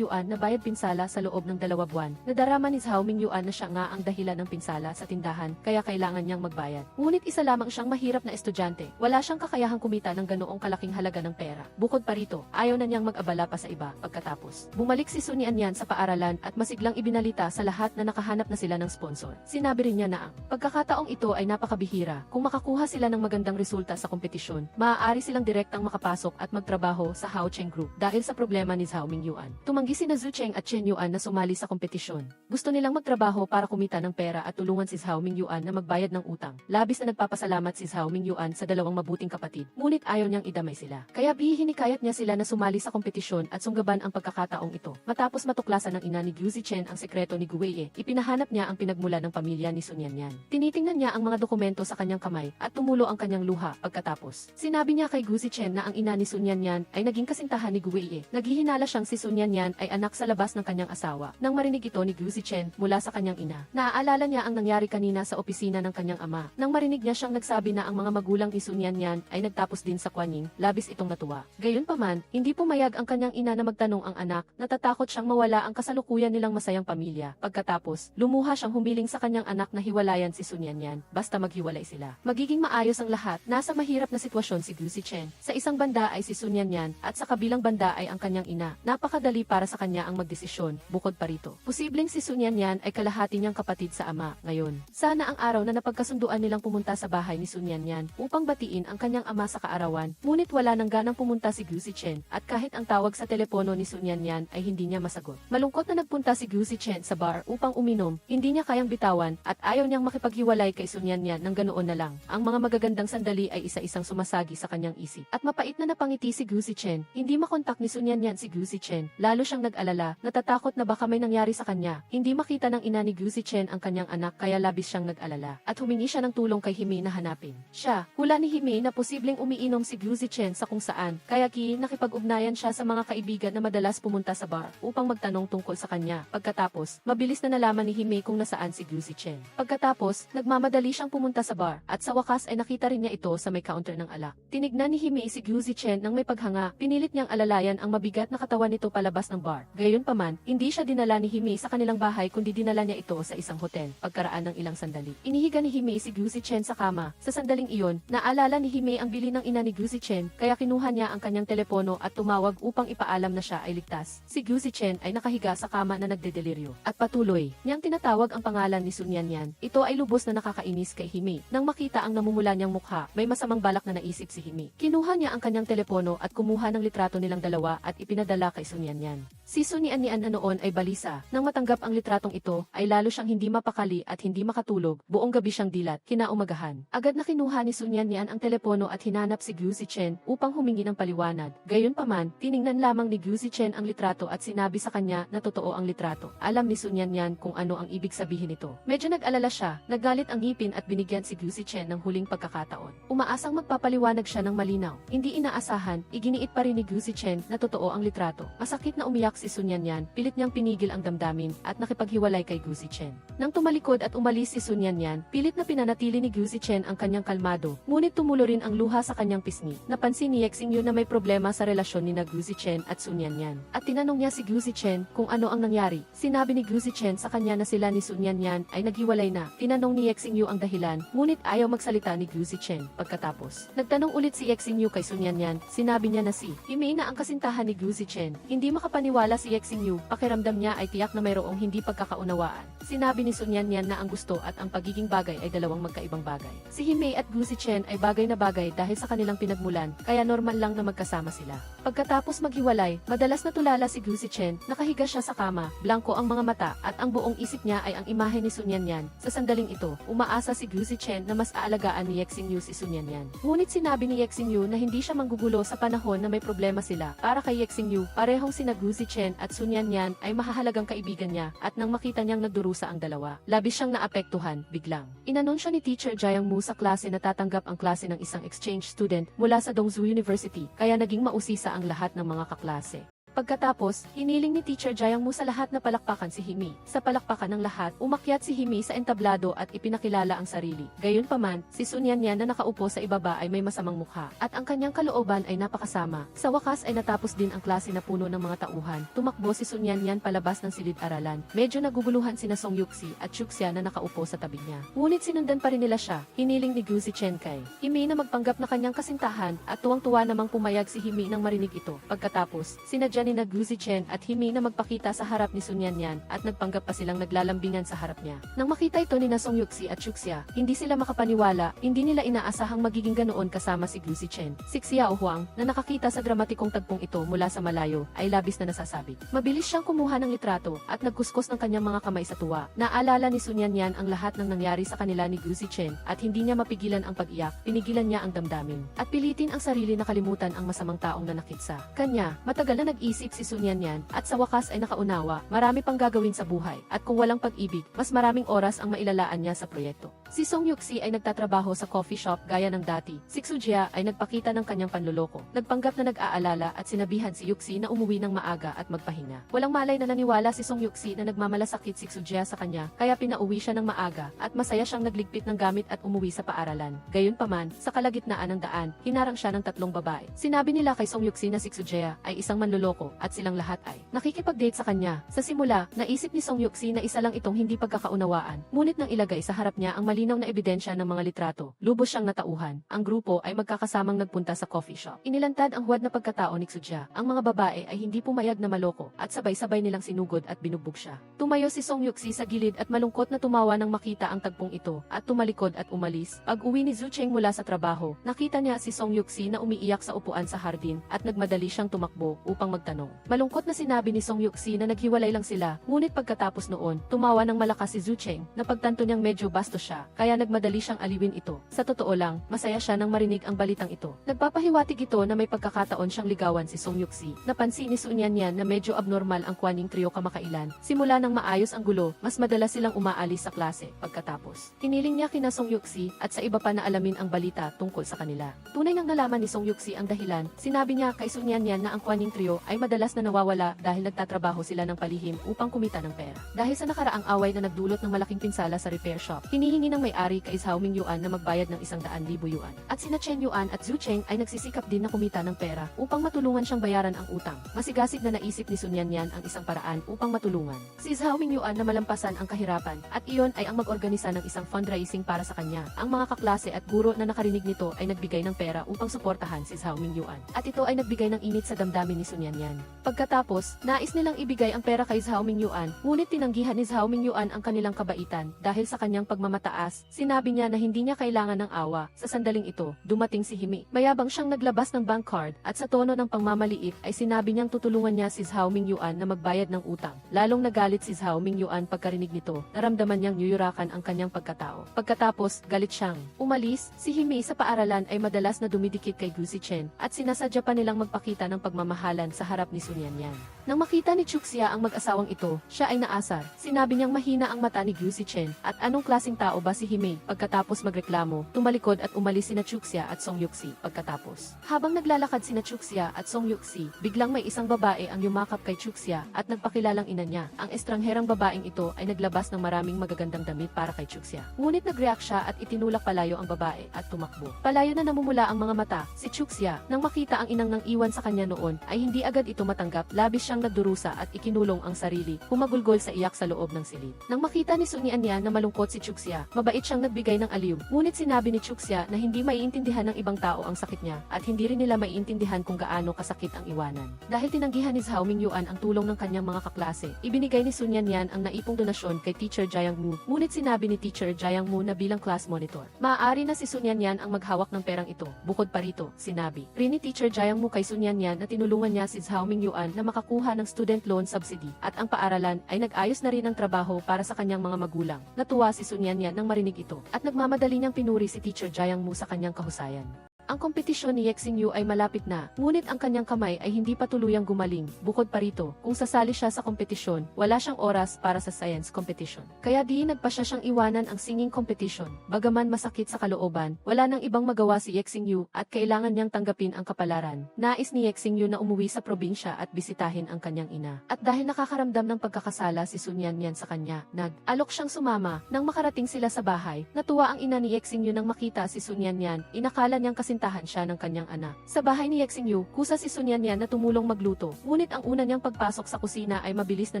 yuan na bayad pinsala sa loob ng 2 buwan. Nadarama ni Zhao Mingyuan na siya nga ang dahilan ng pinsala sa tindahan, kaya kailangan niyang magbayad. Ngunit isa lamang siyang mahirap na estudyante. Wala siyang kakayahang kumita ng ganoong kalaking halaga ng pera. Bukod pa rito, ayaw na niyang mag-abala pa sa iba. Pagkatapos, bumalik si Sun Yanyan sa paaralan at masiglang ibinalita sa lahat na nakahanap na sila ng sponsor. Sinabi rin niya na ang pagkakataong ito ay napakabihira. Kung makakuha sila ng magandang resulta sa kompetisyon, maaari silang direktang makapasok at magtrabaho sa Hao Cheng Group dahil sa problema ni Zhao Mingyuan. Tumanggi sina Zhu Cheng at Chen Yuan na sumali sa kompetisyon. Gusto nilang magtrabaho para kumita ng pera at tulungan si Zhao Mingyuan na magbayad ng utang. Labis na nagpapasalamat si Zhao Mingyuan sa dalawang mabuting kapatid, ngunit ayaw niyang idamay sila. Kaya hinikayat niya sila na sumali sa kompetisyon at sunggaban ang pagkakataong ito. Matapos matuklasan ng ina ni Gu Zichen ang sekreto ni Gu Weiye, ipinahanap niya ang pinagmula ng pamilya ni Sun Yanyan. Tinitingnan niya ang mga dokumento sa kanyang kamay at tumulo ang kanyang luha. Pagkatapos, sinabi niya kay Gu Zichen na ang ina ni Sun Yanyan ay naging kasintahan ni Gu Weiye. Naghihinala siyang si Sun Yanyan ay anak sa labas ng kanyang asawa. Nang marinig ito ni Gu Zichen mula sa kanyang ina, naaalala niya ang nangyari kanina sa opisina ng kanyang ama. Nang marinig niya siyang nagsabi na ang mga magulang ni Sun Yanyan ay nagtapos din sa Kuaning, labis itong natuwa. Gayunpaman, hindi pumayag ang kanyang ina na magtanong ang anak, natatakot siyang mawala ang kasalukuyan nilang masayang pamilya. Pagkatapos, lumuha siyang humiling sa kanyang anak na hiwalayan si Sun Yanyan, basta maghiwalay sila. Magiging maayos ang lahat. Nasa mahirap na sitwasyon si Gu Zichen. Sa isang banda ay si Sun Yanyan at sa kabilang banda ay ang kanyang ina. Napakadali para sa kanya ang magdesisyon. Bukod pa rito, posibleng si Sun Yanyan ay kalahati niyang kapatid sa ama. Ngayon, sana ang araw na napagkasunduan nilang pumunta sa bahay ni Sun Yanyan upang batiin ang kanyang ama sa kaarawan. Ngunit wala nang ganang pumunta si Gu Zichen at kahit ang tawag sa telepono ni Sun Yanyan ay hindi niya masagot. Malungkot na nagpunta si Gu Zichen sa bar upang uminom. Hindi niya kayang bitawan at ayaw niyang makipaghiwalay kay Sun Yanyan ng ganoon na lang. Ang mga magagandang sandali ay isa-isang sumasagi sa kanyang isip. At mapait na napangiti si Gu Zichen. Hindi makontak ni Sun Yanyan si Gu Zichen. Lalo siyang nag-alala, natatakot na baka may nangyari sa kanya. Hindi makita ng ina ni Gu Zichen ang kanyang anak kaya labis siyang nag-alala. At humingi siya ng tulong kay Himei na hanapin siya. Hula ni Himei na posibleng umiinom si Gu Zichen sa kung saan, kaya nakipag-ugnayan siya sa mga kaibigan na madalas pumunta sa bar upang magtanong tungkol sa kanya. Pagkatapos, mabilis na nalaman ni Himei kung nasaan si Gu Zichen. Pagkatapos, nagmamadali siyang pumunta sa bar at sa wakas ay nakita rin niya ito sa may counter ng alak. Tinignan ni Himei si Gu Zichen nang may paghanga. Pinilit niyang alalayan ang mabigat na katawan nito palabas ng bar. Gayunpaman, hindi siya dinala ni Hime sa kanilang bahay kundi dinala niya ito sa isang hotel. Pagkaraan ng ilang sandali, inihiga ni Hime si Gu Zichen sa kama. Sa sandaling iyon, naalala ni Hime ang bili ng ina ni Gu Zichen, kaya kinuha niya ang kanyang telepono at tumawag upang ipaalam na siya ay ligtas. Si Gu Zichen ay nakahiga sa kama na nagdedeliryo at patuloy niyang tinatawag ang pangalan ni Sun Yanyan. Ito ay lubos na nakakainis kay Hime. Nang makita ang namumula niyang mukha, may masamang balak na naisip si Hime. Kinuha niya ang kanyang telepono at kumuha ng litrato nilang dalawa at ipinadala kay Sun Yanyan. Si Sun Yanyan na noon ay balisa. Nang matanggap ang litratong ito, ay lalo siyang hindi mapakali at hindi makatulog. Buong gabi siyang dilat. Kinaumagahan, agad na kinuha ni Sun Yanyan ang telepono at hinanap si Gu Zichen upang humingi ng paliwanag. Gayunpaman, tiningnan lamang ni Gu Zichen ang litrato at sinabi sa kanya na totoo ang litrato. Alam ni Sun Yanyan kung ano ang ibig sabihin nito. Medyo nag-alala siya, nagalit ang ngipin at binigyan si Gu Zichen ng huling pagkakataon. Umaasang magpapaliwanag siya ng malinaw. Hindi inaasahan, iginiit pa rin ni Gu Zichen na totoo ang litrato. Masakit na umiyak si Sun Yanyan, pilit niyang pinigil ang damdamin at nakipaghiwalay kay Gu Zichen. Nang tumalikod at umalis si Sun Yanyan, pilit na pinanatili ni Gu Zichen ang kanyang kalmado, ngunit tumulo rin ang luha sa kanyang pisngi. Napansin ni Yexing Yu na may problema sa relasyon ni Gu Zichen at Sun Yanyan. At tinanong niya si Gu Zichen kung ano ang nangyari. Sinabi ni Gu Zichen sa kanya na sila ni Sun Yanyan ay naghiwalay na. Tinanong ni Yexing Yu ang dahilan, ngunit ayaw magsalita ni Gu Zichen. Pagkatapos, nagtanong ulit si Yexing Yu kay Sun Yanyan. Sinabi niya na si Hime na ang kasintahan ni Gu Zichen. Hindi makapaniwala si Yexing Yu, pakiramdam niya ay tiyak na mayroong hindi pagkakaunawaan. Sinabi ni Sun Yanyan na ang gusto at ang pagiging bagay ay dalawang magkaibang bagay. Si Hime at Gu Zichen ay bagay na bagay dahil sa kanilang pinagmulan, kaya normal lang na magkasama sila. Pagkatapos maghiwalay, madalas natulala si Gu Zichen, nakahiga siya sa kama, blanko ang mga mata at ang buong isip niya ay ang imahe ni Sun Yanyan. Sa sandaling ito, umaasa si Gu Zichen na mas aalagaan ni Yexing Yu si Sun Yanyan. Ngunit sinabi ni Yexing Yu na hindi siya manggugulo sa panahon na may problema sila. Para kay Yexing Yu, parehong sina Gu Zichen at Sun Yanyan ay mahahalagang kaibigan niya at nang makita niyang nagdurusa ang dalawa, labis siyang naapektuhan. Biglang inanunsyo ni Teacher Jiang Mu sa klase na tatanggap ang klase ng isang exchange student mula sa Dongzhou University, kaya naging mausisa ang lahat ng mga kaklase. Pagkatapos, hiniling ni Teacher Jiang Mu sa lahat na palakpakan si Hime. Sa palakpakan ng lahat, umakyat si Hime sa entablado at ipinakilala ang sarili. Gayunpaman, si Sun Yanyan na nakaupo sa ibaba ay may masamang mukha, at ang kanyang kalooban ay napakasama. Sa wakas ay natapos din ang klase na puno ng mga tauhan. Tumakbo si Sun Yanyan palabas ng silid-aralan. Medyo naguguluhan sina Song Yuxi at Chuxia na nakaupo sa tabi niya. Ngunit sinundan pa rin nila siya. Hiniling ni Gu Zichen kay Hime na magpanggap na kanyang kasintahan at tuwang-tuwa namang pumayag si Hime nang marinig ito. Pagkatapos, sinadya ni Gu Zichen at Hime na magpakita sa harap ni Sun Yanyan at nagpanggap pa silang naglalambingan sa harap niya. Nang makita ito ni Song Yuxi at Chuxia, hindi sila makapaniwala, hindi nila inaasahang magiging ganoon kasama si Gu Zichen. Si Xiao Huang, na nakakita sa dramatikong tagpong ito mula sa malayo, ay labis na nasasabik. Mabilis siyang kumuha ng litrato at nagkuskus ng kanyang mga kamay sa tuwa. Naalala ni Sun Yanyan ang lahat ng nangyari sa kanila ni Gu Zichen at hindi niya mapigilan ang pag-iyak, pinigilan niya ang damdamin at pilitin ang sarili na kalimutan ang masamang taong nanakit sa kanya. Matagal na nag-isip si Sun Yanyan at sa wakas ay nakaunawa, marami pang gagawin sa buhay at kung walang pag-ibig, mas maraming oras ang mailalaan niya sa proyekto. Si Song Yuxi ay nagtatrabaho sa coffee shop gaya ng dati. Si Xujia ay nagpakita ng kanyang panloloko. Nagpanggap na nag-aalala at sinabihan si Yuxi na umuwi ng maaga at magpahinga. Walang malay na naniwala si Song Yuxi na nagmamalasakit si Xujia sa kanya, kaya pinauwi siya ng maaga at masaya siyang nagligpit ng gamit at umuwi sa paaralan. Gayunpaman, sa kalagitnaan ng daan, hinarang siya ng tatlong babae. Sinabi nila kay Song Yuxi na si Xujia ay isang manloloko at silang lahat ay nakikipag-date sa kanya. Sa simula, naisip ni Song Yuxi na isa lang itong hindi pagkakaunawaan. Ngunit nang ilagay sa harap niya ang malinaw na ebidensya ng mga litrato, lubos siyang natauhan. Ang grupo ay magkakasamang nagpunta sa coffee shop. Inilantad ang huwad na pagkatao ni Xujia. Ang mga babae ay hindi pumayag na maloko at sabay-sabay nilang sinugod at binugbog siya. Tumayo si Song Yuxi sa gilid at malungkot na tumawa nang makita ang tagpong ito at tumalikod at umalis. Pag-uwi ni Zhu Cheng mula sa trabaho, nakita niya si Song Yuxi na umiiyak sa upuan sa hardin at nagmadali siyang tumakbo upang magtanong. Malungkot na sinabi ni Song Yuxi na naghiwalay lang sila, ngunit pagkatapos noon, tumawa ng malakas si Zhu Cheng na pagtanto niyang medyo bastos siya, kaya nagmadali siyang aliwin ito. Sa totoo lang, masaya siya nang marinig ang balitang ito. Nagpapahiwatig ito na may pagkakataon siyang ligawan si Song Yuxi. Napansin ni Sun Yanyan na medyo abnormal ang Kwan Ning trio kamakailan. Simula nang maayos ang gulo, mas madalas silang umaalis sa klase. Pagkatapos, hiniling niya kina Song Yuxi at sa iba pa na alamin ang balita tungkol sa kanila. Tunay nang nalaman ni Song Yuxi ang dahilan. Sinabi niya kay Sun Yanyan na ang Kwan Ning trio ay ay madalas na nawawala dahil nagtatrabaho sila ng palihim upang kumita ng pera. Dahil sa nakaraang away na nagdulot ng malaking pinsala sa repair shop, hinihingi ng may-ari kay Zhao Mingyuan na magbayad ng 100,000 yuan. At sina Chen Yuan at Zhu Cheng ay nagsisikap din na kumita ng pera upang matulungan siyang bayaran ang utang. Masigasig na naisip ni Sun Yanyan ang isang paraan upang matulungan si Zhao Mingyuan na malampasan ang kahirapan, at iyon ay ang mag-organisa ng isang fundraising para sa kanya. Ang mga kaklase at guro na nakarinig nito ay nagbigay ng pera upang suportahan si Zhao Mingyuan. At ito ay nagbigay ng init sa damdamin ni Sun Yanyan. Pagkatapos, nais nilang ibigay ang pera kay Zhao Mingyuan, ngunit tinanggihan ni Zhao Mingyuan ang kanilang kabaitan dahil sa kanyang pagmamataas. Sinabi niya na hindi niya kailangan ng awa. Sa sandaling ito, dumating si Hime. Mayabang siyang naglabas ng bank card at sa tono ng pangmamaliit ay sinabi niyang tutulungan niya si Zhao Mingyuan na magbayad ng utang. Lalong nagalit si Zhao Mingyuan pagkarinig nito. Naramdaman niyang yuyurakan ang kanyang pagkatao. Pagkatapos, galit siyang umalis. Si Hime sa paaralan ay madalas na dumidikit kay Gu Zichen at sinasadya pa nilang magpakita ng pagmamahalan sa harap ni Sun Yanyan. Nang makita ni Chuxia ang mag-asawang ito, siya ay naasar. Sinabi niyang mahina ang mata ni Gu Zichen at anong klaseng tao ba si Hime. Pagkatapos magreklamo, tumalikod at umalis sina Chuxia at Song Yuxi. Pagkatapos, habang naglalakad sina Chuxia at Song Yuxi, biglang may isang babae ang yumakap kay Chuxia at nagpakilalang ina niya. Ang estrangherang babaeng ito ay naglabas ng maraming magagandang damit para kay Chuxia. Ngunit nag-react siya at itinulak palayo ang babae at tumakbo. Palayo na namumula ang mga mata. Si Chuxia, nang makita ang inang nang iwan sa kanya noon, ay hindi agad ito matanggap. Labis siyang nagdurusa at ikinulong ang sarili, humagulgol sa iyak sa loob ng silid. Nang makita ni Sun Yanyan na malungkot si Chuxia, mabait siyang nagbigay ng aliw. Ngunit sinabi ni Chuxia na hindi maiintindihan ng ibang tao ang sakit niya at hindi rin nila maiintindihan kung gaano kasakit ang iwanan. Dahil tinanggihan ni Zhao Mingyuan ang tulong ng kanyang mga kaklase, ibinigay ni Sun Yanyan ang naipong donasyon kay Teacher Jiang Mu. Ngunit sinabi ni Teacher Jiang Mu na bilang class monitor, maaari na si Sun Yanyan ang maghawak ng perang ito. Bukod pa rito, sinabi rin ni Teacher Jiang Mu kay Sun Yanyan na tinulungan niya si Zhao Mingyuan na makakuha ng student loan subsidy at ang paaralan ay nag-ayos na rin ng trabaho para sa kanyang mga magulang. Natuwa si Sun Yanyan nang marinig ito at nagmamadali niyang pinuri si Teacher Jiang Mu sa kanyang kahusayan. Ang kompetisyon ni Yexing Yu ay malapit na, ngunit ang kanyang kamay ay hindi pa tuluyang gumaling. Bukod pa rito, kung sasali siya sa kompetisyon, wala siyang oras para sa science competition. Kaya di nagpa siya siyang iwanan ang singing competition. Bagaman masakit sa kalooban, wala nang ibang magawa si Yexing Yu at kailangan niyang tanggapin ang kapalaran. Nais ni Yexing Yu na umuwi sa probinsya at bisitahin ang kanyang ina. At dahil nakakaramdam ng pagkakasala si Sun Yanyan sa kanya, nag-alok siyang sumama. Nang makarating sila sa bahay, natuwa ang ina ni Yexing Yu nang makita si Sun Yanyan. Inakala niyang kasintahan siya ng kanyang anak. Sa bahay ni Yexing Yu, kusa si Sun Yanyan na tumulong magluto. Ngunit ang una niyang pagpasok sa kusina ay mabilis na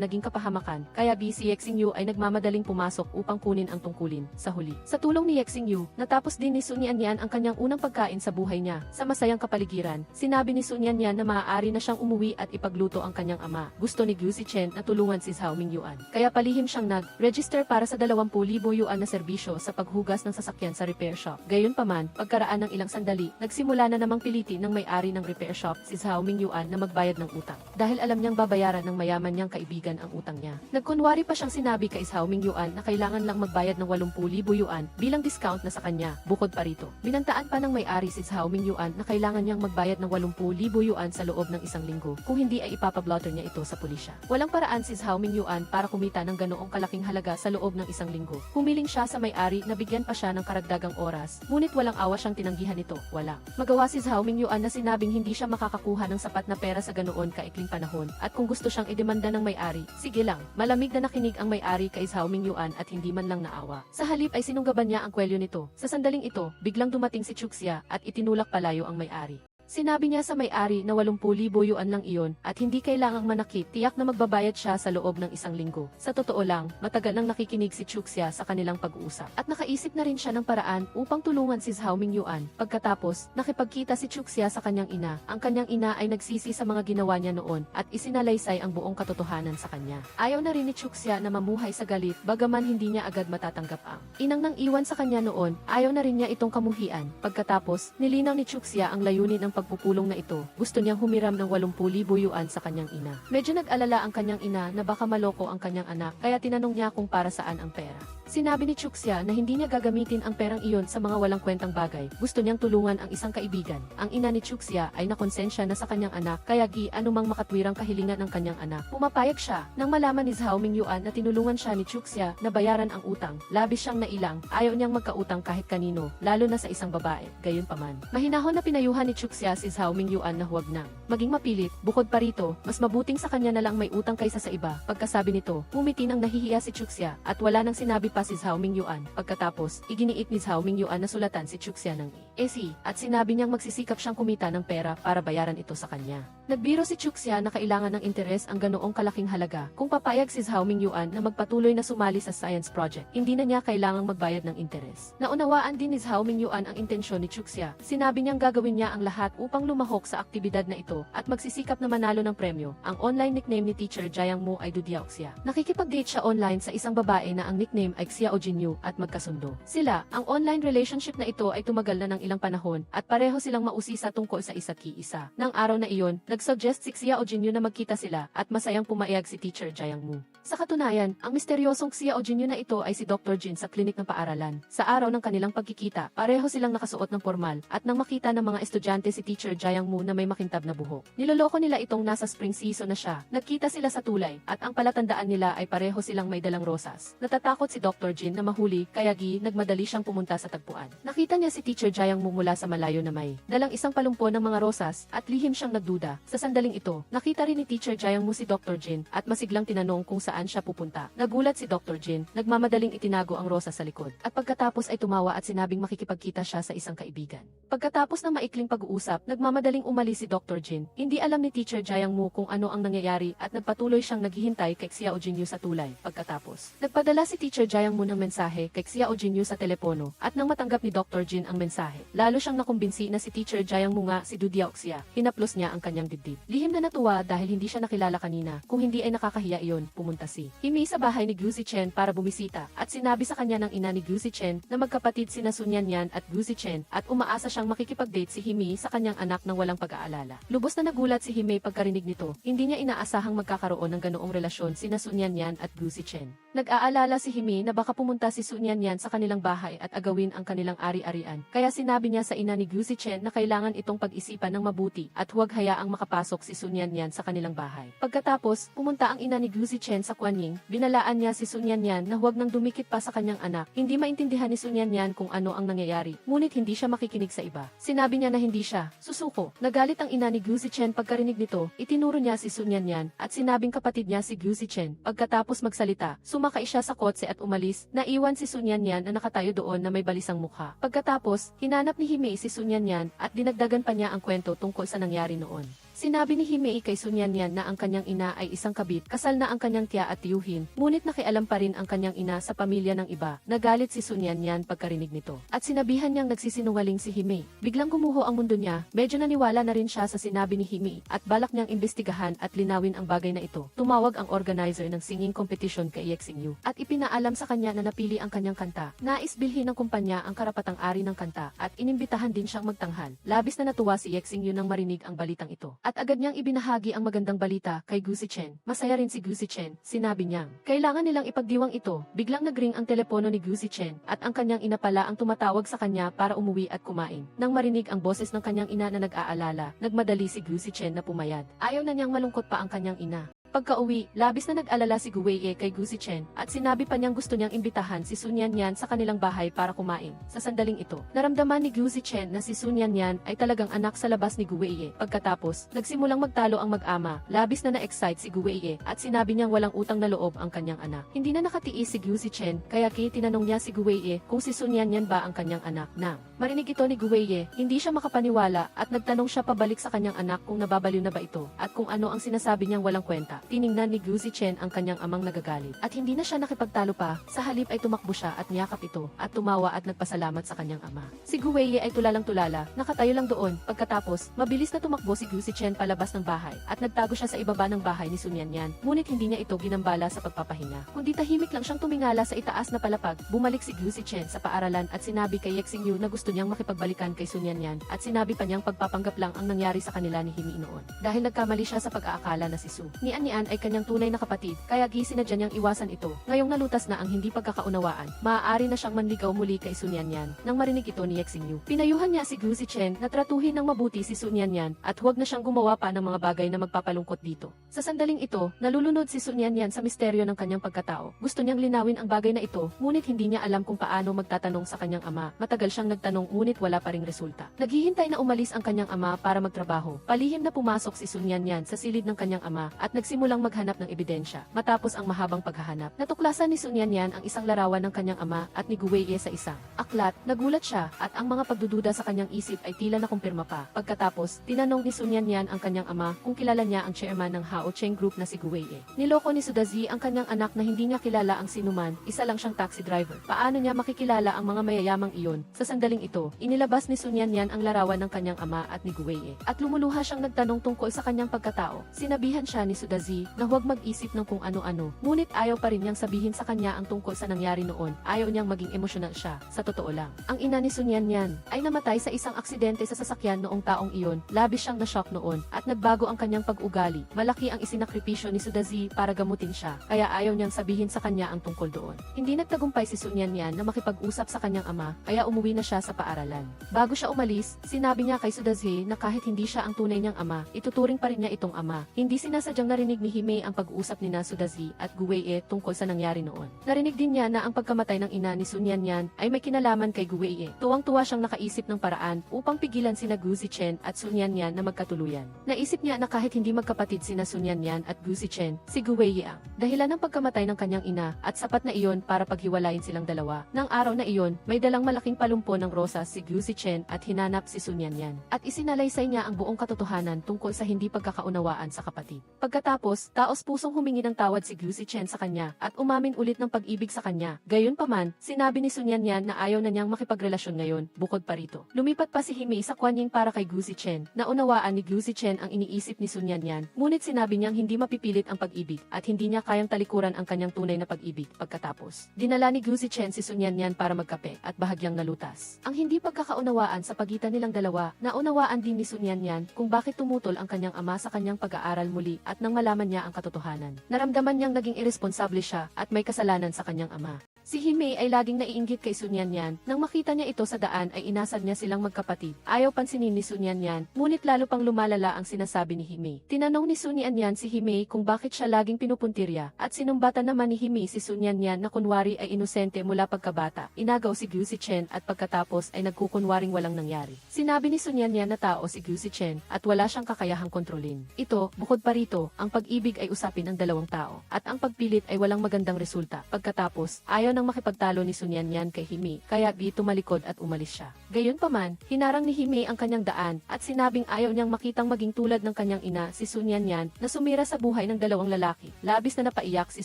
naging kapahamakan, kaya si Yexing Yu ay nagmamadaling pumasok upang kunin ang tungkulin. Sa huli, sa tulong ni Yexing Yu, natapos din ni Sun Yanyan ang kanyang unang pagkain sa buhay niya. Sa masayang kapaligiran, sinabi ni Sun Yanyan na maaari na siyang umuwi at ipagluto ang kanyang ama. Gusto ni Gu Zichen na tulungan si Zhao Mingyuan, kaya palihim siyang nag-register para sa 20,000 yuan na serbisyo sa paghugas ng sasakyan sa repair shop. Gayunpaman, pagkaraan ng ilang sandali, nagsimula na namang pilitin ng may-ari ng repair shop si Zhao Mingyuan na magbayad ng utang. Dahil alam niyang babayaran ng mayaman niyang kaibigan ang utang niya. Nagkunwari pa siyang sinabi kay Zhao Mingyuan na kailangan lang magbayad ng 80,000 yuan bilang discount na sa kanya. Bukod pa rito, binantaan pa ng may-ari si Zhao Mingyuan na kailangan niyang magbayad ng 80,000 yuan sa loob ng isang linggo. Kung hindi ay ipapablotter niya ito sa pulisya. Walang paraan si Zhao Mingyuan para kumita ng ganoong kalaking halaga sa loob ng isang linggo. Humiling siya sa may-ari na bigyan pa siya ng karagdagang oras. Ngunit walang awa siyang tinanggihan ito. Wala magawa si Zhao Mingyuan na sinabing hindi siya makakakuha ng sapat na pera sa ganoon kaikling panahon at kung gusto siyang idemanda ng may-ari, sige lang. Malamig na nakinig ang may-ari kay Zhao Mingyuan at hindi man lang naawa. Sa halip ay sinunggaban niya ang kwelyo nito. Sa sandaling ito, biglang dumating si Chuxia at itinulak palayo ang may-ari. Sinabi niya sa may-ari na 80,000 yuan lang iyon at hindi kailangang manakit, tiyak na magbabayad siya sa loob ng isang linggo. Sa totoo lang, matagal nang nakikinig si Chuxia sa kanilang pag-uusap at nakaisip na rin siya ng paraan upang tulungan si Zhao Mingyuan. Pagkatapos, nakipagkita si Chuxia sa kanyang ina. Ang kanyang ina ay nagsisi sa mga ginawa niya noon at isinalaysay ang buong katotohanan sa kanya. Ayaw na rin ni Chuxia na mamuhay sa galit bagaman hindi niya agad matatanggap ang inang nang iwan sa kanya noon. Ayaw na rin niya itong kamuhian. Pagkatapos, nilinaw ni Chuxia ang layunin ng pagpupulong na ito. Gusto niyang humiram ng 80,000 yuan sa kanyang ina. Medyo nag-alala ang kanyang ina na baka maloko ang kanyang anak, kaya tinanong niya kung para saan ang pera. Sinabi ni Chuxia na hindi niya gagamitin ang perang iyon sa mga walang kwentang bagay. Gusto niyang tulungan ang isang kaibigan. Ang ina ni Chuxia ay nakonsensya na sa kanyang anak, kaya anumang makatwirang kahilingan ng kanyang anak. Pumapayag siya nang malaman ni Zhao Mingyuan na tinulungan siya ni Chuxia na bayaran ang utang. Labis siyang nailang, ayaw niyang magkautang kahit kanino, lalo na sa isang babae. Gayunpaman, mahinahon na pinayuhan ni Chuxia si Zhao Mingyuan na huwag nang maging mapilit. Bukod pa rito, mas mabuting sa kanya na lang may utang kaysa sa iba. Pagkasabi nito, umiti nang nahihiya si Chuxia at wala nang sinabi pa si Zhao Mingyuan. Pagkatapos, iginiit ni Zhao Mingyuan na sulatan si Chuxia ng EC at sinabi niyang magsisikap siyang kumita ng pera para bayaran ito sa kanya. Nagbiro si Chuxia na kailangan ng interes ang ganoong kalaking halaga. Kung papayag si Zhao Mingyuan na magpatuloy na sumali sa science project, hindi na niya kailangang magbayad ng interes. Naunawaan din ni Zhao Mingyuan ang intensyon ni Chuxia. Sinabi niyang gagawin niya ang lahat upang lumahok sa aktibidad na ito at magsisikap na manalo ng premyo. Ang online nickname ni Teacher Jiang Mu ay Dudiaoxia. Nakikipag-date siya online sa isang babae na ang nickname ay Xiao Jinyu at magkasundo sila. Ang online relationship na ito ay tumagal na ng ilang panahon at pareho silang mausisa tungkol sa isa't isa. Nang araw na iyon, nag-suggest si Xiao Jinyu na magkita sila at masayang pumayag si Teacher Jiang Mu. Sa katunayan, ang misteryosong Xiao Jinyu na ito ay si Dr. Jin sa klinik ng paaralan. Sa araw ng kanilang pagkikita, pareho silang nakasuot ng formal at nang makita ng mga estudyante si Teacher Jiang Mu na may makintab na buhok. Niloloko nila itong nasa spring season na siya. Nagkita sila sa tulay at ang palatandaan nila ay pareho silang may dalang rosas. Natatakot si Dr. Jin na mahuli kaya nagmadali siyang pumunta sa tagpuan. Nakita niya si Teacher Jiang Mu mula sa malayo na may dalang isang palumpo ng mga rosas at lihim siyang nagduda. Sa sandaling ito, nakita rin ni Teacher Jiang Mu si Dr. Jin at masiglang tinanong kung saan siya pupunta. Nagulat si Dr. Jin, nagmamadaling itinago ang rosas sa likod. At pagkatapos ay tumawa at sinabing makikipagkita siya sa isang kaibigan. Pagkatapos ng maikling pag-uusap, nagmamadaling umalis si Dr. Jin. Hindi alam ni Teacher Jiang Mu kung ano ang nangyayari at nagpatuloy siyang naghihintay kay Xiao Jinyu sa tulay. Pagkatapos, nagpadala si Teacher Jiang Mu ng mensahe kay Xiao Jinyu sa telepono at nang matanggap ni Dr. Jin ang mensahe, lalo siyang nakumbinsi na si Teacher Jiang Mu nga si Dudiaoxia. Hinaplos niya ang kanyang dibdib. Lihim na natuwa dahil hindi siya nakilala kanina. Kung hindi ay nakakahiya iyon, pumunta si Himi sa bahay ni Gu Zichen para bumisita at sinabi sa kanya ng ina ni Gu Zichen na magkapatid sina Sun Yanyan at Gu Zichen at umaasa siyang makikipag-date si Himi sa kanyang anak nang walang pag-aalala. Lubos na nagulat si Himi pagkarinig nito. Hindi niya inaasahang magkakaroon ng ganoong relasyon sina Sun Yanyan at Gu Zichen. Nag-aalala si Himi na baka pumunta si Sun Yanyan sa kanilang bahay at agawin ang kanilang ari-arian. Kaya sinabi niya sa ina ni Gu Zichen na kailangan itong pag-isipan ng mabuti at huwag hayaang makapasok si Sun Yanyan sa kanilang bahay. Pagkatapos, pumunta ang ina ni Gu Zichen sa Kuanying. Binalaan niya si Sun Yanyan na huwag nang dumikit pa sa kanyang anak. Hindi maintindihan ni Sun Yanyan kung ano ang nangyayari, ngunit hindi siya makikinig sa iba. Sinabi niya na hindi siya susuko. Nagalit ang ina ni Gu Zichen pagkarinig nito. Itinuro niya si Sun Yanyan at sinabing kapatid niya si Gu Zichen. Pagkatapos magsalita, sumakay siya sa kotse at umalis. Naiwan si Sun Yanyan na nakatayo doon na may balisang mukha. Pagkatapos, hinanap ni Himei si Sun Yanyan at dinagdagan pa niya ang kwento tungkol sa nangyari noon. Sinabi ni Himei kay Sun Yanyan na ang kanyang ina ay isang kabit, kasal na ang kanyang tiya at tiyuhin, ngunit nakialam pa rin ang kanyang ina sa pamilya ng iba. Nagalit si Sun Yanyan pagkarinig nito. At sinabihan niyang nagsisinungaling si Himei. Biglang gumuho ang mundo niya, medyo naniwala na rin siya sa sinabi ni Himei at balak niyang imbestigahan at linawin ang bagay na ito. Tumawag ang organizer ng singing competition kay Yexing Yu at ipinaalam sa kanya na napili ang kanyang kanta. Nais bilhin ng kumpanya ang karapatang ari ng kanta at inimbitahan din siyang magtanghal. Labis na natuwa si Yexing Yu nang marinig ang balitang ito. At agad niyang ibinahagi ang magandang balita kay Gu Zichen. Masaya rin si Gu Zichen. Sinabi niyang, kailangan nilang ipagdiwang ito. Biglang nagring ang telepono ni Gu Zichen at ang kanyang ina pala ang tumatawag sa kanya para umuwi at kumain. Nang marinig ang boses ng kanyang ina na nag-aalala, nagmadali si Gu Zichen na pumayad. Ayaw na niyang malungkot pa ang kanyang ina. Pagka-uwi, labis na nag-alala si Gu Weiye kay Gu Zichen at sinabi pa niyang gusto niyang imbitahan si Sun Yanyan sa kanilang bahay para kumain. Sa sandaling ito, naramdaman ni Gu Zichen na si Sun Yanyan ay talagang anak sa labas ni Gu Weiye. Pagkatapos, nagsimulang magtalo ang mag-ama. Labis na na-excite si Gu Weiye at sinabi niyang walang utang na loob ang kanyang anak. Hindi na nakatiis si Gu Zichen kaya tinanong niya si Gu Weiye kung si Sun Yanyan ba ang kanyang anak. Nang marinig ito ni Gu Weiye, hindi siya makapaniwala at nagtanong siya pabalik sa kanyang anak kung nababaliw na ba ito at kung ano ang sinasabi niyang walang kwenta. Tiningnan ni Gu Zichen ang kanyang amang nagagalit at hindi na siya nakipagtalo pa, sa halip ay tumakbo siya at niyakap ito at tumawa at nagpasalamat sa kanyang ama. Si Gu Weiye ay tulalang-tulala, nakatayo lang doon. Pagkatapos, mabilis na tumakbo si Gu Zichen palabas ng bahay at nagtago siya sa ibaba ng bahay ni Sun Yanyan, ngunit hindi niya ito ginambala sa pagpapahinga, kundi tahimik lang siyang tumingala sa itaas na palapag. Bumalik si Gu Zichen sa paaralan at sinabi kay Yexing Yu na gusto niyang makipagbalikan kay Sun Yanyan at sinabi pa niyang pagpapanggap lang ang nangyari sa kanila ni Himi noon dahil nagkamali siya sa pag-aakala na si Su Nian An ay kanyang tunay na kapatid, kaya sinadya niyang iwasan ito. Ngayong nalutas na ang hindi pagkakaunawaan, maaari na siyang manligaw muli kay Sun Yanyan. Nang marinig ito ni Yexingyu, pinayuhan niya si Gu Zichen na tratuhin ng mabuti si Sun Yanyan at huwag na siyang gumawa pa ng mga bagay na magpapalungkot dito. Sa sandaling ito, nalulunod si Sun Yanyan sa misteryo ng kanyang pagkatao. Gusto niyang linawin ang bagay na ito, ngunit hindi niya alam kung paano magtatanong sa kanyang ama. Matagal siyang nagtanong ngunit wala pa ring resulta. Naghihintay na umalis ang kanyang ama para magtrabaho. Palihim na pumasok si Sun Yanyan sa silid ng kanyang ama at nagsimulang maghanap ng ebidensya. Matapos ang mahabang paghahanap, natuklasan ni Sun Yanyan ang isang larawan ng kanyang ama at ni Gu Weiye sa isang aklat. Nagulat siya at ang mga pagdududa sa kanyang isip ay tila nakumpirma pa. Pagkatapos, tinanong ni Sun Yanyan ang kanyang ama kung kilala niya ang chairman ng Hao Cheng Group na si Gu Weiye. Niloko ni Sudazi ang kanyang anak na hindi niya kilala ang sinuman, isa lang siyang taxi driver. Paano niya makikilala ang mga mayayamang iyon? Sa sandaling ito, inilabas ni Sun Yanyan ang larawan ng kanyang ama at ni Gu Weiye. At lumuluha siyang nagtanong tungkol sa kanyang pagkatao. Sinabihan siya ni Sudazi na huwag mag-isip ng kung ano-ano. Ngunit ayaw pa rin niyang sabihin sa kanya ang tungkol sa nangyari noon. Ayaw niyang maging emosyonal siya. Sa totoo lang, ang ina ni Sun Yanyan ay namatay sa isang aksidente sa sasakyan noong taong iyon. Labis siyang na-shock noon at nagbago ang kanyang pag-ugali. Malaki ang isinakripisyo ni Sudazi para gamutin siya, kaya ayaw niyang sabihin sa kanya ang tungkol doon. Hindi nagtagumpay si Sun Yanyan na makipag-usap sa kanyang ama, kaya umuwi na siya sa paaralan. Bago siya umalis, sinabi niya kay Sudazi na kahit hindi siya ang tunay niyang ama, ituturing pa rin niya itong ama. Hindi sinasadyang narinig ni Hime ang pag-uusap ni Sudazi at Gu Weiye tungkol sa nangyari noon. Narinig din niya na ang pagkamatay ng ina ni Sun Yanyan ay may kinalaman kay Gu Weiye. Tuwang-tuwa siyang nakaisip ng paraan upang pigilan sina Gu Zichen at Sun Yanyan na magkatuluyan. Naisip niya na kahit hindi magkapatid sina Sun Yanyan at Gu Zichen, si Gu Weiye ang dahilan ng pagkamatay ng kanyang ina at sapat na iyon para paghiwalayin silang dalawa. Nang araw na iyon, may dalang malaking palumpo ng rosas si Gu Zichen at hinanap si Sun Yanyan. At isinalaysay niya ang buong katotohanan tungkol sa hindi pagkakaunawaan sa kapatid. Pagkatapos, taos-pusong humingi ng tawad si Gu Zichen sa kanya at umamin ulit ng pag-ibig sa kanya. Gayunpaman, sinabi ni Sun Yanyan na ayaw na niyang makipagrelasyon ngayon. Bukod pa rito, lumipat pa si Hime sa Kuanying para kay Gu Zichen. Naunawaan ni Gu Zichen ang iniisip ni Sun Yanyan, ngunit sinabi niyang hindi mapipilit ang pag-ibig at hindi niya kayang talikuran ang kanyang tunay na pag-ibig. Pagkatapos, dinala ni Gu Zichen si Sun Yanyan para magkape at bahagyang nalutas. Ang hindi pagkakaunawaan sa pagitan nilang dalawa, naunawaan din ni Sun Yanyan kung bakit tumutol ang kanyang ama sa kanyang pag-aaral muli at nang malaman niya ang katotohanan. Naramdaman niyang naging irresponsable siya at may kasalanan sa kanyang ama. Si Hime ay laging naiinggit kay Sun Yanyan. Nang makita niya ito sa daan ay inasad niya silang magkapatid. Ayaw pansinin ni Sun Yanyan, ngunit lalo pang lumalala ang sinasabi ni Hime. Tinanong ni Sun Yanyan si Hime kung bakit siya laging pinupuntirya, at sinumbatan naman ni Hime si Sun Yanyan na kunwari ay inosente mula pagkabata. Inagaw si Gu Zichen at pagkatapos ay nagkukunwaring walang nangyari. Sinabi ni Sun Yanyan na tao si Gu Zichen at wala siyang kakayahang kontrolin. Ito, bukod pa rito, ang pag-ibig ay usapin ng dalawang tao, at ang pagpilit ay walang magandang resulta. Pagkatapos, ayaw nang makipagtalo ni Sun Yanyan kay Hime, kaya tumalikod at umalis siya. Gayunpaman, hinarang ni Hime ang kanyang daan at sinabing ayaw niyang makitang maging tulad ng kanyang ina si Sun Yanyan na sumira sa buhay ng dalawang lalaki. Labis na napaiyak si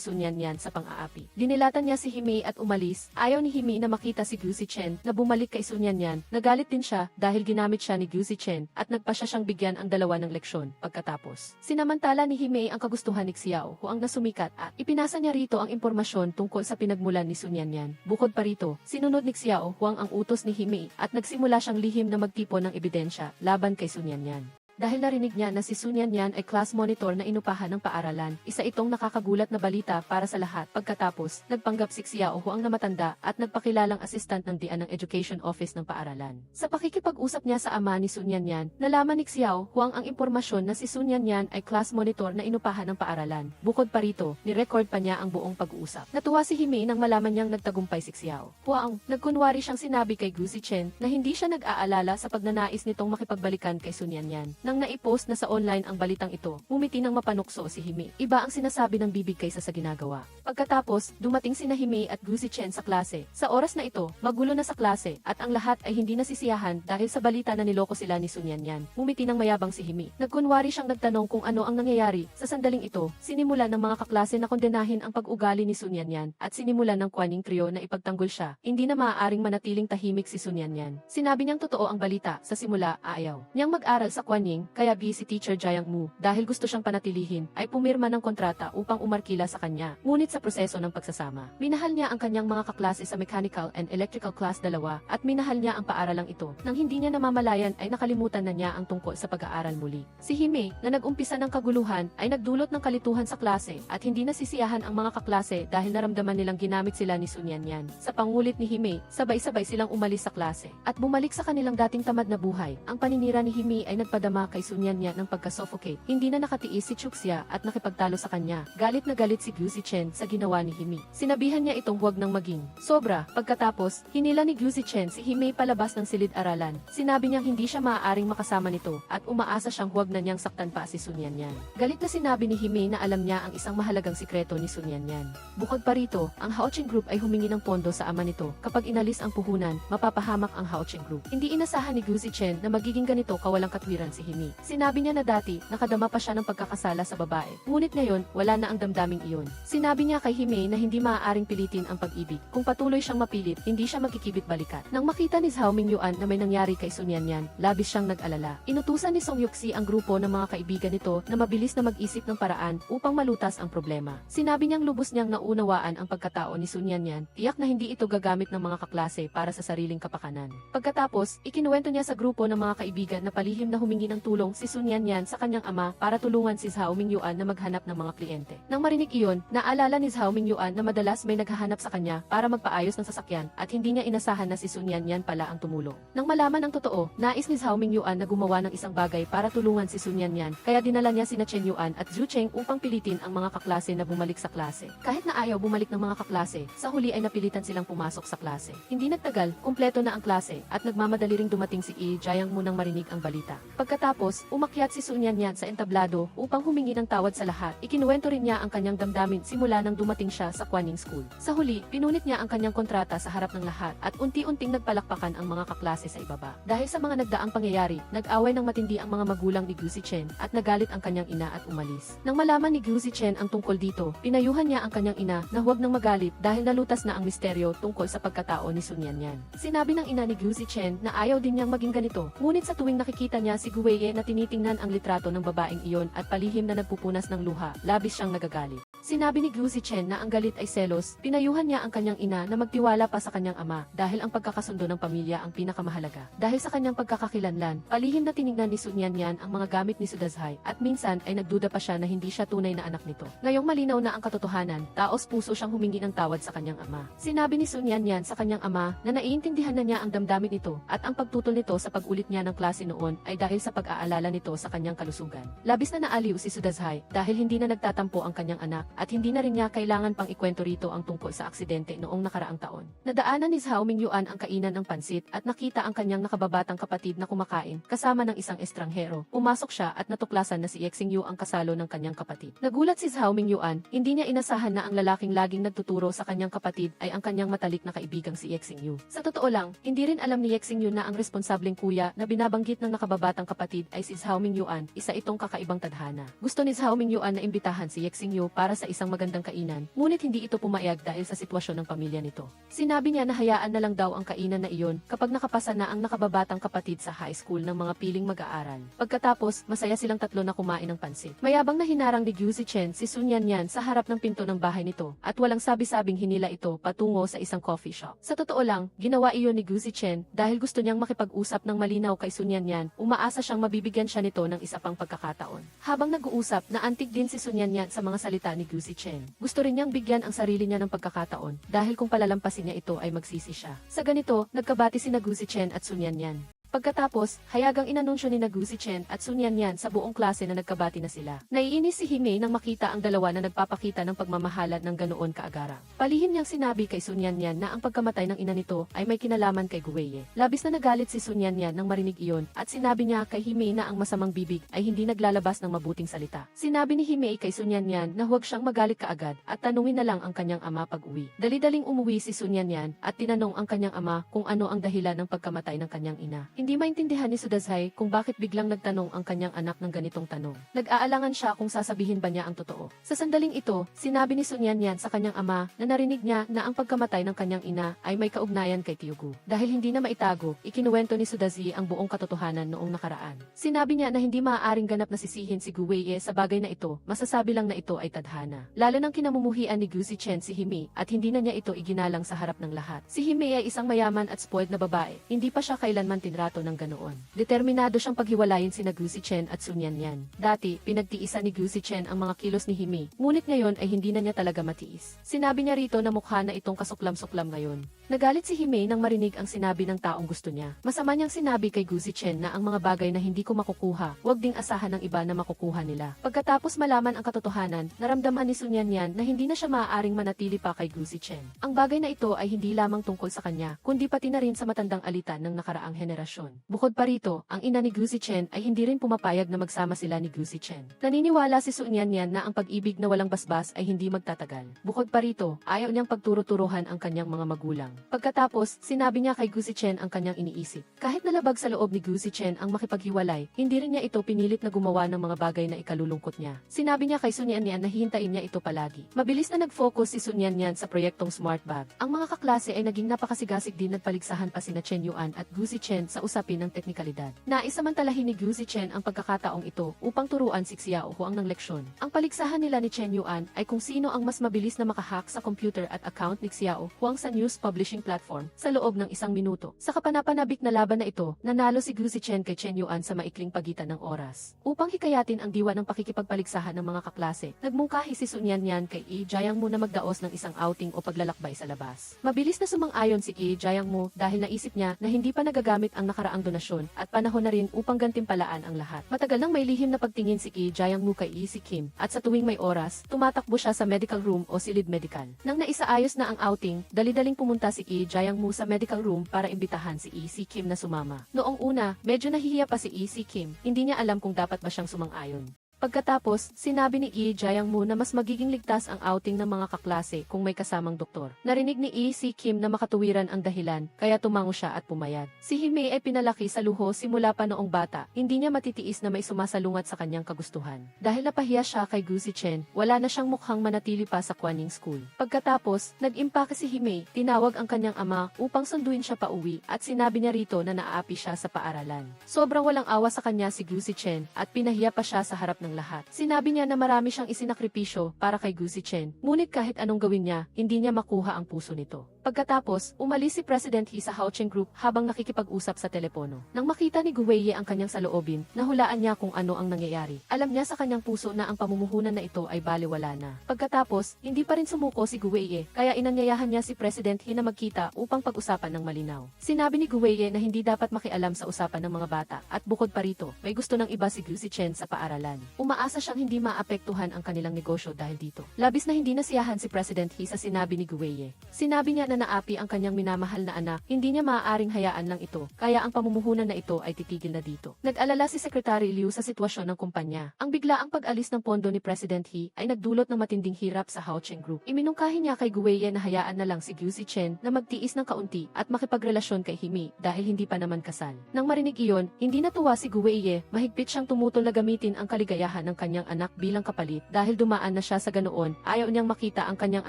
Sun Yanyan sa pang-aapi. Dinilatan niya si Hime at umalis. Ayaw ni Hime na makita si Gu Zichen na bumalik kay Sun Yanyan. Nagalit din siya dahil ginamit siya ni Gu Zichen at nagpasya siyang bigyan ang dalawa ng leksyon. Pagkatapos, sinamantala ni Hime ang kagustuhan ni Xiao Huang na sumikat at ipinasa niya rito ang impormasyon tungkol sa pinagmulan ni Sun Yanyan. Bukod pa rito, sinunod ni Xiao Huang ang utos ni Hime at nagsimula siyang lihim na magtipon ng ebidensya laban kay Sun Yanyan. Dahil narinig niya na si Sun Yanyan ay class monitor na inupahan ng paaralan, isa itong nakakagulat na balita para sa lahat. Pagkatapos, nagpanggap si Xiao Huang na matanda at nagpakilalang assistant ng DIAN ng Education Office ng paaralan. Sa pakikipag-usap niya sa ama ni Sun Yanyan, nalaman ni Xiao Huang ang impormasyon na si Sun Yanyan ay class monitor na inupahan ng paaralan. Bukod pa rito, ni-record pa niya ang buong pag-uusap. Natuwa si Hime nang malaman niyang nagtagumpay si Xiao Huang. Nagkunwari siyang sinabi kay Gu Zichen na hindi siya nag-aalala sa pagnanais nitong makipagbalikan kay Sun Yanyan. Nang naipost na sa online ang balitang ito, ngumiti ng mapanukso si Hime. Iba ang sinasabi ng bibig kaysa sa ginagawa. Pagkatapos, dumating sina Hime at Gu Zichen sa klase. Sa oras na ito, magulo na sa klase at ang lahat ay hindi nasisiyahan dahil sa balita na niloko sila ni Sun Yanyan. Ngumiti ng mayabang si Hime. Nagkunwari siyang nagtanong kung ano ang nangyayari. Sa sandaling ito, sinimulan ng mga kaklase na kondenahin ang pag-ugali ni Sun Yanyan at sinimulan ng Kuanying trio na ipagtanggol siya. Hindi na maaaring manatiling tahimik si Sun Yanyan. Sinabi niyang totoo ang balita. Sa simula, ayaw niyang mag-aral sa Kuanying Ying, kaya si Teacher Jiang Mu, dahil gusto siyang panatilihin, ay pumirma ng kontrata upang umarkila sa kanya. Ngunit sa proseso ng pagsasama, minahal niya ang kanyang mga kaklase sa Mechanical and Electrical Class 2 at minahal niya ang paaralang ito. Nang hindi niya namamalayan ay nakalimutan na niya ang tungkol sa pag-aaral muli. Si Hime, na nag-umpisa ng kaguluhan, ay nagdulot ng kalituhan sa klase at hindi nasisiyahan ang mga kaklase dahil naramdaman nilang ginamit sila ni Sun Yanyan. Sa pangulit ni Hime, sabay-sabay silang umalis sa klase at bumalik sa kanilang dating tamad na buhay. Ang paninira ni Hime ay nagpadama kay Sun Yanyan ng pagka-suffocate. Hindi na nakatiis si Chuxia at nakipagtalo sa kanya. Galit na galit si Gu Zichen sa ginawa ni Hime. Sinabihan niya itong huwag nang maging sobra. Pagkatapos, hinila ni Gu Zichen si Hime palabas ng silid-aralan. Sinabi niyang hindi siya maaaring makasama nito at umaasa siyang huwag na niyang saktan pa si Sun Yanyan. Galit na sinabi ni Hime na alam niya ang isang mahalagang sikreto ni Sun Yanyan. Bukod pa rito, ang Haoching Group ay humingi ng pondo sa ama nito. Kapag inalis ang puhunan, mapapahamak ang Haoching Group. Hindi inasahan ni Gu Zichen na magiging ganito kawalang katwiran si Hime. Sinabi niya na dati, nakadama pa siya ng pagkakasala sa babae. Ngunit ngayon, wala na ang damdaming iyon. Sinabi niya kay Hime na hindi maaaring pilitin ang pag-ibig. Kung patuloy siyang mapilit, hindi siya magkikibit balikat. Nang makita ni Zhao Mingyuan na may nangyari kay Sun Yanyan, labis siyang nag-alala. Inutusan ni Song Yuxi ang grupo ng mga kaibigan nito na mabilis na mag-isip ng paraan upang malutas ang problema. Sinabi niyang lubos niyang naunawaan ang pagkatao ni Sun Yanyan, tiyak na hindi ito gagamit ng mga kaklase para sa sariling kapakanan. Pagkatapos, ikinuwento niya sa grupo ng mga kaibigan na palihim na humingi ng tulong si Sun Yanyan sa kanyang ama para tulungan si Zhao Mingyuan na maghanap ng mga kliyente. Nang marinig iyon, naalala ni Zhao Mingyuan na madalas may naghahanap sa kanya para magpaayos ng sasakyan at hindi niya inasahan na si Sun Yanyan pala ang tumulong. Nang malaman ang totoo, nais ni Zhao Mingyuan na gumawa ng isang bagay para tulungan si Sun Yanyan, kaya dinala niya sina Chen Yuan at Zhu Cheng upang pilitin ang mga kaklase na bumalik sa klase. Kahit na ayaw bumalik ng mga kaklase, sa huli ay napilitan silang pumasok sa klase. Hindi nagtagal, kumpleto na ang klase at nagmamadali ring dumating si Jiang Mu nang marinig ang balita. Pagkatapos, umakyat si Sun Yanyan sa entablado upang humingi ng tawad sa lahat. Ikinuwento rin niya ang kanyang damdamin simula nang dumating siya sa Kuaning School. Sa huli, pinunit niya ang kanyang kontrata sa harap ng lahat at unti-unting nagpalakpakan ang mga kaklase sa ibaba. Dahil sa mga nagdaang pangyayari, nag-away ng matindi ang mga magulang ni Gu Zichen at nagalit ang kanyang ina at umalis. Nang malaman ni Gu Zichen ang tungkol dito, pinayuhan niya ang kanyang ina na huwag nang magalit dahil nalutas na ang misteryo tungkol sa pagkatao ni Sun Yanyan. Sinabi ng ina ni Gu Zichen na ayaw din niyang maging ganito, ngunit sa tuwing nakikita niya si Gu Wei na tinitingnan ang litrato ng babaeng iyon at palihim na nagpupunas ng luha, labis siyang nagagalit. Sinabi ni Gu Zichen na ang galit ay selos, pinayuhan niya ang kanyang ina na magtiwala pa sa kanyang ama dahil ang pagkakasundo ng pamilya ang pinakamahalaga. Dahil sa kanyang pagkakakilanlan, palihim na tiningnan ni Sun Yanyan ang mga gamit ni Sudazhai at minsan ay nagduda pa siya na hindi siya tunay na anak nito. Ngayong malinaw na ang katotohanan, taos puso siyang humingi ng tawad sa kanyang ama. Sinabi ni Sun Yanyan sa kanyang ama na naiintindihan na niya ang damdamin nito at ang pagtutol nito sa pag-ulit niya ng klase noon ay dahil sa pag-aalala nito sa kanyang kalusugan. Labis na naaliw si Sudazhai dahil hindi na nagtatampo ang kanyang anak at hindi na rin niya kailangan pang ikwento rito ang tungkol sa aksidente noong nakaraang taon. Nadaanan ni Zhao Mingyuan ang kainan ng pansit at nakita ang kanyang nakababatang kapatid na kumakain kasama ng isang estranghero. Pumasok siya at natuklasan na si Yexing Yu ang kasalo ng kanyang kapatid. Nagulat si Zhao Mingyuan, hindi niya inasahan na ang lalaking laging nagtuturo sa kanyang kapatid ay ang kanyang matalik na kaibigang si Yexing Yu. Sa totoo lang, hindi rin alam ni Yexing Yu na ang responsableng kuya na binabanggit ng nakababatang kapatid ay si Zhao Mingyuan, isa itong kakaibang tadhana. Gusto ni Zhao Mingyuan na imbitahan si Yexing Yu para sa isang magandang kainan, ngunit hindi ito pumayag dahil sa sitwasyon ng pamilya nito. Sinabi niya na hayaan na lang daw ang kainan na iyon kapag nakapasa na ang nakababatang kapatid sa high school ng mga piling mag-aaral. Pagkatapos, masaya silang tatlo na kumain ng pansit. Mayabang na hinarang ni Gu Zichen si Sun Yanyan sa harap ng pinto ng bahay nito at walang sabi-sabing hinila ito patungo sa isang coffee shop. Sa totoo lang, ginawa iyon ni Gu Zichen dahil gusto niyang makipag-usap ng malinaw kay Sun Yanyan, umaasa siyang mabibigyan siya nito ng isa pang pagkakataon. Habang nag-uusap, naantig din si Sun Yanyan sa mga salita ni Gu Zichen. Gusto rin niyang bigyan ang sarili niya ng pagkakataon dahil kung palalampasin niya ito ay magsisi siya. Sa ganito, nagkabati sina Gu Zichen at Sun Yanyan. Pagkatapos, hayagang inanunsyo ni Gu Zichen at Sun Yanyan sa buong klase na nagkabati na sila. Naiinis si Hime nang makita ang dalawa na nagpapakita ng pagmamahalan ng ganoon kaagara. Palihim niyang sinabi kay Sun Yanyan na ang pagkamatay ng ina nito ay may kinalaman kay Gu Wei. Labis na nagalit si Sun Yanyan nang marinig iyon at sinabi niya kay Hime na ang masamang bibig ay hindi naglalabas ng mabuting salita. Sinabi ni Hime kay Sun Yanyan na huwag siyang magalit kaagad at tanungin na lang ang kanyang ama pag-uwi. Dali-daling umuwi si Sun Yanyan at tinanong ang kanyang ama kung ano ang dahilan ng pagkamatay ng kanyang ina. Hindi maintindihan ni Sudazai kung bakit biglang nagtanong ang kanyang anak ng ganitong tanong. Nag-aalangan siya kung sasabihin ba niya ang totoo. Sa sandaling ito, sinabi ni Sun Yanyan sa kanyang ama na narinig niya na ang pagkamatay ng kanyang ina ay may kaugnayan kay Tiyugu. Dahil hindi na maitago, ikinuwento ni Sudazi ang buong katotohanan noong nakaraan. Sinabi niya na hindi maaaring ganap na sisihin si Gu Weiye sa bagay na ito, masasabi lang na ito ay tadhana. Lalo nang kinamumuhian ni Gu Zichen si Hime at hindi na niya ito iginalang sa harap ng lahat. Si Hime ay isang mayaman at spoiled na babae, hindi pa siya kailanman tinrato ng ganoon. Determinado siyang paghiwalayin sina Gu Zichen at Sun Yanyan. Dati, pinagtiisan ni Gu Zichen ang mga kilos ni Hime, ngunit ngayon ay hindi na niya talaga matiis. Sinabi niya rito na mukha na itong kasuklam-suklam ngayon. Nagalit si Hime nang marinig ang sinabi ng taong gusto niya. Masama niyang sinabi kay Gu Zichen na ang mga bagay na hindi ko makukuha, wag ding asahan ng iba na makukuha nila. Pagkatapos malaman ang katotohanan, naramdaman ni Sun Yanyan na hindi na siya maaaring manatili pa kay Gu Zichen. Ang bagay na ito ay hindi lamang tungkol sa kanya, kundi pati na rin sa matandang alitan ng nakaraang henerasyon. Bukod pa rito, ang ina ni Gu Zichen ay hindi rin pumapayag na magsama sila ni Gu Zichen. Naniniwala si Sun Yanyan na ang pag-ibig na walang basbas ay hindi magtatagal. Bukod pa rito, ayaw niyang pagturo-turuhan ang kanyang mga magulang. Pagkatapos, sinabi niya kay Gu Zichen ang kanyang iniisip. Kahit nalabag sa loob ni Gu Zichen ang makipaghiwalay, hindi rin niya ito pinilit na gumawa ng mga bagay na ikalulungkot niya. Sinabi niya kay Sun Yanyan na hihintayin niya ito palagi. Mabilis na nag-focus si Sun Yanyan sa proyektong Smart Bag. Ang mga kaklase ay naging napakasigasig din at paligsahan pa sina Chen Yuan at Gu Zichen sa usapin ng teknikalidad. Naisamantalahin ni Gu Zichen ang pagkakataong ito upang turuan si Xiao Huang ng leksyon. Ang paligsahan nila ni Chen Yuan ay kung sino ang mas mabilis na makahack sa computer at account ni Xiao Huang sa news publishing platform sa loob ng 1 minuto. Sa kapanapanabik na laban na ito, nanalo si Gu Zichen kay Chen Yuan sa maikling pagitan ng oras. Upang hikayatin ang diwa ng pakikipagpaligsahan ng mga kaklase, nagmungkahi si Sun Yanyan kay Yi Jiangmu na magdaos ng isang outing o paglalakbay sa labas. Mabilis na sumang-ayon si Yi Jiangmu dahil naisip niya na hindi pa nagagamit ang nakaraang donasyon at panahon na rin upang gantimpalaan ang lahat. Matagal nang may lihim na pagtingin si Yi Jiangmu kay Yi Si Kim at sa tuwing may oras, tumatakbo siya sa medical room o silid medical. Nang naisaayos na ang outing, dali-daling pumunta si Yi Jiangmu sa medical room para imbitahan si Yi Si Kim na sumama. Noong una, medyo nahihiya pa si Yi Si Kim, hindi niya alam kung dapat ba siyang sumang-ayon. Pagkatapos, sinabi ni Yi Jiangmu na mas magiging ligtas ang outing ng mga kaklase kung may kasamang doktor. Narinig ni Yi Si Kim na makatuwiran ang dahilan, kaya tumango siya at pumayag. Si Hime ay pinalaki sa luho simula pa noong bata, hindi niya matitiis na may sumasalungat sa kanyang kagustuhan. Dahil napahiya siya kay Gu Zichen, wala na siyang mukhang manatili pa sa Kuaning School. Pagkatapos, nag-impake si Hime, tinawag ang kanyang ama upang sunduin siya pauwi at sinabi niya rito na naaapi siya sa paaralan. Sobrang walang awa sa kanya si Gu Zichen at pinahiya pa siya sa harap ng lahat. Sinabi niya na marami siyang isinakripisyo para kay Gu Zichen, ngunit kahit anong gawin niya, hindi niya makuha ang puso nito. Pagkatapos, umalis si President He sa Haocheng Group habang nakikipag-usap sa telepono. Nang makita ni Gu Weiye ang kanyang saloobin, nahulaan niya kung ano ang nangyayari. Alam niya sa kanyang puso na ang pamumuhunan na ito ay balewala na. Pagkatapos, hindi pa rin sumuko si Gu Weiye, kaya inanyayahan niya si President He na magkita upang pag-usapan ng malinaw. Sinabi ni Gu Weiye na hindi dapat makialam sa usapan ng mga bata, at bukod pa rito, may gusto ng iba si Gu Zichen sa paaralan. Umaasa siyang hindi maapektuhan ang kanilang negosyo dahil dito. Labis na hindi nasiyahan si President He sa sinabi ni Gu Weiye. Sinabi niya na naapi ang kanyang minamahal na anak, hindi niya maaaring hayaan lang ito, kaya ang pamumuhunan na ito ay titigil na dito. Nag-alala si Secretary Liu sa sitwasyon ng kumpanya. Ang biglaang pag-alis ng pondo ni President He ay nagdulot ng matinding hirap sa Haocheng Group. Iminungkahi niya kay Gu Weiye na hayaan na lang si Gu Zichen na magtiis ng kaunti at makipagrelasyon kay Hime dahil hindi pa naman kasal. Nang marinig iyon, hindi natuwa si Gu Weiye, mahigpit siyang tumutol na gamitin ang kaligayahan ng kanyang anak bilang kapalit dahil dumaan na siya sa ganoon, ayaw niyang makita ang kanyang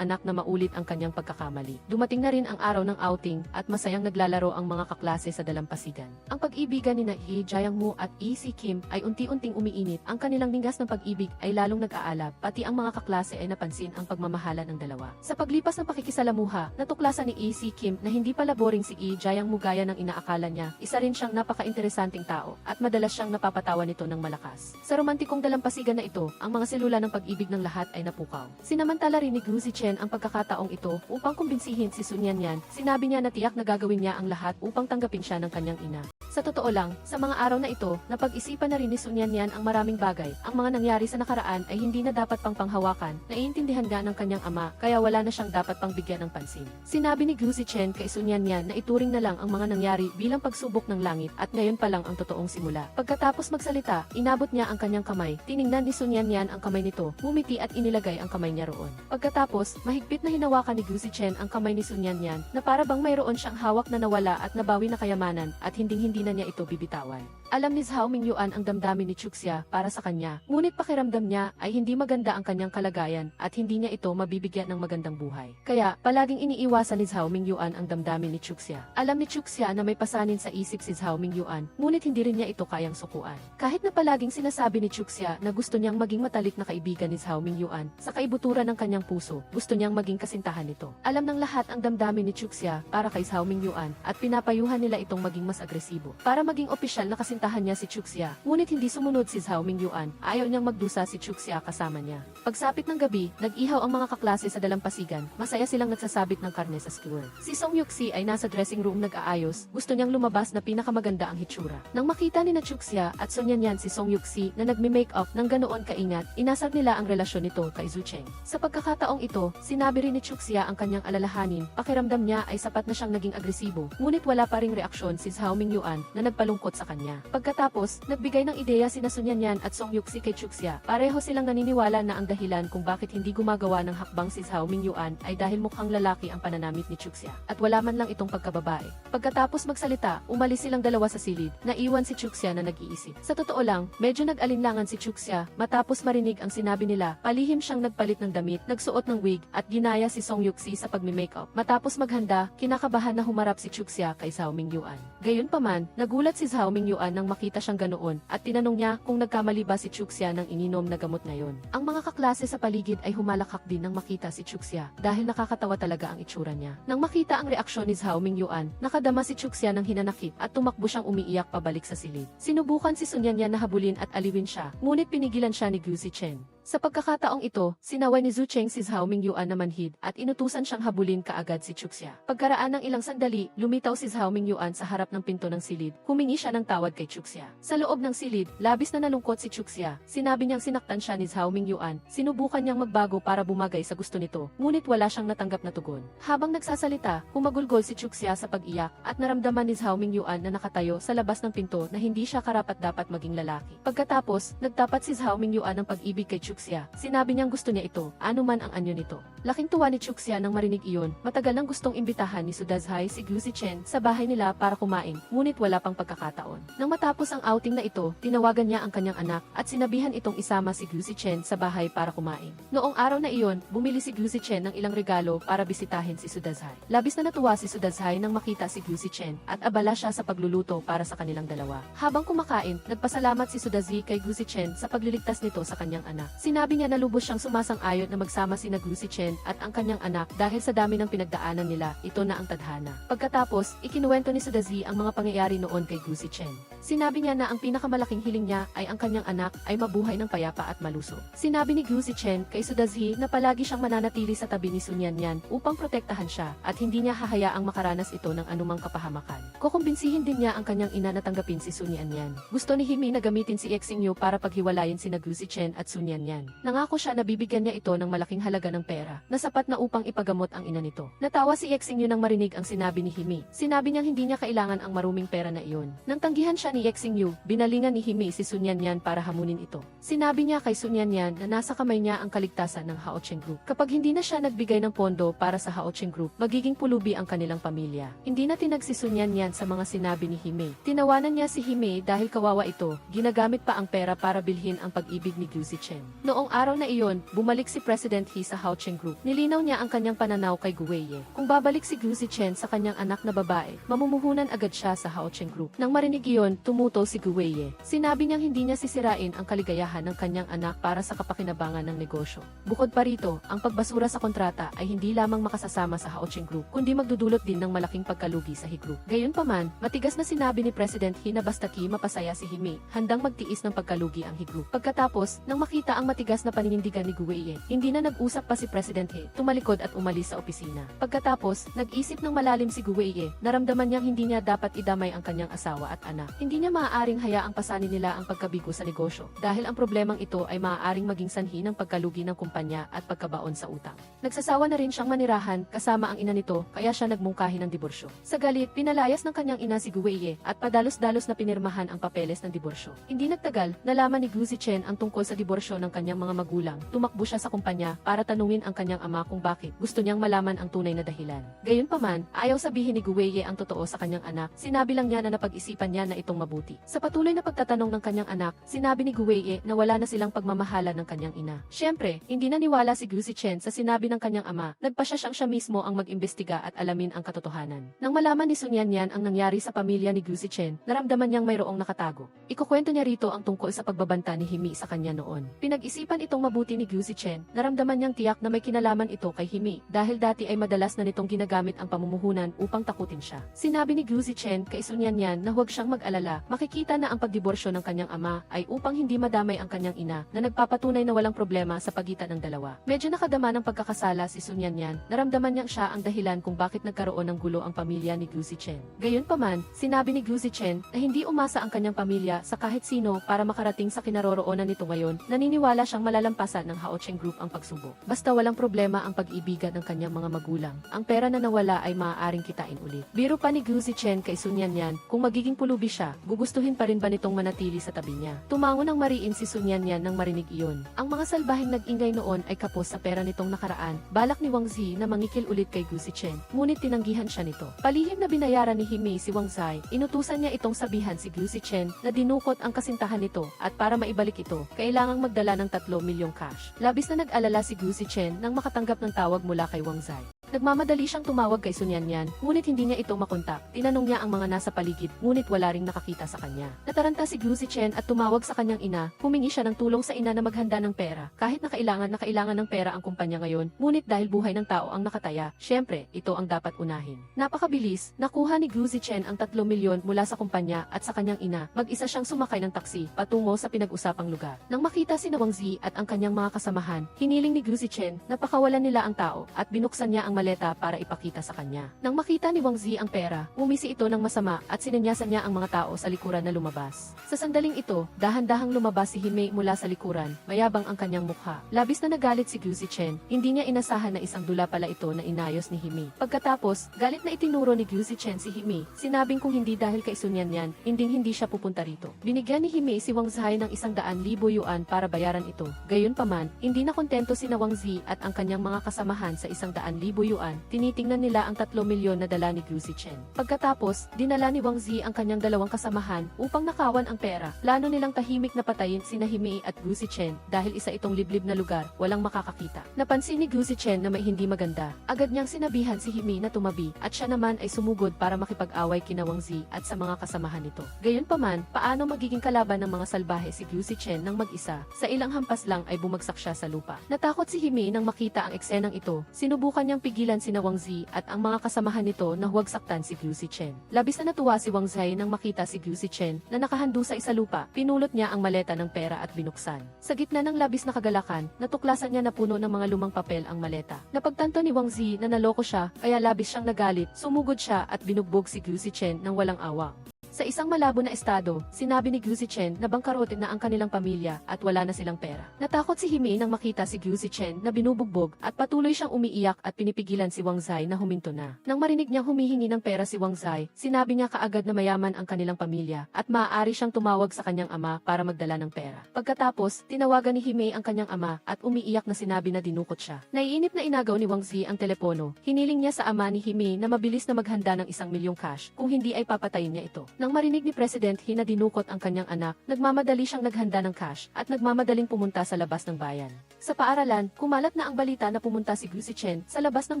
anak na maulit ang kanyang pagkakamali. Dumating na rin ang araw ng outing at masayang naglalaro ang mga kaklase sa dalampasigan. Ang pag-ibigan ni Yi Jiangmu at Yi Si Kim ay unti-unting umiinit. Ang kanilang ninggas ng pag-ibig ay lalong nag-aalab, pati ang mga kaklase ay napansin ang pagmamahalan ng dalawa. Sa paglipas ng pakikisalamuha, natuklasan ni Yi Si Kim na hindi pala boring si Yi Jiangmu gaya ng inaakala niya. Isa rin siyang napaka-interesanting tao at madalas siyang napapatawa nito ng malakas. Sa romantikong dalampasigan na ito, ang mga selula ng pag-ibig ng lahat ay napukaw. Sinamantala rin ni Gu Zichen ang pagkakataong ito upang kumbinsihin si Sun Yanyan. Sinabi niya na tiyak na gagawin niya ang lahat upang tanggapin siya ng kanyang ina. Sa totoo lang, sa mga araw na ito, napag-isipan na rin ni Sun Yanyan ang maraming bagay. Ang mga nangyari sa nakaraan ay hindi na dapat pang panghawakan, naiintindihan nga ng kanyang ama, kaya wala na siyang dapat pang bigyan ng pansin. Sinabi ni Gu Zichen kay Sun Yanyan na ituring na lang ang mga nangyari bilang pagsubok ng langit at ngayon pa lang ang totoong simula. Pagkatapos magsalita, inabot niya ang kanyang kamay. Tiningnan ni Sun Yanyan ang kamay nito, ngumiti at inilagay ang kamay niya roon. Pagkatapos, mahigpit na hinawakan ni Gu Zichen ang kamay ni Sun Sun Yanyan na para bang mayroon siyang hawak na nawala at nabawi na kayamanan at hinding-hindi na niya ito bibitawan. Alam ni Zhao Mingyuan ang damdamin ni Chuxia para sa kanya, ngunit pakiramdam niya ay hindi maganda ang kanyang kalagayan at hindi niya ito mabibigyan ng magandang buhay. Kaya, palaging iniiwasan ni Zhao Mingyuan ang damdamin ni Chuxia. Alam ni Chuxia na may pasanin sa isip si Zhao Mingyuan, ngunit hindi rin niya ito kayang sukuan. Kahit na palaging sinasabi ni Chuxia na gusto niyang maging matalik na kaibigan ni Zhao Mingyuan, sa kaibuturan ng kanyang puso, gusto niyang maging kasintahan nito. Alam ng lahat ang damdamin ni Chuxia para kay Zhao Mingyuan at pinapayuhan nila itong maging mas agresibo. Para maging opisyal na kasintahan niya si Chuxia, ngunit hindi sumunod si Zhao Mingyuan, ayaw niyang magdusa si Chuxia kasama niya. Pagsapit ng gabi, nag-ihaw ang mga kaklase sa dalampasigan, masaya silang nagsasabit ng karne sa skewer. Si Song Yuxi ay nasa dressing room nag-aayos, gusto niyang lumabas na pinakamaganda ang hitsura. Nang makita ni na Chuxia at Sun Yanyan si Song Yuxi na nagme-makeup ng ganoon kaingat, inasar nila ang relasyon nito kay Zhu Cheng. Sa pagkakataong ito, sinabi rin ni Chuxia ang kanyang alalahanin, pakiramdam niya ay sapat na siyang naging agresibo, ngunit wala pa ring reaksyon si Zhao Mingyuan na nagpalungkot sa kanya. Pagkatapos, nagbigay ng ideya sina Sun Yanyan at Song Yuxi kay Chuxia. Pareho silang naniniwala na ang dahilan kung bakit hindi gumagawa ng hakbang si Zhao Mingyuan ay dahil mukhang lalaki ang pananamit ni Chuxia at wala man lang itong pagkababae. Pagkatapos magsalita, umalis silang dalawa sa silid, naiwan si Chuxia na nag-iisip. Sa totoo lang, medyo nag-alinlangan si Chuxia matapos marinig ang sinabi nila, palihim siyang nagpalit ng damit, nagsuot ng wig at ginaya si Song Yuxi sa pagme-makeup. Matapos maghanda, kinakabahan na humarap si Chuxia kay Zhao Mingyuan. Gayunpaman, nagulat si Zhao Mingyuan nang makita siyang ganoon at tinanong niya kung nagkamali ba si Chuxia ng ininom na gamot na yon. Ang mga kaklase sa paligid ay humalakhak din nang makita si Chuxia dahil nakakatawa talaga ang itsura niya. Nang makita ang reaksyon ni Zhao Mingyuan, nakadama si Chuxia ng hinanakit at tumakbo siyang umiiyak pabalik sa silid. Sinubukan si Sun Yanyan na habulin at aliwin siya, ngunit pinigilan siya ni Gu Zichen. Sa pagkakataong ito, sinaway ni Zhu Cheng si Zhao Mingyuan na manhid at inutusan siyang habulin kaagad si Chuxia. Pagkaraan ng ilang sandali, lumitaw si Zhao Mingyuan sa harap ng pinto ng silid. Humingi siya ng tawad kay Chuxia. Sa loob ng silid, labis na nalungkot si Chuxia. Sinabi niyang sinaktan siya ni Zhao Mingyuan. Sinubukan niyang magbago para bumagay sa gusto nito, ngunit wala siyang natanggap na tugon. Habang nagsasalita, humagulgol si Chuxia sa pag-iyak at naramdaman ni Zhao Mingyuan na nakatayo sa labas ng pinto na hindi siya karapat-dapat maging lalaki. Pagkatapos, nagtapat si Zhao Mingyuan ng pag-ibig kay Chuxia. Sinabi niyang gusto niya ito, anuman ang anyo nito. Laking tuwa ni Chuxia nang marinig iyon. Matagal nang gustong imbitahan ni Su Dazhai si Gu Zichen sa bahay nila para kumain, ngunit wala pang pagkakataon. Nang matapos ang outing na ito, tinawagan niya ang kanyang anak at sinabihan itong isama si Gu Zichen sa bahay para kumain. Noong araw na iyon, bumili si Gu Zichen ng ilang regalo para bisitahin si Su Dazhai. Labis na natuwa si Su Dazhai nang makita si Gu Zichen at abala siya sa pagluluto para sa kanilang dalawa. Habang kumakain, nagpasalamat si Su Dazhai kay Gu Zichen sa pagliligtas nito sa kanyang anak. Sinabi niya na lubos siyang sumasang-ayon na magsama sina Gu Zichen at ang kanyang anak dahil sa dami ng pinagdaanan nila, ito na ang tadhana. Pagkatapos, ikinuwento ni Su Dazhai ang mga pangyayari noon kay Gu Zichen. Sinabi niya na ang pinakamalaking hiling niya ay ang kanyang anak ay mabuhay ng payapa at malusog. Sinabi ni Gu Zichen kay Su Dazhai na palagi siyang mananatili sa tabi ni Sun Yanyan upang protektahan siya at hindi niya hahayaang makaranas ito ng anumang kapahamakan. Kukumbinsihin din niya ang kanyang ina na tanggapin si Sun Yanyan. Gusto ni Himi na gamitin si Xing Yu para paghiwalayin sina Gu Zichen at Sun Yanyan. Nangako siya na bibigyan niya ito ng malaking halaga ng pera na sapat na upang ipagamot ang ina nito. Natawa si Xing Yu nang marinig ang sinabi ni Himi. Sinabi niyang hindi niya kailangan ang maruming pera na iyon. Nang tanggihan siya ni Xing Yu, binalingan ni Himi si Sun Yanyan para hamunin ito. Sinabi niya kay Sun Yanyan na nasa kamay niya ang kaligtasan ng Hao Cheng Group. Kapag hindi na siya nagbigay ng pondo para sa Hao Cheng Group, magiging pulubi ang kanilang pamilya. Hindi na tinag si Sun Yanyan sa mga sinabi ni Himi. Tinawanan niya si Himi dahil kawawa ito, ginagamit pa ang pera para bilhin ang pag-ibig ni Gu Zichen. Noong araw na iyon, bumalik si President He sa Hao Cheng Group. Nilinaw niya ang kanyang pananaw kay Gu Weiye. Kung babalik si Gu Zichen sa kanyang anak na babae, mamumuhunan agad siya sa Hao Cheng Group. Nang marinig iyon, tumuto si Gu Weiye. Sinabi niyang hindi niya sisirain ang kaligayahan ng kanyang anak para sa kapakinabangan ng negosyo. Bukod pa rito, ang pagbasura sa kontrata ay hindi lamang makasasama sa Hao Cheng Group, kundi magdudulot din ng malaking pagkalugi sa He Group. Gayunpaman, matigas na sinabi ni President He na basta't mapasaya si Himi, handang magtiis ng pagkalugi ang He Group. Pagkatapos, nang makita ang matigas na paninindigan ni Gu Weiye, hindi na nag-usap pa si President He, tumalikod at umalis sa opisina. Pagkatapos, nag-isip ng malalim si Gu Weiye, naramdaman niyang hindi niya dapat idamay ang kanyang asawa at anak. Hindi niya maaaring hayaang pasanin nila ang pagkabigo sa negosyo, dahil ang problemang ito ay maaaring maging sanhi ng pagkalugi ng kumpanya at pagkabaon sa utang. Nagsasawa na rin siyang manirahan kasama ang ina nito, kaya siya nagmungkahi ng diborsyo. Sa galit, pinalayas ng kanyang ina si Gu Weiye at padalos-dalos na pinirmahan ang papeles ng diborsyo. Hindi nagtagal, nalaman ni Gu Zichen ang tungkol sa diborsyo ng kanyang kanyang mga magulang, tumakbo siya sa kumpanya para tanungin ang kanyang ama kung bakit gusto niyang malaman ang tunay na dahilan. Gayunpaman, ayaw sabihin ni Guweye ang totoo sa kanyang anak, sinabi lang niya na napag-isipan niya na itong mabuti. Sa patuloy na pagtatanong ng kanyang anak, sinabi ni Guweye na wala na silang pagmamahala ng kanyang ina. Siyempre, hindi naniwala si Gu Zichen sa sinabi ng kanyang ama, nagpasya siyang siya mismo ang mag-imbestiga at alamin ang katotohanan. Nang malaman ni Sun Yanyan ang nangyari sa pamilya ni Gu Zichen, naramdaman niyang mayroong nakatago. Ikukwento niya rito ang tungkol sa pagbabanta ni Himi sa kanya noon. Pinag-isipan itong mabuti ni Gu Zichen, naramdaman niyang tiyak na may kinalaman ito kay Himi, dahil dati ay madalas na nitong ginagamit ang pamumuhunan upang takutin siya. Sinabi ni Gu Zichen kay Sun Yanyan na huwag siyang mag-alala, makikita na ang pagdiborsyo ng kanyang ama ay upang hindi madamay ang kanyang ina na nagpapatunay na walang problema sa pagitan ng dalawa. Medyo nakadama ng pagkakasala si Sun Yanyan, naramdaman niyang siya ang dahilan kung bakit nagkaroon ng gulo ang pamilya ni Gu Zichen. Gayunpaman, sinabi ni Gu Zichen na hindi umasa ang kanyang pamilya sa kahit sino para makarating sa kinaroroonan nito ngayon, naniniwala siyang malalampasan ng Haocheng Group ang pagsubok. Basta walang problema ang pag-ibigan ng kanyang mga magulang, ang pera na nawala ay maaaring kitain ulit. Biro pa ni Gu Zichen kay Sun Yanyan, kung magiging pulubi siya, gugustuhin pa rin ba nitong manatili sa tabi niya? Tumango ng mariin si Sun Yanyan nang marinig iyon. Ang mga salbahing nag-ingay noon ay kapos sa pera nitong nakaraan. Balak ni Wang Zi na mangikil ulit kay Gu Zichen, ngunit tinanggihan siya nito. Palihim na binayaran ni Himi si Wang Zai, inutusan niya itong sabihan si Gu Zichen na dinukot ang kasintahan nito at para maibalik ito, kailangang magdala ng 3 milyong cash. Labis na nag-alala si Gu Zichen nang makatanggap ng tawag mula kay Wang Zai. Nagmamadali siyang tumawag kay Sun Yanyan, ngunit hindi niya ito makontak. Tinanong niya ang mga nasa paligid, ngunit wala ring nakakita sa kanya. Nataranta si Gu Zichen at tumawag sa kanyang ina, humingi siya ng tulong sa ina na maghanda ng pera. Kahit na kailangan ng pera ang kumpanya ngayon, ngunit dahil buhay ng tao ang nakataya, syempre, ito ang dapat unahin. Napakabilis, nakuha ni Gu Zichen ang 3 milyon mula sa kumpanya at sa kanyang ina, mag-isa siyang sumakay ng taksi, patungo sa pinag-usapang lugar. Nang makita si Wang Zi at ang kanyang mga kasamahan, hiniling ni Gu Zichen na pakawalan nila ang tao at binuksan niya ang maleta para ipakita sa kanya. Nang makita ni Wang Zi ang pera, umisi ito ng masama at sinenyasan niya ang mga tao sa likuran na lumabas. Sa sandaling ito, dahan-dahang lumabas si Hime mula sa likuran, mayabang ang kanyang mukha. Labis na nagalit si Gu Zichen, hindi niya inasahan na isang dula pala ito na inayos ni Hime. Pagkatapos, galit na itinuro ni Gu Zichen si Hime, sinabing kung hindi dahil kay Sun Yanyan, hindi siya pupunta rito. Binigyan ni Hime si Wang Zai ng 100,000 yuan para bayaran ito. Gayunpaman, hindi na kontento si Wang Zi at ang kanyang mga kasamahan sa 100,000 yuan, tinitingnan nila ang 3 milyon na dala ni Gu Zichen. Pagkatapos, dinala ni Wang Zi ang kanyang dalawang kasamahan upang nakawan ang pera. Plano nilang tahimik na patayin sina Hime at Gu Zichen dahil isa itong liblib na lugar, walang makakakita. Napansin ni Gu Zichen na may hindi maganda. Agad niyang sinabihan si Hime na tumabi at siya naman ay sumugod para makipag-away kina Wang Zi at sa mga kasamahan nito. Gayunpaman, paano magiging kalaban ng mga salbahe si Gu Zichen nang mag-isa? Sa ilang hampas lang ay bumagsak siya sa lupa. Natakot si Hime nang makita ang eksenang ito. Sinubukan niyang pigilan sina Wang Zi at ang mga kasamahan nito na huwag saktan si Gu Zichen. Labis na natuwa si Wang Zai nang makita si Gu Zichen na nakahandusay sa isalupa. Pinulot niya ang maleta ng pera at binuksan. Sa gitna ng labis na kagalakan, natuklasan niya na puno ng mga lumang papel ang maleta. Napagtanto ni Wang Zi na naloko siya, kaya labis siyang nagalit. Sumugod siya at binugbog si Gu Zichen nang walang awa. Sa isang malabo na estado, sinabi ni Gu Zichen na bangkarotin na ang kanilang pamilya at wala na silang pera. Natakot si Hime nang makita si Gu Zichen na binubugbog at patuloy siyang umiiyak at pinipigilan si Wang Zai na huminto na. Nang marinig niyang humihingi ng pera si Wang Zai, sinabi niya kaagad na mayaman ang kanilang pamilya at maaari siyang tumawag sa kanyang ama para magdala ng pera. Pagkatapos, tinawagan ni Hime ang kanyang ama at umiiyak na sinabi na dinukot siya. Naiinip na inagaw ni Wang Zi ang telepono. Hiniling niya sa ama ni Hime na mabilis na maghanda ng 1 milyong cash, kung hindi ay papatayin niya ito. Nang marinig ni President He na dinukot ang kanyang anak, nagmamadali siyang naghanda ng cash at nagmamadaling pumunta sa labas ng bayan. Sa paaralan, kumalat na ang balita na pumunta si Gu Zichen sa labas ng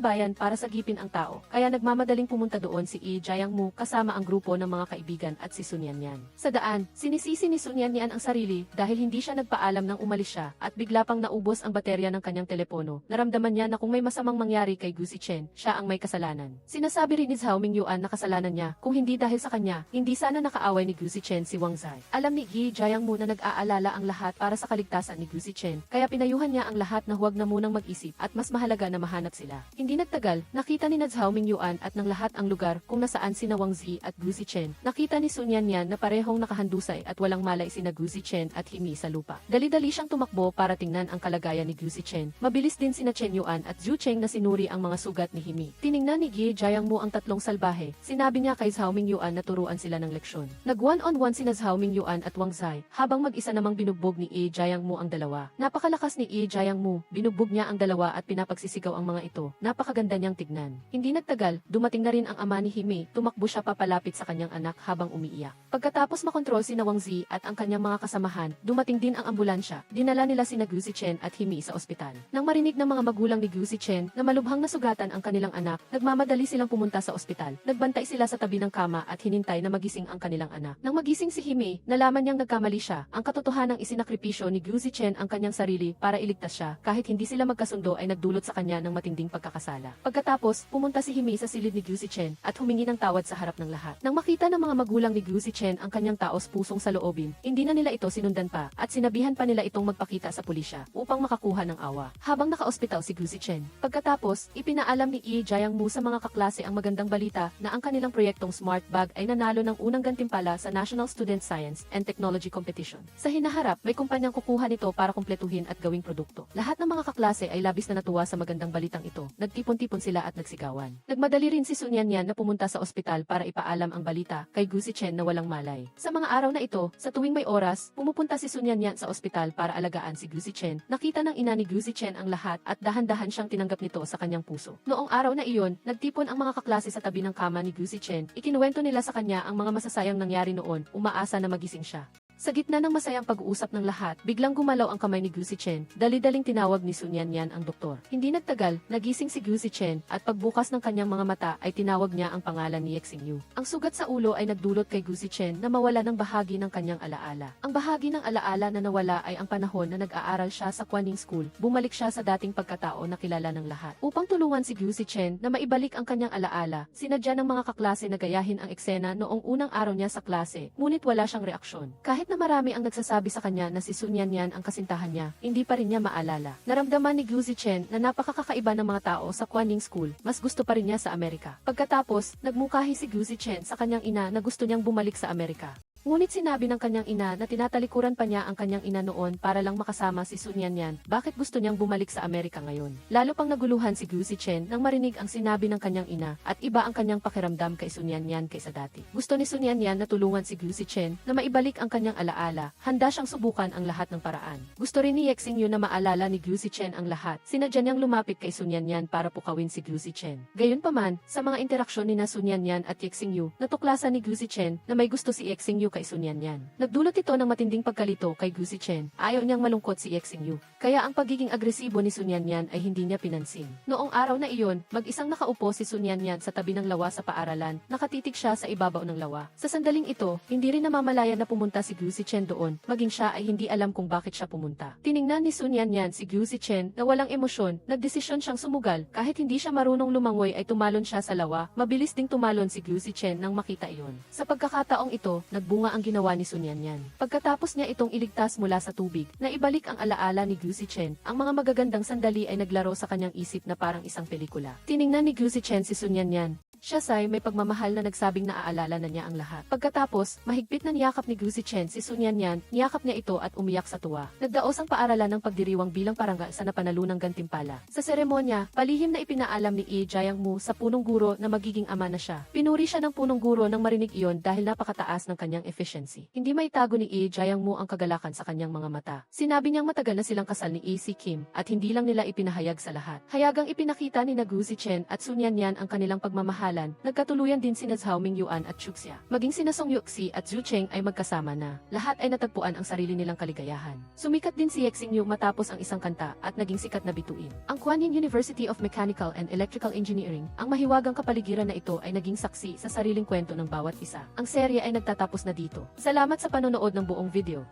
bayan para sagipin ang tao, kaya nagmamadaling pumunta doon si Yi Jiangmu kasama ang grupo ng mga kaibigan at si Sun Yanyan. Sa daan, sinisisi ni Sun Yanyan ang sarili dahil hindi siya nagpaalam nang umalis siya at bigla pang naubos ang baterya ng kanyang telepono. Naramdaman niya na kung may masamang mangyari kay Gu Zichen, siya ang may kasalanan. Sinasabi rin ni Zhao Mingyuan na kasalanan niya, kung hindi dahil sa kanya, hindi sana nakaaway ni Gu Zichen si Wang Zai. Alam ni Yi Jiangmu na nag-aalala ang lahat para sa kaligtasan ni Gu Zichen, kaya pinayuhan niya ang lahat na huwag na munang mag-isip at mas mahalaga na mahanap sila. Hindi nagtagal, nakita ni Zhao Mingyuan at ng lahat ang lugar kung nasaan sina Wang Zi at Gu Zichen. Nakita ni Sun Yanyan na parehong nakahandusay at walang malay sina Gu Zichen at Hime sa lupa. Dali-dali siyang tumakbo para tingnan ang kalagayan ni Gu Zichen. Mabilis din sina Chen Yuan at Zhu Cheng na sinuri ang mga sugat ni Hime. Tiningnan ni Yi Jiangmu ang tatlong salbahe. Sinabi niya kay Zhao Mingyuan na turuan sila ng ng leksyon. Nag one-on-one sina Zhao Mingyuan at Wang Zai, habang mag-isa namang binugbog ni Yi Jiangmu ang dalawa. Napakalakas ni Yi Jiangmu, binugbog niya ang dalawa at pinapagsisigaw ang mga ito. Napakaganda niyang tignan. Hindi nagtagal, dumating na rin ang ama ni Hime, tumakbo siya papalapit sa kanyang anak habang umiiyak. Pagkatapos makontrol sina Wang Zi at ang kanyang mga kasamahan, dumating din ang ambulansya. Dinala nila sina Gu Zichen at Hime sa ospital. Nang marinig ng mga magulang ni Gu Zichen na malubhang nasugatan ang kanilang anak, nagmamadali silang pumunta sa ospital. Nagbantay sila sa tabi ng kama at hinintay na magising ang kanilang anak. Nang magising si Hime, nalaman niyang nagkamali siya. Ang katotohanang isinakripisyo ni Gu Zichen ang kanyang sarili para iligtas siya. Kahit hindi sila magkasundo ay nagdulot sa kanya ng matinding pagkakasala. Pagkatapos, pumunta si Hime sa silid ni Gu Zichen at humingi ng tawad sa harap ng lahat. Nang makita ng mga magulang ni Gu Zichen ang kanyang taos-pusong saloobin, hindi na nila ito sinundan pa at sinabihan pa nila itong magpakita sa pulisya upang makakuha ng awa. Habang naka-ospital si Gu Zichen. Pagkatapos, ipinaalam ni Yi Jiangmu sa mga kaklase ang magandang balita na ang kanilang proyektong Smart Bag ay nanalo ng unang gantimpala sa National Student Science and Technology Competition. Sa hinaharap, may kumpanyang kukuha nito para kumpletuhin at gawing produkto. Lahat ng mga kaklase ay labis na natuwa sa magandang balitang ito. Nagtipon-tipon sila at nagsigawan. Nagmadali rin si Sun Yanyan na pumunta sa ospital para ipaalam ang balita kay Gu Zichen na walang malay. Sa mga araw na ito, sa tuwing may oras, pumupunta si Sun Yanyan sa ospital para alagaan si Gu Zichen. Nakita ng ina ni Gu Zichen ang lahat at dahan-dahan siyang tinanggap nito sa kanyang puso. Noong araw na iyon, nagtipon ang mga kaklase sa tabi ng kama ni Gu Zichen. Ikinuwento nila sa kanya ang mga masasayang nangyari noon, umaasa na magising siya. Sa gitna ng masayang pag-uusap ng lahat, biglang gumalaw ang kamay ni Gu Zichen. Dali-daling tinawag ni Sun Yanyan ang doktor. Hindi nagtagal, nagising si Gu Zichen at pagbukas ng kanyang mga mata ay tinawag niya ang pangalan ni Yexing Yu. Ang sugat sa ulo ay nagdulot kay Gu Zichen na mawala ng bahagi ng kanyang alaala. Ang bahagi ng alaala na nawala ay ang panahon na nag-aaral siya sa Kuaning School. Bumalik siya sa dating pagkatao na kilala ng lahat. Upang tulungan si Gu Zichen na maibalik ang kanyang alaala, sinadya ng mga kaklase na gayahin ang eksena noong unang araw niya sa klase, ngunit wala siyang reaksyon. Kahit na marami ang nagsasabi sa kanya na si Sun Yanyan ang kasintahan niya, hindi pa rin niya maalala. Naramdaman ni Gu Zichen na napakakaiba ng mga tao sa Kuaning School, mas gusto pa rin niya sa Amerika. Pagkatapos, nagmungkahi si Gu Zichen sa kanyang ina na gusto niyang bumalik sa Amerika. Ngunit sinabi ng kanyang ina na tinatalikuran pa niya ang kanyang ina noon para lang makasama si Sun Yanyan. Bakit gusto niyang bumalik sa Amerika ngayon? Lalo pang naguluhan si Gu Zichen nang marinig ang sinabi ng kanyang ina at iba ang kanyang pakiramdam kay Sun Yanyan kaysa dati. Gusto ni Sun Yanyan na tulungan si Gu Zichen na maibalik ang kanyang alaala. Handa siyang subukan ang lahat ng paraan. Gusto rin ni Yexing Yu na maalala ni Gu Zichen ang lahat. Sinadya niyang lumapit kay Sun Yanyan para pukawin si Gu Zichen. Gayunpaman, sa mga interaksyon ni na Sun Yanyan at Yexing Yu, natuklasan ni Gu Zichen na may gusto si Yexing Yu kay Sun Yanyan. Nagdulot ito ng matinding pagkalito kay Gu Zichen. Ayaw niyang malungkot si Yexing Yu. Kaya ang pagiging agresibo ni Sun Yanyan ay hindi niya pinansin. Noong araw na iyon, mag-isang nakaupo si Sun Yanyan sa tabi ng lawa sa paaralan. Nakatitig siya sa ibabaw ng lawa. Sa sandaling ito, hindi rin namamalaya na pumunta si Gu Zichen doon, maging siya ay hindi alam kung bakit siya pumunta. Tiningnan ni Sun Yanyan si Gu Zichen na walang emosyon, nagdesisyon siyang sumugal. Kahit hindi siya marunong lumangoy ay tumalon siya sa lawa. Mabilis ding tumalon si Gu Zichen nang makita iyon. Sa pagkakataong ito, nagbunga ang ginawa ni Sun Yanyan. Pagkatapos niya itong iligtas mula sa tubig, na ibalik ang alaala ni Gu Zichen, ang mga magagandang sandali ay naglaro sa kanyang isip na parang isang pelikula. Tiningnan ni Gu Zichen si Sun Yanyan. Siya ay may pagmamahal na nagsabing naaalala na niya ang lahat. Pagkatapos, mahigpit na niyakap ni Gu Zichen si Sun Yanyan, niyakap niya ito at umiyak sa tuwa. Nagdaos ang paaralan ng pagdiriwang bilang parangal sa napanalunang gantimpala. Sa seremonya, palihim na ipinaalam ni Yi Jiangmu sa punong guro na magiging ama na siya. Pinuri siya ng punong guro nang marinig iyon dahil napakataas ng kanyang efficiency. Hindi maitago ni Yi Jiangmu ang kagalakan sa kanyang mga mata. Sinabi niyang matagal na silang kasal ni Yi Si Kim at hindi lang nila ipinahayag sa lahat. Hayagang ipinakita ni Gu Zichen at Sun Yanyan ang kanilang pagmamahal. Nagkatuluyan din sina Zhao Mingyuan at Chuxia. Maging sina Song Yuxi at Zhu Cheng ay magkasama na. Lahat ay natagpuan ang sarili nilang kaligayahan. Sumikat din si Yexing Yu matapos ang isang kanta at naging sikat na bituin. Ang Kuanyin University of Mechanical and Electrical Engineering, ang mahiwagang kapaligiran na ito ay naging saksi sa sariling kwento ng bawat isa. Ang serye ay nagtatapos na dito. Salamat sa panonood ng buong video.